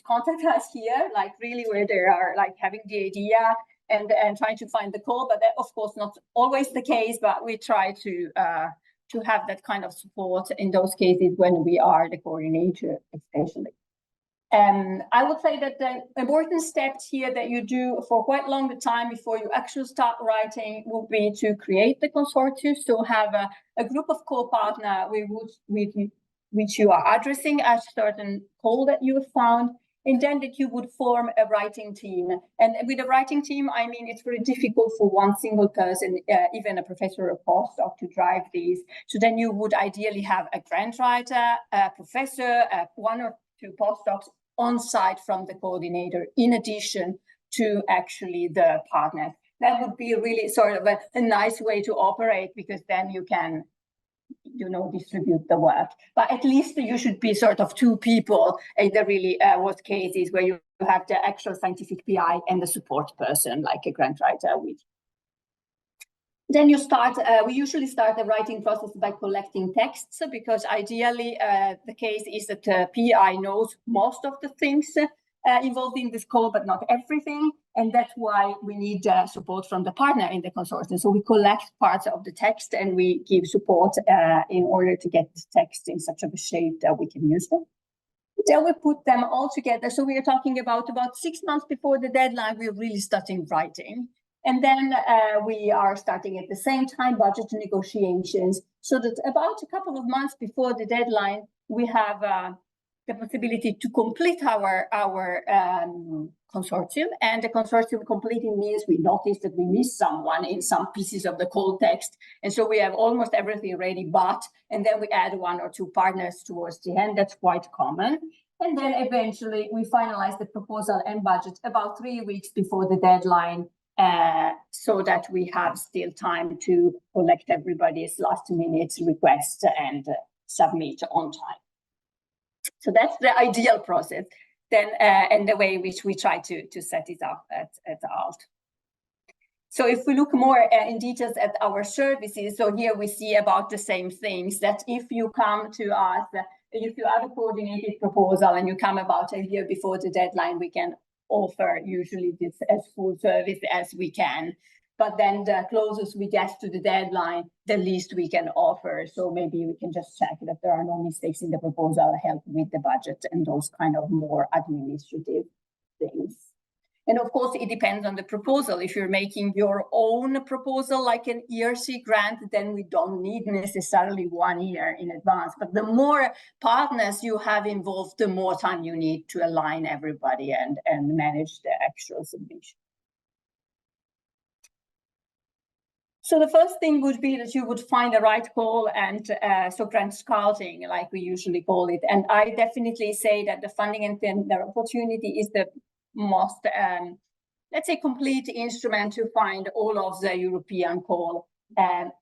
contact us here, like really where they are like having the idea and trying to find the call, but that of course not always the case, but we try to have that kind of support in those cases when we are the coordinator, especially. I would say that the important steps here that you do for quite a long time before you actually start writing would be to create the consortium, so have a group of co-partners with which you are addressing a certain call that you have found, and then that you would form a writing team. And with a writing team, I mean, it's very difficult for one single person, even a professor or postdoc, to drive these. So then you would ideally have a grant writer, a professor, 1 or 2 postdocs on site from the coordinator, in addition to actually the partner. That would be really sort of a nice way to operate, because then you can distribute the work. But at least you should be sort of two people in the really worst cases where you have the actual scientific PI and the support person, like a grant writer with. Then you start, we usually start the writing process by collecting texts, because ideally the case is that the PI knows most of the things involved in this call, but not everything. And that's why we need support from the partner in the consortium. So we collect parts of the text and we give support in order to get the text in such a shape that we can use them. Then we put them all together. So we are talking about 6 months before the deadline, we're really starting writing. And then we are starting at the same time budget negotiations, so that about a couple of months before the deadline, we have the possibility to complete our consortium. And the consortium completing means we notice that we miss someone in some pieces of the call text. And so we have almost everything ready, and then we add 1 or 2 partners towards the end. That's quite common. And then eventually we finalize the proposal and budget about 3 weeks before the deadline, so that we have still time to collect everybody's last minute requests and submit on time. So that's the ideal process. Then and the way in which we try to set it up at Aalto. So if we look more in details at our services, so here we see about the same things, that if you come to us, if you have a coordinated proposal and you come about a year before the deadline, we can offer usually this as full service as we can. But then the closest we get to the deadline, the least we can offer. So maybe we can just check that there are no mistakes in the proposal, help with the budget and those kind of more administrative things. And of course, it depends on the proposal. If you're making your own proposal, like an ERC grant, then we don't need necessarily 1 year in advance. But the more partners you have involved, the more time you need to align everybody and manage the actual submission. So the first thing would be that you would find the right call, and so grant scouting, like we usually call it. And I definitely say that the funding and the opportunity is the most, let's say, complete instrument to find all of the European call.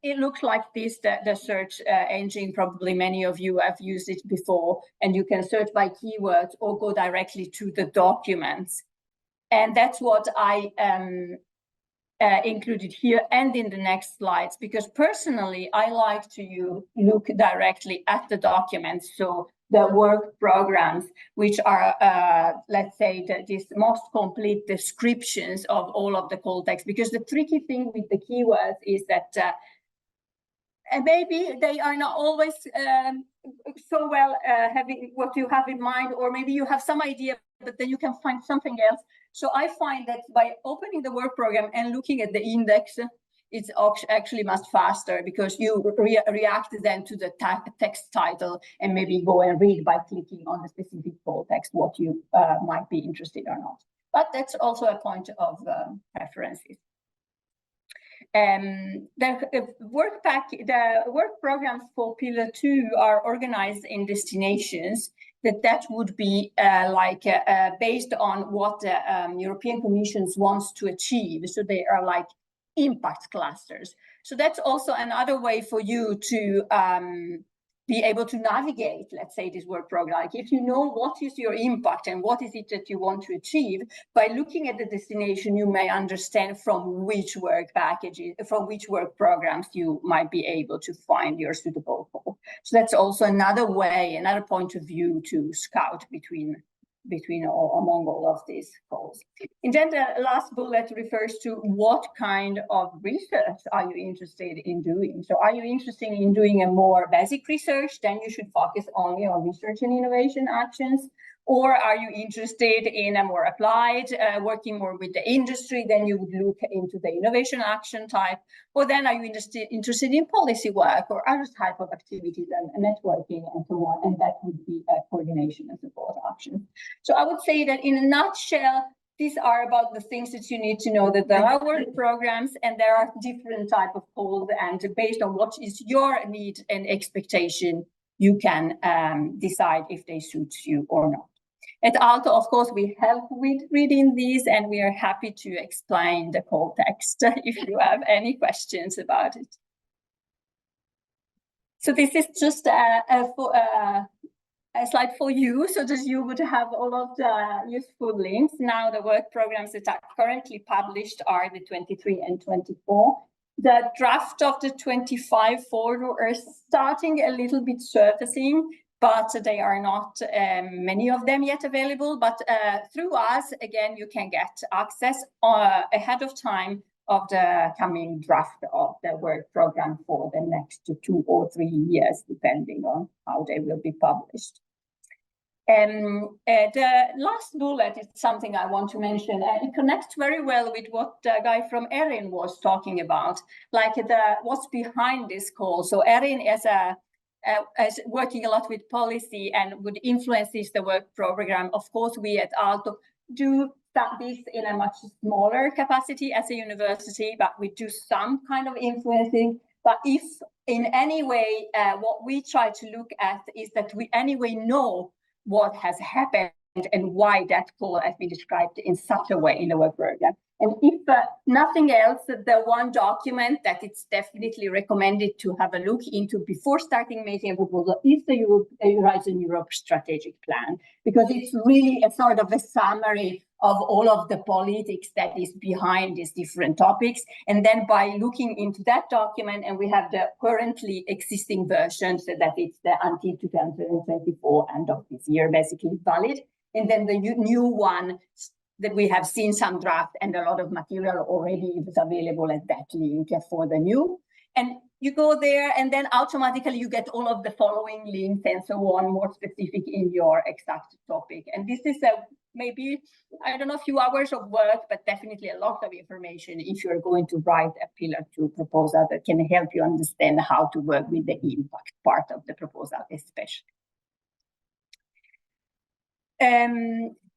It looks like this, the search engine, probably many of you have used it before, and you can search by keywords or go directly to the documents. And that's what I included here and in the next slides, because personally, I like to look directly at the documents. So the work programs, which are, let's say, these most complete descriptions of all of the call text, because the tricky thing with the keywords is that maybe they are not always so well having what you have in mind, or maybe you have some idea, but then you can find something else. So I find that by opening the work program and looking at the index, it's actually much faster, because you react then to the text title and maybe go and read by clicking on the specific call text what you might be interested or not. But that's also a point of preferences. The work programs for Pillar 2 are organized in destinations. That would be based on what the European Commission wants to achieve. So they are like impact clusters. So that's also another way for you to be able to navigate, let's say, this work program. Like if you know what is your impact and what is it that you want to achieve, by looking at the destination, you may understand from which work packages, from which work programs you might be able to find your suitable call. So that's also another way, another point of view to scout between or among all of these calls. And then the last bullet refers to what kind of research are you interested in doing? So are you interested in doing a more basic research? Then you should focus only on research and innovation actions. Or are you interested in a more applied, working more with the industry? Then you would look into the innovation action type. Or then are you interested in policy work or other type of activities and networking and so on? And that would be coordination and support actions. So I would say that in a nutshell, these are about the things that you need to know, that there are work programs and there are different type of calls, and based on what is your need and expectation, you can decide if they suit you or not. At Aalto, of course, we help with reading these, and we are happy to explain the call text if you have any questions about it. So this is just a slide for you, so that you would have all of the useful links. Now the work programs that are currently published are the 23 and 24. The draft of the 25 folder are starting a little bit surfacing, but they are not many of them yet available. But through us, again, you can get access ahead of time of the coming draft of the work program for the next 2 or 3 years, depending on how they will be published. The last bullet is something I want to mention. It connects very well with what the guy from ERRIN was talking about, like what's behind this call. So ERRIN is working a lot with policy and would influences the work program. Of course, we at Aalto do this in a much smaller capacity as a university, but we do some kind of influencing. But if in any way, what we try to look at is that we anyway know what has happened and why that call has been described in such a way in the work program. And if nothing else, the one document that it's definitely recommended to have a look into before starting making a proposal is the Horizon Europe strategic plan, because it's really a sort of a summary of all of the politics that is behind these different topics. And then by looking into that document, and we have the currently existing version, so that it's the until 2024 end of this year, basically valid. And then the new one that we have seen some draft and a lot of material already is available at that link for the new. And you go there and then automatically you get all of the following links and so on, more specific in your exact topic. And this is maybe, I don't know, a few hours of work, but definitely a lot of information if you're going to write a Pillar 2 proposal that can help you understand how to work with the impact part of the proposal, especially.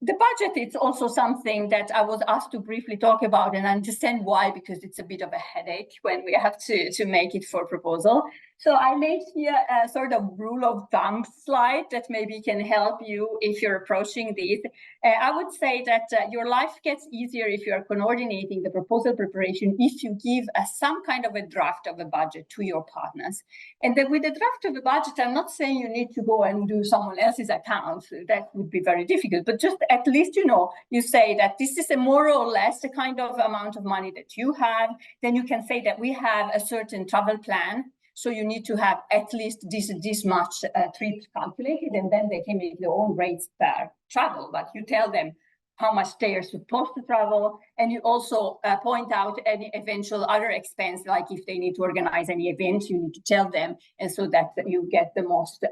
The budget is also something that I was asked to briefly talk about, and understand why, because it's a bit of a headache when we have to make it for proposal. So I made here a sort of rule of thumb slide that maybe can help you if you're approaching these. I would say that your life gets easier if you're coordinating the proposal preparation if you give some kind of a draft of a budget to your partners. And then with the draft of the budget, I'm not saying you need to go and do someone else's account. That would be very difficult, but just at least, you say that this is a more or less the kind of amount of money that you have. Then you can say that we have a certain travel plan. So you need to have at least this much trips calculated, and then they can make their own rates per travel. But you tell them how much they are supposed to travel, and you also point out any eventual other expense, like if they need to organize any events, you need to tell them, and so that you get the most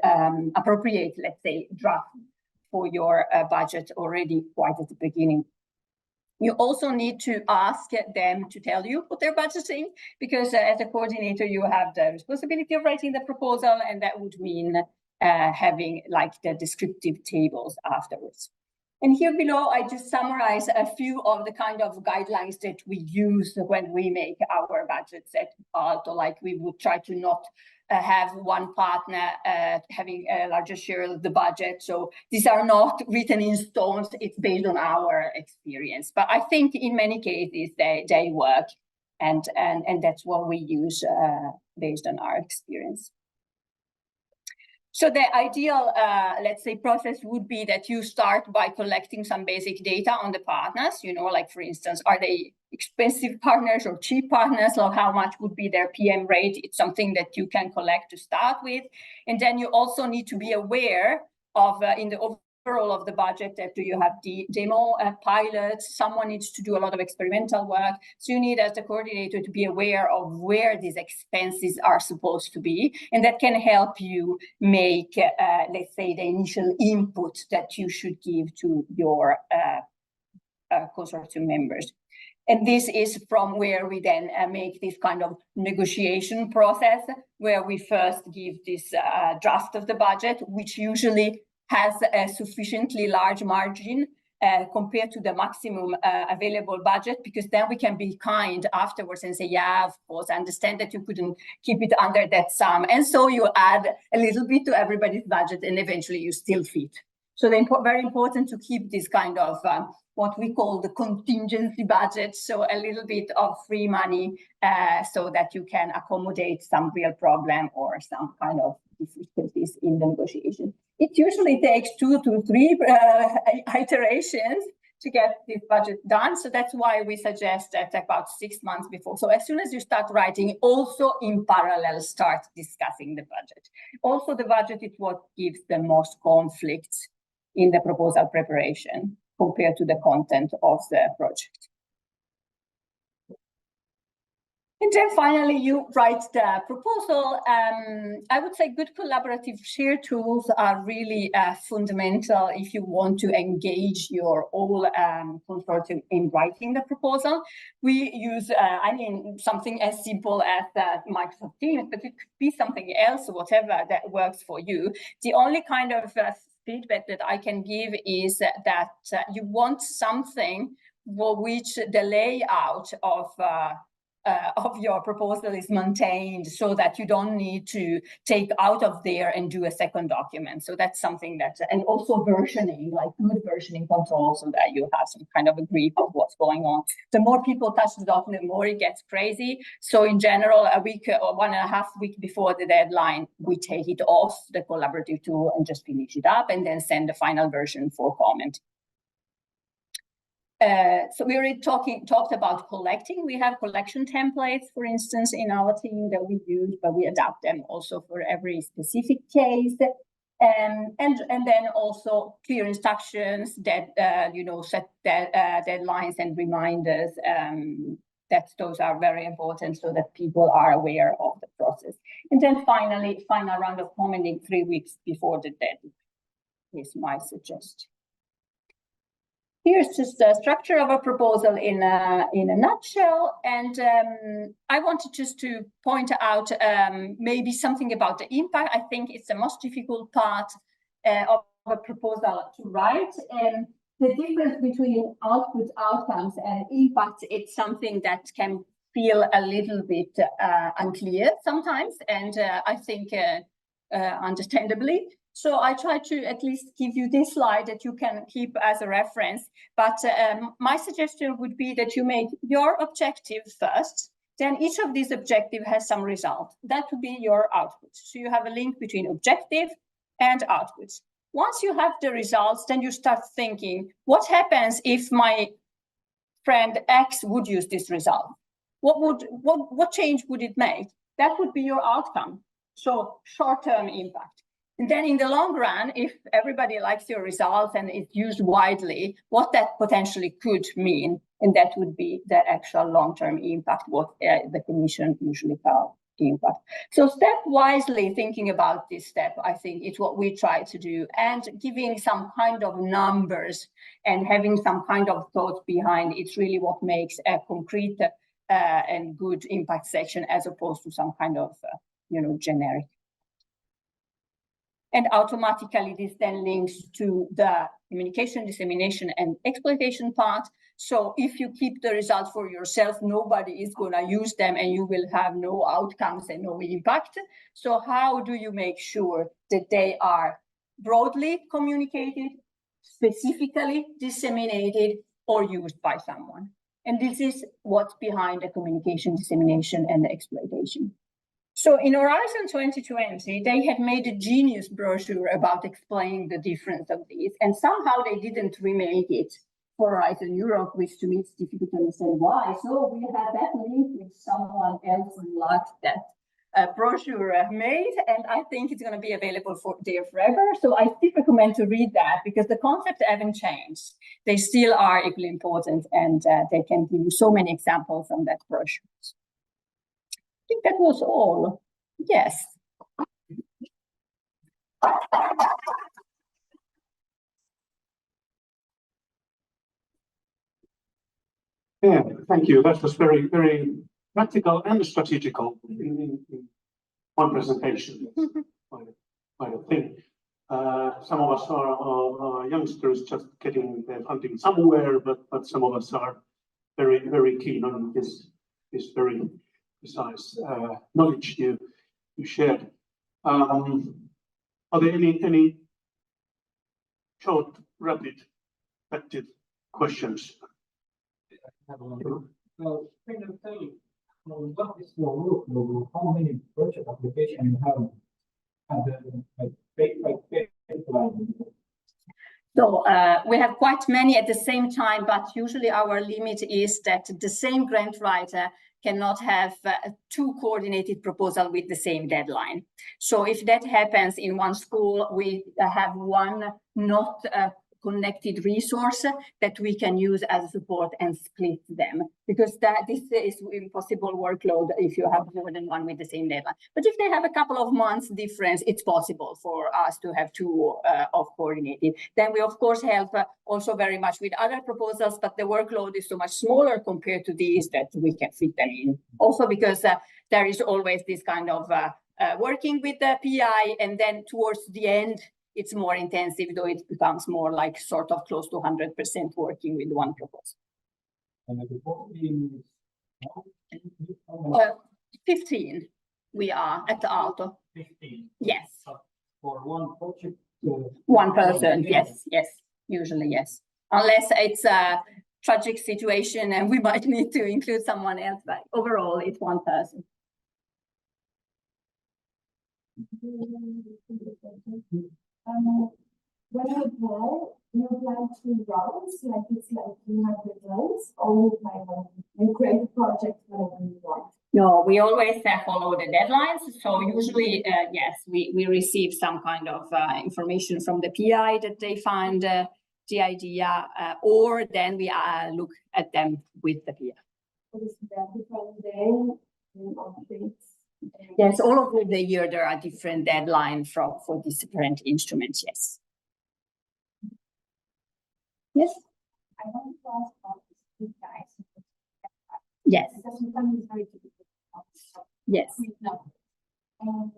appropriate, let's say, draft for your budget already quite at the beginning. You also need to ask them to tell you what they're budgeting, because as a coordinator, you have the responsibility of writing the proposal, and that would mean having like the descriptive tables afterwards. And here below, I just summarize a few of the kind of guidelines that we use when we make our budgets at Aalto. Like we would try to not have one partner having a larger share of the budget. So these are not written in stones, it's based on our experience. But I think in many cases they work, and that's what we use based on our experience. So the ideal, let's say, process would be that you start by collecting some basic data on the partners, like for instance, are they expensive partners or cheap partners, or how much would be their PM rate? It's something that you can collect to start with. And then you also need to be aware of, in the overall of the budget, that do you have the demo pilots, someone needs to do a lot of experimental work. So you need, as the coordinator, to be aware of where these expenses are supposed to be. And that can help you make, let's say, the initial input that you should give to your consortium members. And this is from where we then make this kind of negotiation process, where we first give this draft of the budget, which usually has a sufficiently large margin compared to the maximum available budget, because then we can be kind afterwards and say, yeah, of course, I understand that you couldn't keep it under that sum. And so you add a little bit to everybody's budget, and eventually you still fit. So very important to keep this kind of what we call the contingency budget, so a little bit of free money so that you can accommodate some real problem or some kind of difficulties in the negotiation. It usually takes 2 to 3 iterations to get this budget done. So that's why we suggest that about 6 months before. So as soon as you start writing, also in parallel, start discussing the budget. Also, the budget is what gives the most conflicts in the proposal preparation compared to the content of the project. And then finally, you write the proposal. I would say good collaborative shared tools are really fundamental if you want to engage your whole consortium in writing the proposal. We use, something as simple as Microsoft Teams, but it could be something else, whatever that works for you. The only kind of feedback that I can give is that you want something for which the layout of your proposal is maintained so that you don't need to take out of there and do a second document. So that's something that, and also versioning, like good versioning control so that you have some kind of a grip of what's going on. The more people touch the document, the more it gets crazy. So in general, a week or 1.5 weeks before the deadline, we take it off the collaborative tool and just finish it up and then send the final version for comment. So we already talked about collecting. We have collection templates, for instance, in our team that we use, but we adapt them also for every specific case. And then also clear instructions that, set deadlines and reminders. Those are very important so that people are aware of the process. And then finally, final round of commenting 3 weeks before the deadline is my suggestion. Here's just the structure of a proposal in a nutshell. And I wanted just to point out maybe something about the impact. I think it's the most difficult part of a proposal to write. And the difference between output, outcomes, and impact, it's something that can feel a little bit unclear sometimes. And I think understandably. So I try to at least give you this slide that you can keep as a reference. But my suggestion would be that you make your objective first. Then each of these objectives has some result. That would be your output. So you have a link between objective and outputs. Once you have the results, then you start thinking, what happens if my friend X would use this result? What change would it make? That would be your outcome. So short-term impact. And then in the long run, if everybody likes your results and it's used widely, what that potentially could mean, and that would be the actual long-term impact, what the Commission usually calls impact. So stepwisely thinking about this step, I think it's what we try to do, and giving some kind of numbers and having some kind of thought behind it's really what makes a concrete and good impact section as opposed to some kind of, generic. And automatically this then links to the communication, dissemination, and exploitation part. So if you keep the results for yourself, nobody is going to use them and you will have no outcomes and no impact. So how do you make sure that they are broadly communicated, specifically disseminated, or used by someone? And this is what's behind the communication, dissemination, and the exploitation. So in Horizon 2020, they had made a genius brochure about explaining the difference of these, and somehow they didn't remake it for Horizon Europe, which to me is difficult to understand why. So we have that link with someone else who liked that brochure made, and I think it's going to be available there forever. So I still recommend to read that because the concepts haven't changed. They still are equally important, and they can give you so many examples from that brochure. I think that was all. Yes. Yeah, thank you. That was very, very practical and strategical in one presentation. Quite a thing. Some of us are youngsters just getting their funding somewhere, but some of us are very, very keen on this very precise knowledge you shared. Are there any short, rapid, effective questions. Can you tell what is your workload? How many project applications you have? And so we have quite many at the same time, but usually our limit is that the same grant writer cannot have two coordinated proposals with the same deadline. So if that happens in one school, we have one not connected resource that we can use as support and split them, because this is impossible workload if you have more than one with the same deadline. But if they have a couple of months difference, it's possible for us to have two of coordinated. Then we of course help also very much with other proposals, but the workload is so much smaller compared to these that we can fit them in. Also because there is always this kind of working with the PI, and then towards the end, it's more intensive, though it becomes more like sort of close to 100% working with one proposal. 15 we are at the Aalto. 15? Yes. For one project? One person, yes, usually yes. Unless it's a tragic situation and we might need to include someone else, but overall it's one person. When you apply 2 rounds, like it's like you have results, or you create a project whenever you want? No, we always follow the deadlines. So usually, yes, we receive some kind of information from the PI that they find the idea, or then we look at them with the PI. Yes, all over the year there are different deadlines for these different instruments, yes. Yes? I want to ask about these guys. Yes. Because sometimes it's very difficult. Yes. No. And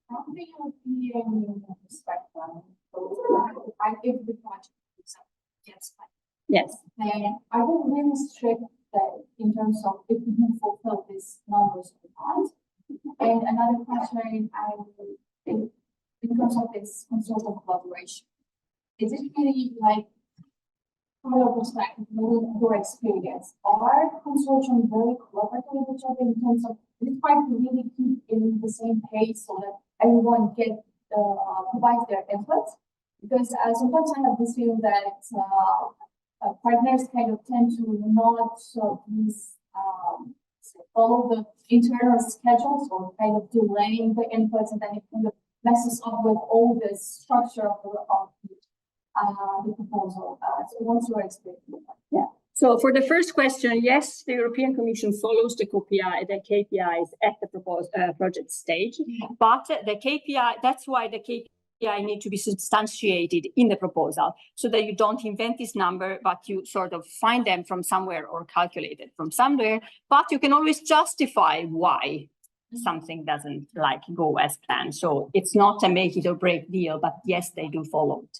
from the European perspective, if the project gets funded. Yes. Then I would really strict that in terms of if you fulfill these numbers or not. And another question in terms of this consortium collaboration, is it really like, from your perspective, your experience, are consortium very collaborative with each other in terms of it's trying to really keep in the same pace so that everyone provides their input? Because sometimes I have this feeling that partners kind of tend to not follow the internal schedules or kind of delaying the inputs, and then it kind of messes up with all the structure of the proposal. So what's your experience? Yeah. So for the first question, yes, the European Commission follows the KPIs at the proposed project stage, but the KPI, that's why the KPI need to be substantiated in the proposal, so that you don't invent this number, but you sort of find them from somewhere or calculate it from somewhere, but you can always justify why something doesn't go as planned. So it's not a make it or break deal, but yes, they do follow it.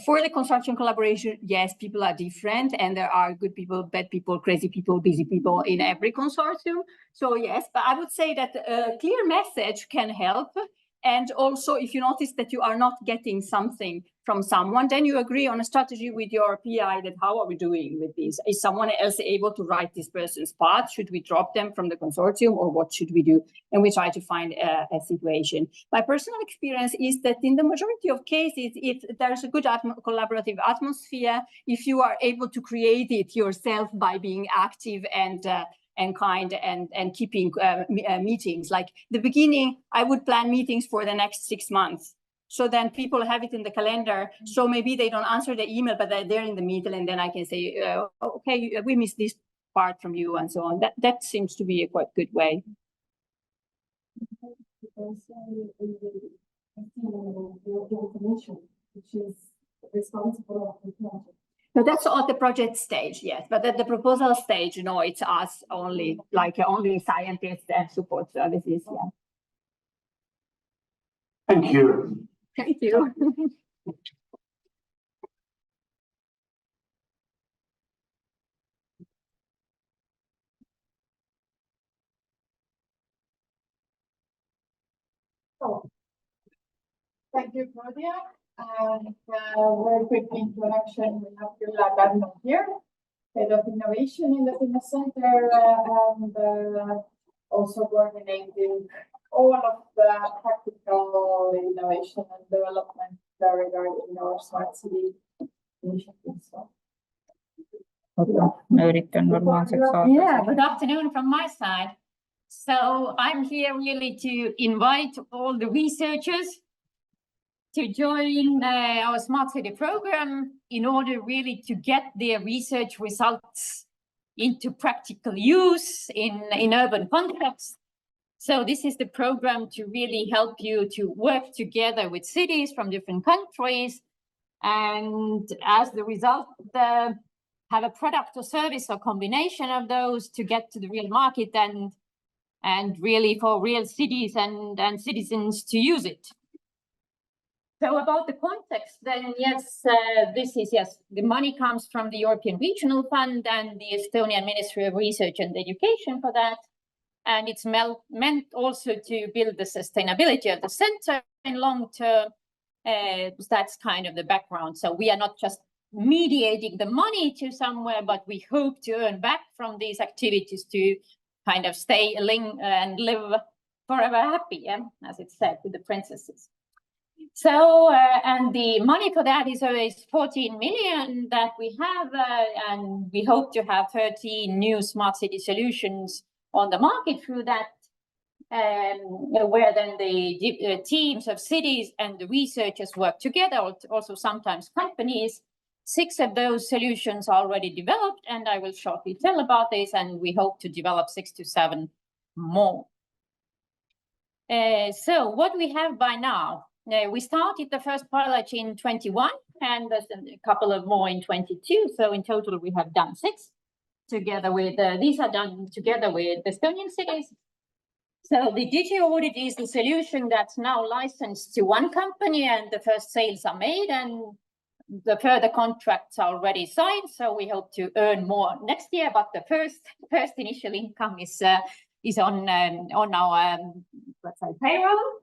For the consortium collaboration, yes, people are different, and there are good people, bad people, crazy people, busy people in every consortium. So yes, but I would say that a clear message can help. And also, if you notice that you are not getting something from someone, then you agree on a strategy with your PI that how are we doing with this? Is someone else able to write this person's part? Should we drop them from the consortium, or what should we do? And we try to find a situation. My personal experience is that in the majority of cases, if there's a good collaborative atmosphere, if you are able to create it yourself by being active and kind and keeping meetings. Like the beginning, I would plan meetings for the next 6 months. So then people have it in the calendar. So maybe they don't answer the email, but they're in the meeting, and then I can say, okay, we missed this part from you, and so on. That seems to be a quite good way. Which is responsible for the project. So that's at the project stage, yes. But at the proposal stage, no, it's us only, only scientists and support services. Yeah. Thank you. Thank you. Thank you, Claudia. And very quick introduction, we have Külle Tärnov here, Head of Innovation in the Finland Center, and also coordinating all of the practical innovation and development regarding our smart city initiatives. Yeah, good afternoon from my side. So I'm here really to invite all the researchers to join our smart city program in order really to get their research results into practical use in urban context. So this is the program to really help you to work together with cities from different countries, and as the result, have a product or service or combination of those to get to the real market and really for real cities and citizens to use it. So about the context, then yes, the money comes from the European Regional Fund and the Estonian Ministry of Research and Education for that. And it's meant also to build the sustainability of the center in long term. That's kind of the background. So we are not just mediating the money to somewhere, but we hope to earn back from these activities to kind of stay and live forever happy, yeah? As it's said with the princesses. So, and the money for that is 14 million that we have, and we hope to have 13 new smart city solutions on the market through that, where then the teams of cities and the researchers work together, also sometimes companies. 6 of those solutions are already developed, and I will shortly tell about this, and we hope to develop 6 to 7 more. So what we have by now, we started the first pilot in 21, and there's a couple of more in 22. So in total, we have done 6 together with, these are done together with Estonian cities. So the Digi Audit is the solution that's now licensed to one company, and the first sales are made, and the further contracts are already signed. So we hope to earn more next year, but the first initial income is on our let's say payroll,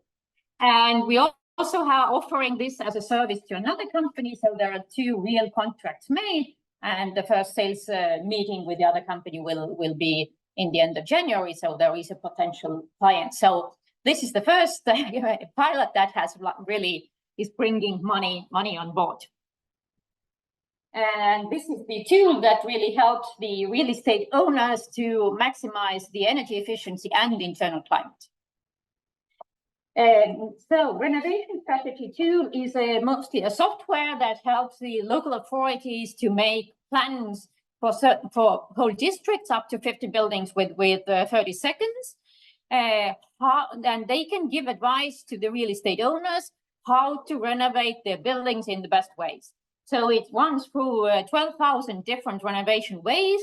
and we also are offering this as a service to another company. So there are 2 real contracts made, and the first sales meeting with the other company will be in the end of January. So there is a potential client. So this is the first pilot that has really is bringing money on board. And this is the tool that really helps the real estate owners to maximize the energy efficiency and internal climate. So renovation strategy tool is mostly a software that helps the local authorities to make plans for whole districts up to 50 buildings with 30 seconds. And they can give advice to the real estate owners how to renovate their buildings in the best ways. So it runs through 12,000 different renovation ways.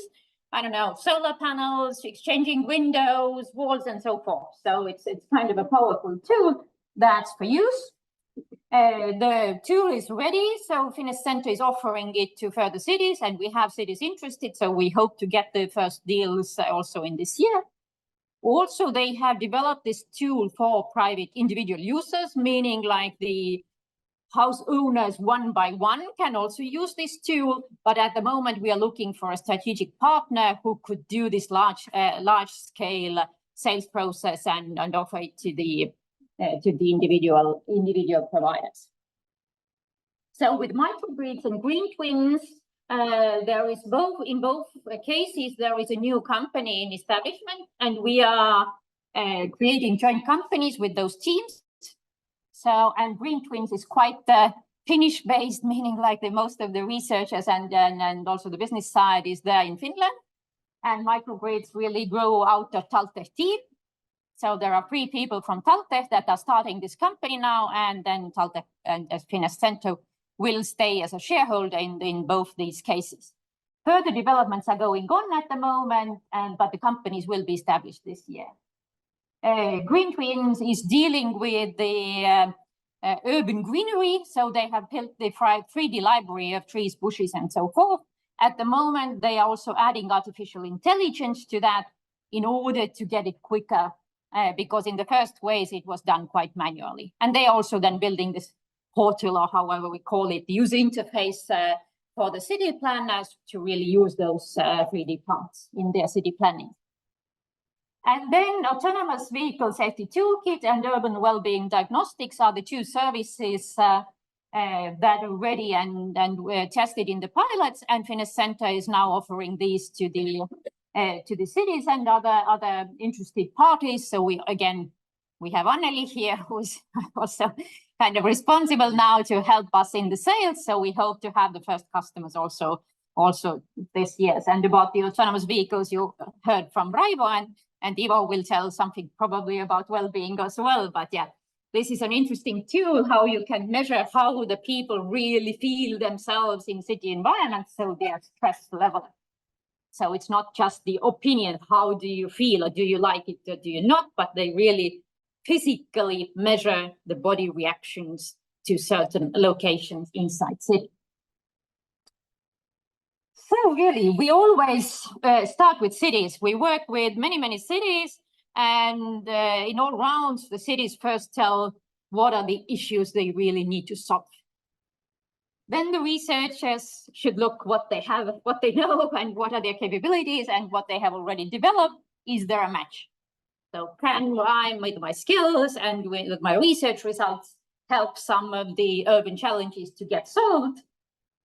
I don't know, solar panels, exchanging windows, walls, and so forth. So it's kind of a powerful tool that's for use. The tool is ready, so Finnish Center is offering it to further cities, and we have cities interested, so we hope to get the first deals also in this year. Also, they have developed this tool for private individual users, meaning like the house owners one by one can also use this tool, but at the moment we are looking for a strategic partner who could do this large scale sales process and offer it to the individual providers. So with microgrids and green twins, there is in both cases there is a new company in establishment, and we are creating joint companies with those teams. So, and Green Twins is quite Finnish-based, meaning like most of the researchers and also the business side is there in Finland. And microgrids really grow out of TalTech team. So there are 3 people from TalTech that are starting this company now, and then TalTech and Finnish Center will stay as a shareholder in both these cases. Further developments are going on at the moment, but the companies will be established this year. Green Twins is dealing with the urban greenery, so they have built the 3D library of trees, bushes, and so forth. At the moment, they are also adding artificial intelligence to that in order to get it quicker, because in the first ways it was done quite manually. And they are also then building this portal, or however we call it, the user interface for the city planners to really use those 3D parts in their city planning. And then autonomous vehicle safety toolkit and urban well-being diagnostics are the two services that are ready and were tested in the pilots. And Finnish Center is now offering these to the cities and other interested parties. So we have Anneli here, who's also kind of responsible now to help us in the sales. So we hope to have the first customers also this year. And about the autonomous vehicles, you heard from Raivo, and Ivo will tell something probably about well-being as well. But yeah, this is an interesting tool, how you can measure how the people really feel themselves in city environments, so their stress level. So it's not just the opinion, how do you feel, or do you like it, or do you not, but they really physically measure the body reactions to certain locations inside city. So really, we always start with cities. We work with many cities, and in all rounds, the cities first tell what are the issues they really need to solve. Then the researchers should look what they have, what they know, and what are their capabilities, and what they have already developed. Is there a match? So can I, with my skills and with my research results, help some of the urban challenges to get solved?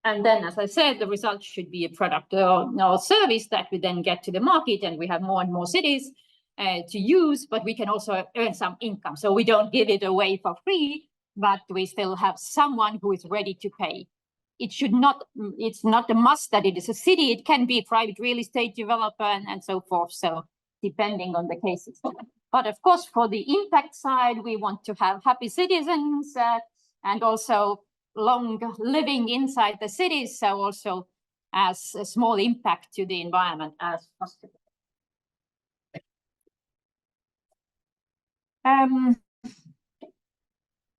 And then, as I said, the result should be a product or service that we then get to the market, and we have more and more cities to use, but we can also earn some income. So we don't give it away for free, but we still have someone who is ready to pay. It's not a must that it is a city. It can be a private real estate developer and so forth. So depending on the cases. But of course, for the impact side, we want to have happy citizens and also long living inside the cities. So also as a small impact to the environment as possible.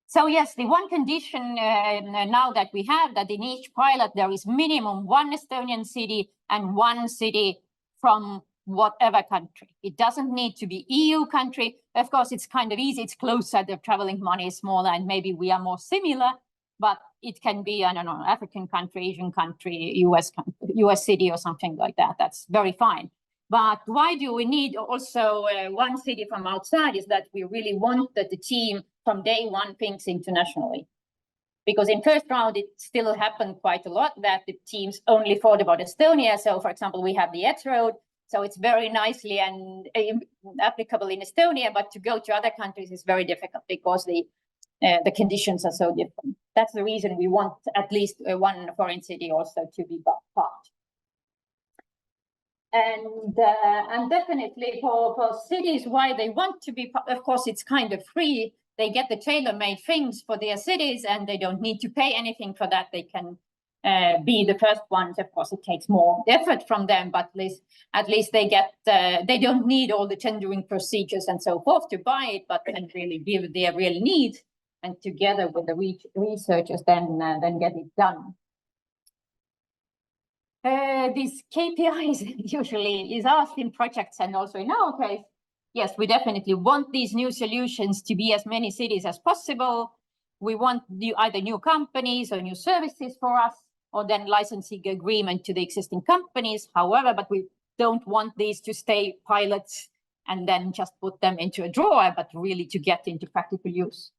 So yes, the one condition now that we have that in each pilot, there is minimum one Estonian city and one city from whatever country. It doesn't need to be EU country. Of course, it's kind of easy. It's closer. The traveling money is smaller, and maybe we are more similar, but it can be, I don't know, African country, Asian country, US city or something like that. That's very fine. But why do we need also one city from outside is that we really want that the team from day one thinks internationally. Because in first round, it still happened quite a lot that the teams only thought about Estonia. So for example, we have the ETS road. So it's very nicely and applicable in Estonia, but to go to other countries is very difficult because the conditions are so different. That's the reason we want at least one foreign city also to be part. And definitely for cities, why they want to be, of course, it's kind of free. They get the tailor-made things for their cities and they don't need to pay anything for that. They can be the first ones. Of course, it takes more effort from them, but at least they get, they don't need all the tendering procedures and so forth to buy it, but can really give their real needs and together with the researchers then get it done. These KPIs usually is asked in projects and also in our case. Yes, we definitely want these new solutions to be as many cities as possible. We want either new companies or new services for us, or then licensing agreement to the existing companies. However, but we don't want these to stay pilots and then just put them into a drawer, but really to get into practical use.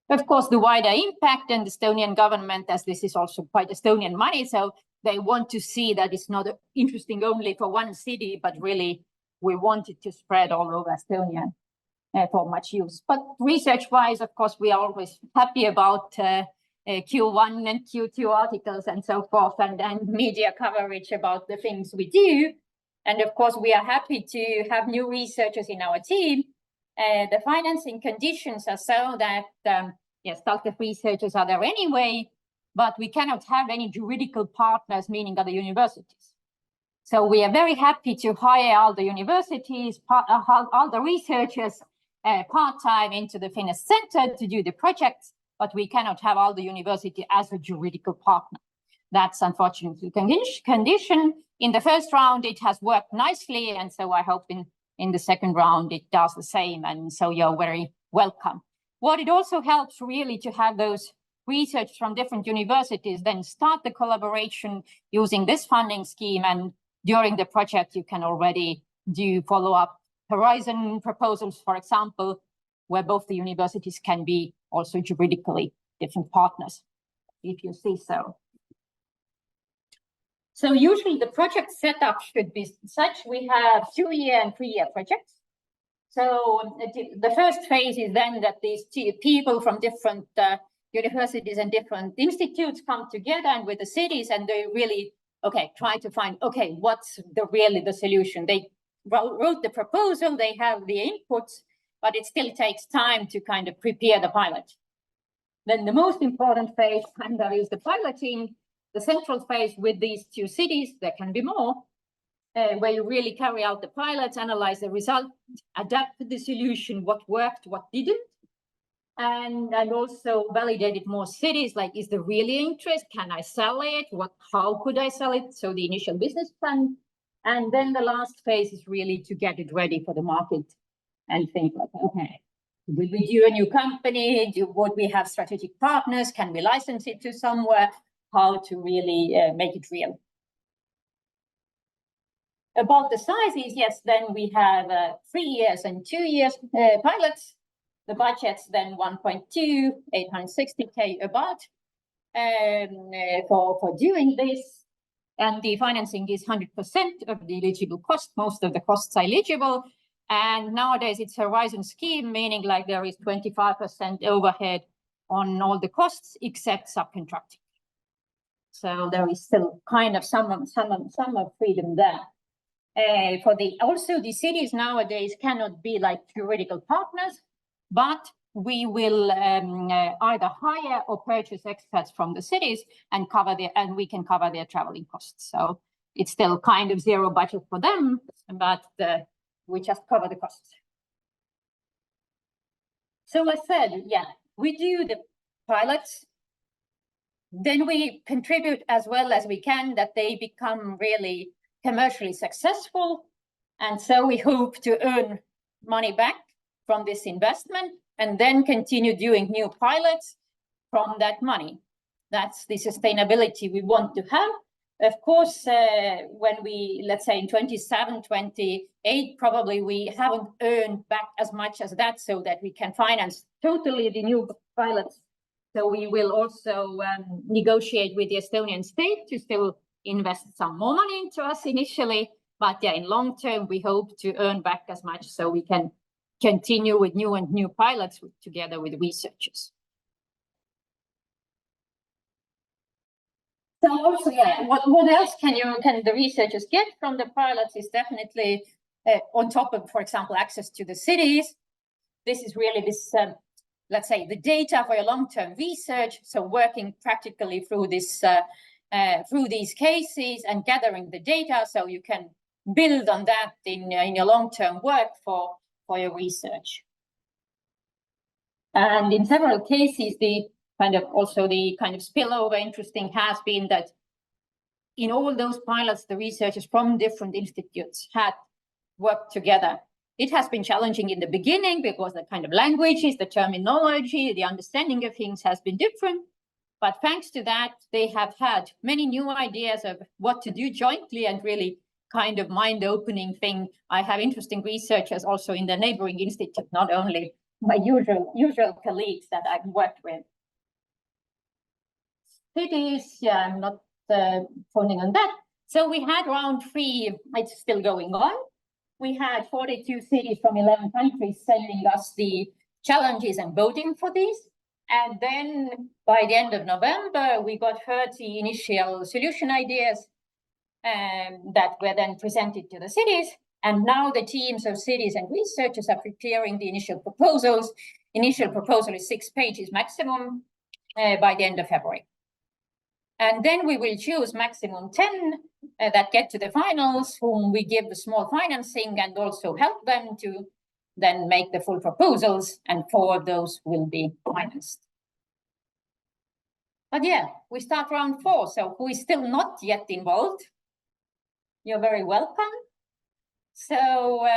Of course, the wider impact and the Estonian government, as this is also quite Estonian money, so they want to see that it's not interesting only for one city, but really we want it to spread all over Estonia for much use. But research-wise, of course, we are always happy about Q1 and Q2 articles and so forth, and media coverage about the things we do. And of course, we are happy to have new researchers in our team. The financing conditions are so that, yes, TalTech researchers are there anyway, but we cannot have any juridical partners, meaning other universities. So we are very happy to hire all the universities, all the researchers part-time into the Finnish Center to do the projects, but we cannot have all the university as a juridical partner. That's unfortunately a condition. In the first round, it has worked nicely, and so I hope in the second round it does the same, and so you're very welcome. What it also helps really to have those research from different universities, then start the collaboration using this funding scheme. And during the project, you can already do follow-up horizon proposals, for example, where both the universities can be also juridically different partners, if you see so. So usually the project setup should be such. We have 2-year and 3-year projects. So the first phase is then that these people from different universities and different institutes come together and with the cities, and they really, try to find, what's really the solution. They wrote the proposal, they have the inputs, but it still takes time to kind of prepare the pilot. Then the most important phase, and there is the piloting, the central phase with these 2 cities. There can be more, where you really carry out the pilots, analyze the result, adapt to the solution, what worked, what didn't, and also validate it more cities, like, is there really interest? Can I sell it? How could I sell it? So the initial business plan. And then the last phase is really to get it ready for the market and think like, will we do a new company? Would we have strategic partners? Can we license it to somewhere? How to really make it real. About the sizes, yes, then we have 3 years and 2 years pilots. The budget's then 1.2, 860K about for doing this. And the financing is 100% of the eligible cost. Most of the costs are eligible. And nowadays it's a horizon scheme, meaning like there is 25% overhead on all the costs except subcontracting. So there is still kind of some of freedom there. Also the cities nowadays cannot be like juridical partners, but we will either hire or purchase experts from the cities and we can cover their traveling costs. So it's still kind of zero budget for them, but we just cover the costs. So I said, we do the pilots. Then we contribute as well as we can that they become really commercially successful. And so we hope to earn money back from this investment and then continue doing new pilots from that money. That's the sustainability we want to have. Of course, when we, let's say in 27, 28, probably we haven't earned back as much as that so that we can finance totally the new pilots. So we will also negotiate with the Estonian state to still invest some more money into us initially. But in long term, we hope to earn back as much so we can continue with new pilots together with researchers. So also, what else can the researchers get from the pilots is definitely on top of, for example, access to the cities. This is really this, let's say, the data for your long-term research. So working practically through this, through these cases and gathering the data, so you can build on that in your long-term work for your research. And in several cases, the kind of spillover interesting has been that in all those pilots, the researchers from different institutes had worked together. It has been challenging in the beginning because the kind of languages, the terminology, the understanding of things has been different. But thanks to that, they have had many new ideas of what to do jointly and really kind of mind-opening thing. I have interesting researchers also in the neighboring institute, not only my usual colleagues that I've worked with. Cities, I'm not phoning on that. So we had round 3, it's still going on. We had 42 cities from 11 countries sending us the challenges and voting for these. And then by the end of November, we got 30 initial solution ideas that were then presented to the cities. And now the teams of cities and researchers are preparing the initial proposals. Initial proposal is 6 pages maximum by the end of February. And then we will choose maximum 10 that get to the finals, whom we give the small financing and also help them to then make the full proposals, and 4 of those will be financed. But we start round 4, so who is still not yet involved, you're very welcome. So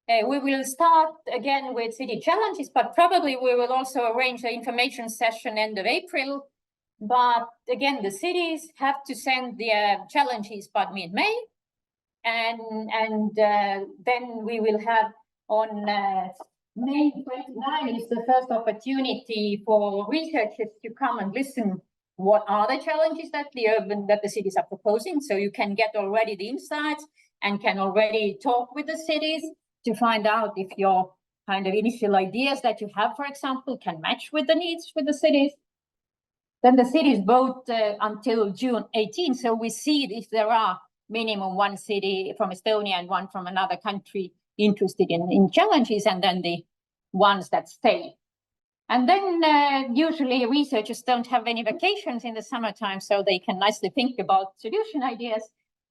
We will start again with city challenges, but probably we will also arrange an information session end of April. But again, the cities have to send their challenges by mid-May. And then we will have on May 29 is the first opportunity for researchers to come and listen. What are the challenges that the cities are proposing? So you can get already the insights and can already talk with the cities to find out if your kind of initial ideas that you have, for example, can match with the needs with the cities. Then the cities vote until June 18. So we see if there are minimum one city from Estonia and one from another country interested in challenges, and then the ones that stay. And then usually researchers don't have any vacations in the summertime, so they can nicely think about solution ideas.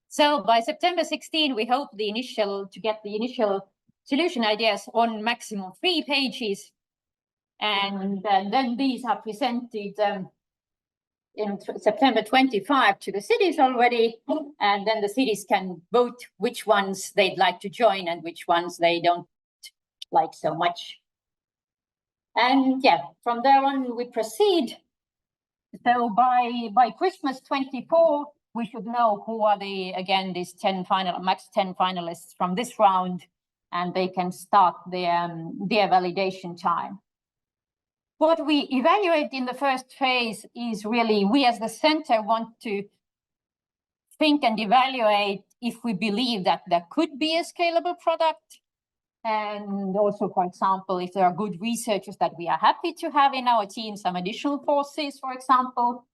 So by September 16, we hope to get the initial solution ideas on maximum 3 pages. And then these are presented in September 25 to the cities already. And then the cities can vote which ones they'd like to join and which ones they don't like so much. And yeah, from there on we proceed. So by Christmas 24, we should know who are these 10 max 10 finalists from this round, and they can start their validation time. What we evaluate in the first phase is really, we as the center want to think and evaluate if we believe that there could be a scalable product. And also, for example, if there are good researchers that we are happy to have in our team, some additional forces, for example.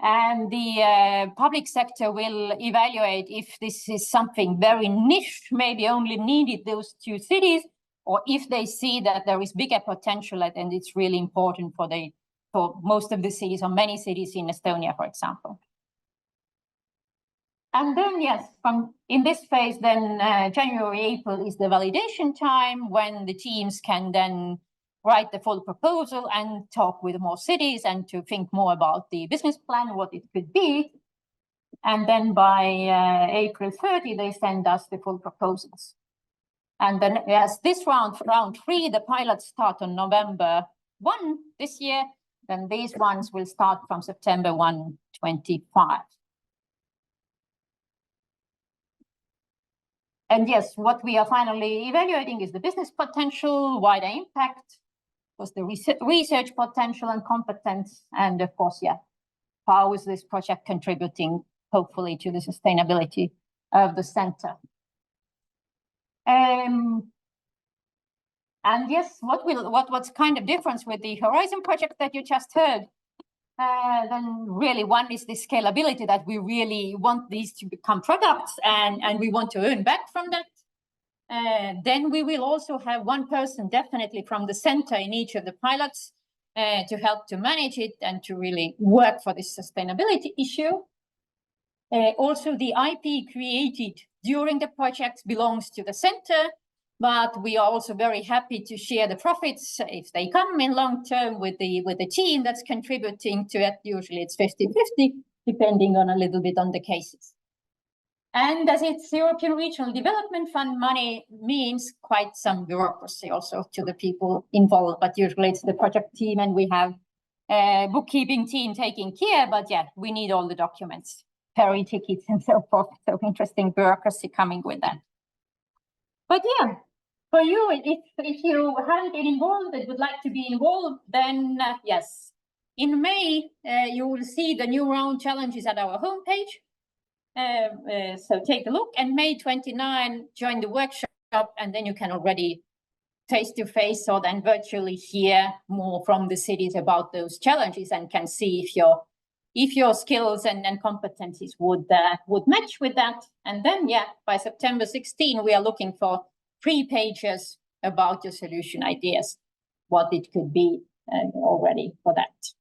And the public sector will evaluate if this is something very niche, maybe only needed those 2 cities, or if they see that there is bigger potential and it's really important for most of the cities or many cities in Estonia, for example. And then, yes, in this phase, then January, April is the validation time when the teams can then write the full proposal and talk with more cities and to think more about the business plan, what it could be. And then by April 30, they send us the full proposals. And then as this round 3, the pilots start on November 1 this year, then these ones will start from September 1, 25. And yes, what we are finally evaluating is the business potential, wider impact, was the research potential and competence, and of course, yeah, how is this project contributing, hopefully, to the sustainability of the center. And yes, what's kind of difference with the Horizon project that you just heard? Then really one is the scalability, that we really want these to become products and we want to earn back from that. Then we will also have one person definitely from the center in each of the pilots to help to manage it and to really work for this sustainability issue. Also, the IP created during the project belongs to the center, but we are also very happy to share the profits if they come in long term with the team that's contributing to it. Usually it's 50-50, depending on a little bit on the cases. And as it's European Regional Development Fund money, means quite some bureaucracy also to the people involved, but usually it's the project team and we have a bookkeeping team taking care, but yeah, we need all the documents, ferry tickets and so forth. So interesting bureaucracy coming with that. But yeah, for you, if you haven't been involved and would like to be involved, then yes. In May, you will see the new round challenges at our homepage. So take a look, and May 29, join the workshop, and then you can already face-to-face or then virtually hear more from the cities about those challenges and can see if your skills and competencies would match with that. And then, yeah, by September 16, we are looking for 3 pages about your solution ideas, what it could be already for that.